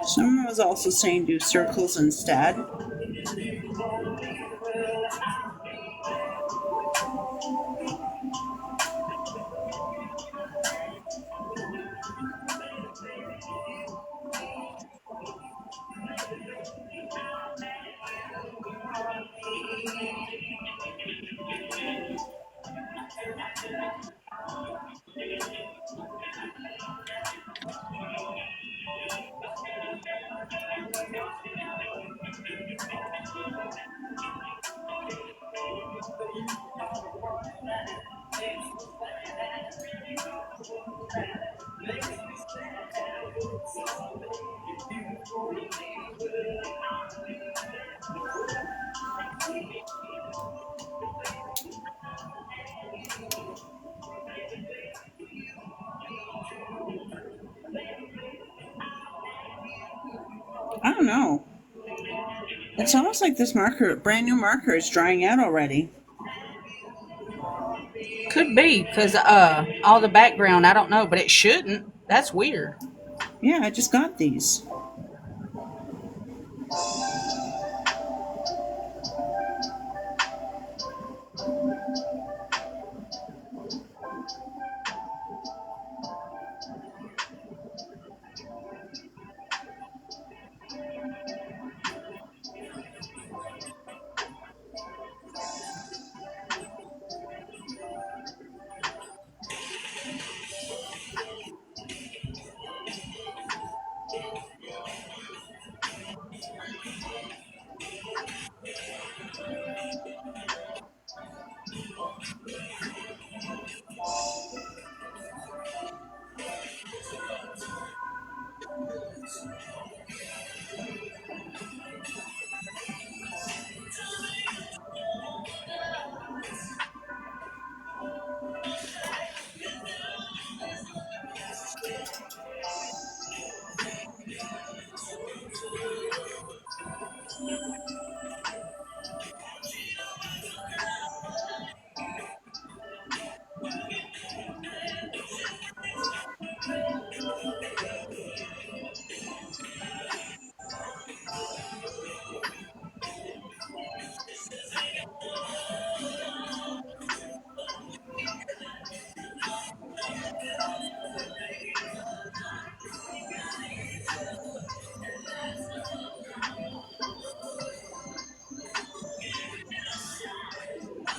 Someone was also saying do circles instead. I don't know. It's almost like this marker, brand new marker, is drying out already. Could be because all the background. I don't know, but it shouldn't. That's weird. Yeah, I just got these.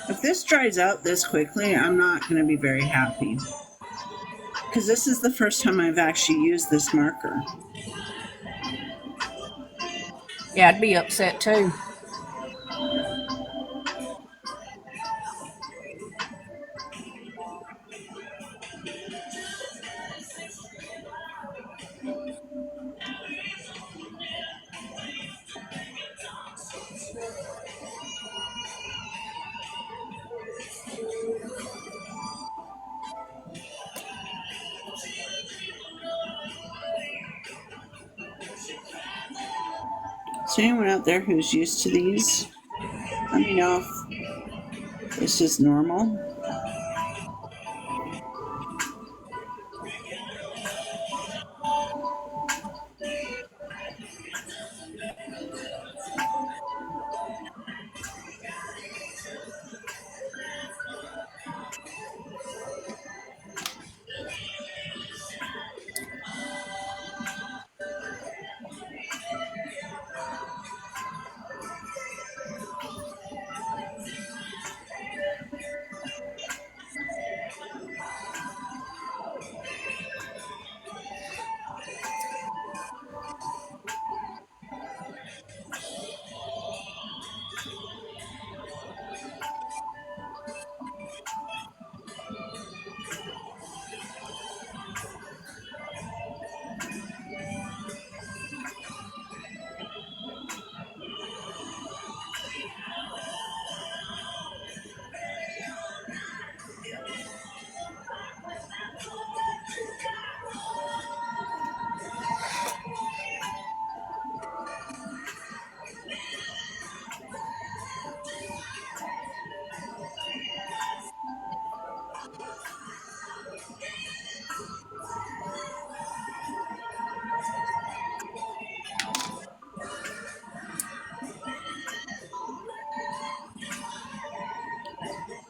If this dries out this quickly, I'm not going to be very happy. Because this is the first time I've actually used this marker. Yeah, I'd be upset too. So anyone out there who's used to these, let me know if this is normal.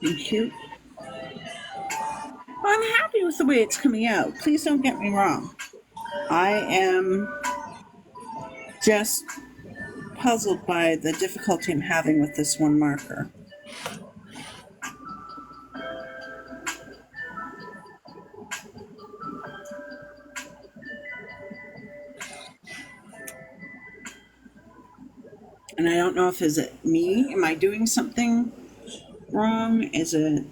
Thank you. I'm happy with the way it's coming out. Please don't get me wrong. I am just puzzled by the difficulty I'm having with this one marker. And I don't know if is it me? Am I doing something wrong? Is it?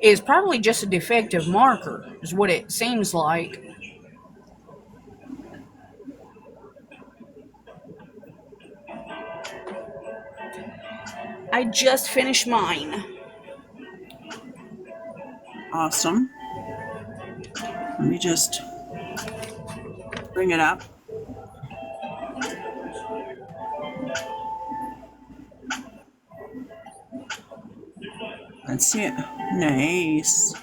It's probably just a defective marker, is what it seems like. I just finished mine. Awesome. Let me just bring it up. Let's see it. Nice.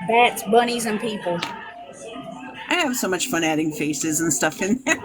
Bats, bunnies, and people. I have so much fun adding faces and stuff in there.